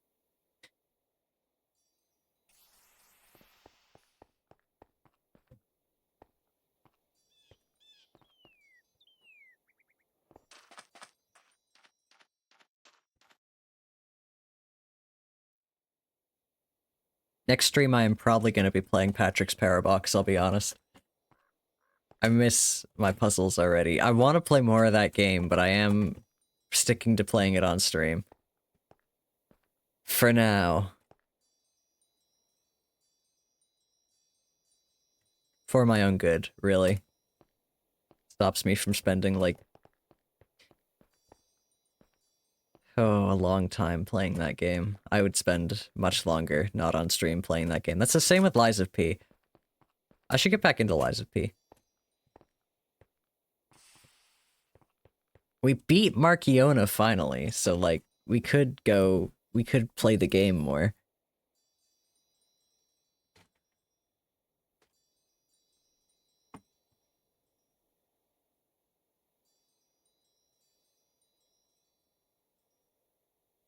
Next stream I am probably going to be playing Patrick's Parabox, I'll be honest. I miss my puzzles already. I want to play more of that game, but I am sticking to playing it on stream. For now. For my own good, really. Stops me from spending, like... Oh, a long time playing that game. I would spend much longer not on stream playing that game. That's the same with Lies of P. I should get back into Lies of P. We beat Marchiona finally, so, like, we could go we could play the game more.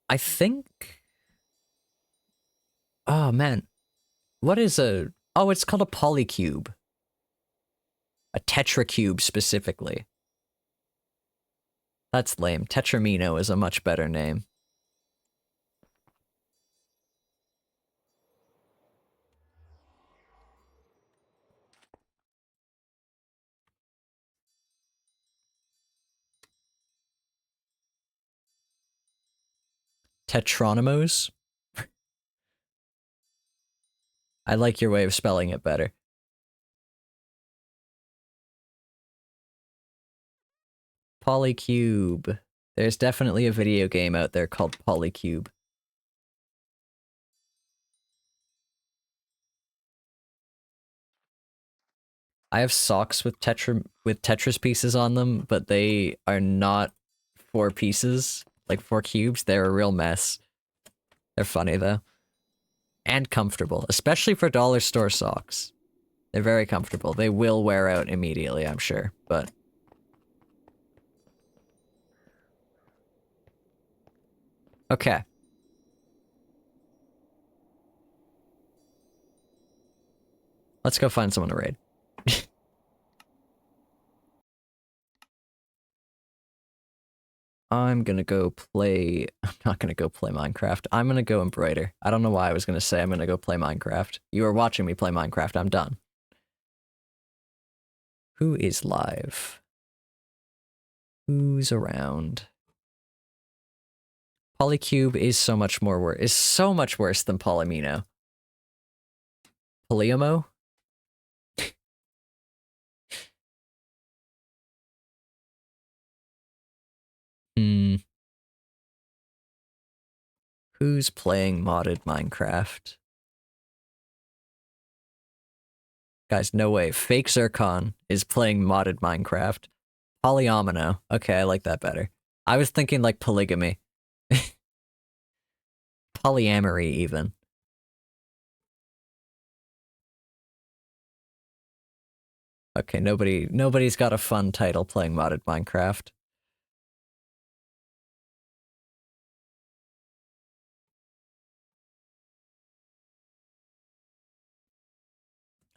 I think... Oh, man. What is a... Oh, it's called a polycube. A tetracube, specifically. That's lame. Tetramino is a much better name. Tetronymos? I like your way of spelling it better. Polycube. There's definitely a video game out there called Polycube. I have socks with Tetris pieces on them, but they are not 4 pieces, like 4 cubes. They're a real mess. They're funny though. And comfortable, especially for dollar store socks. They're very comfortable. They will wear out immediately, I'm sure, but... Okay. Let's go find someone to raid. I'm gonna go play... I'm not gonna go play Minecraft. I'm gonna go embroider. I don't know why I was gonna say I'm gonna go play Minecraft. You are watching me play Minecraft. I'm done. Who is live? Who's around? Polycube is so much more is so much worse than Polymino. Polyamo? Who's playing modded Minecraft? Guys, no way. Fake Zircon is playing modded Minecraft. Polyomino. Okay, I like that better. I was thinking like polygamy. Polyamory, even. Okay, nobody's got a fun title playing modded Minecraft.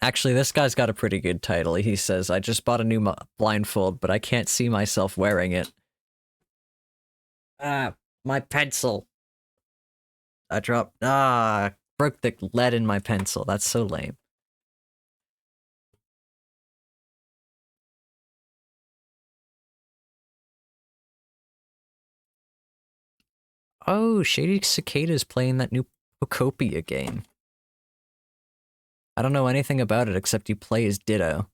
Actually, this guy's got a pretty good title. He says, I just bought a new blindfold, but I can't see myself wearing it. Ah, my pencil. I dropped... broke the lead in my pencil. That's so lame. Oh, Shady Cicada's playing that new Pocopia game. I don't know anything about it except you play as Ditto.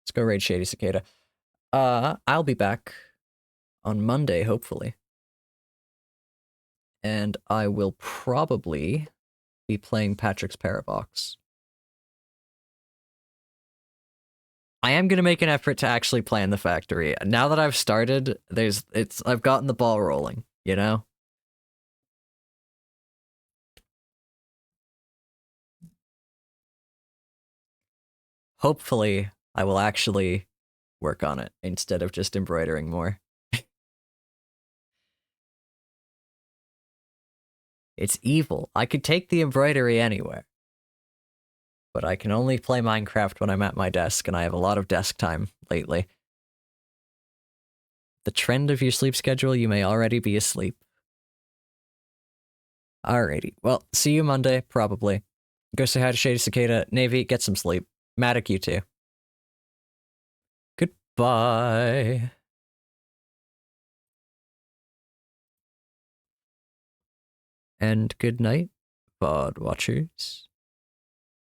Let's go raid Shady Cicada. I'll be back on Monday, hopefully. And I will probably be playing Patrick's Parabox. I am gonna make an effort to actually plan the factory. Now that I've started, I've gotten the ball rolling, you know? Hopefully, I will actually work on it instead of just embroidering more. It's evil. I could take the embroidery anywhere. But I can only play Minecraft when I'm at my desk, and I have a lot of desk time lately. The trend of your sleep schedule, you may already be asleep. Alrighty. Well, see you Monday, probably. Go say hi to Shady Cicada. Navy, get some sleep. Matic, you too. Goodbye. And good night, VOD watchers.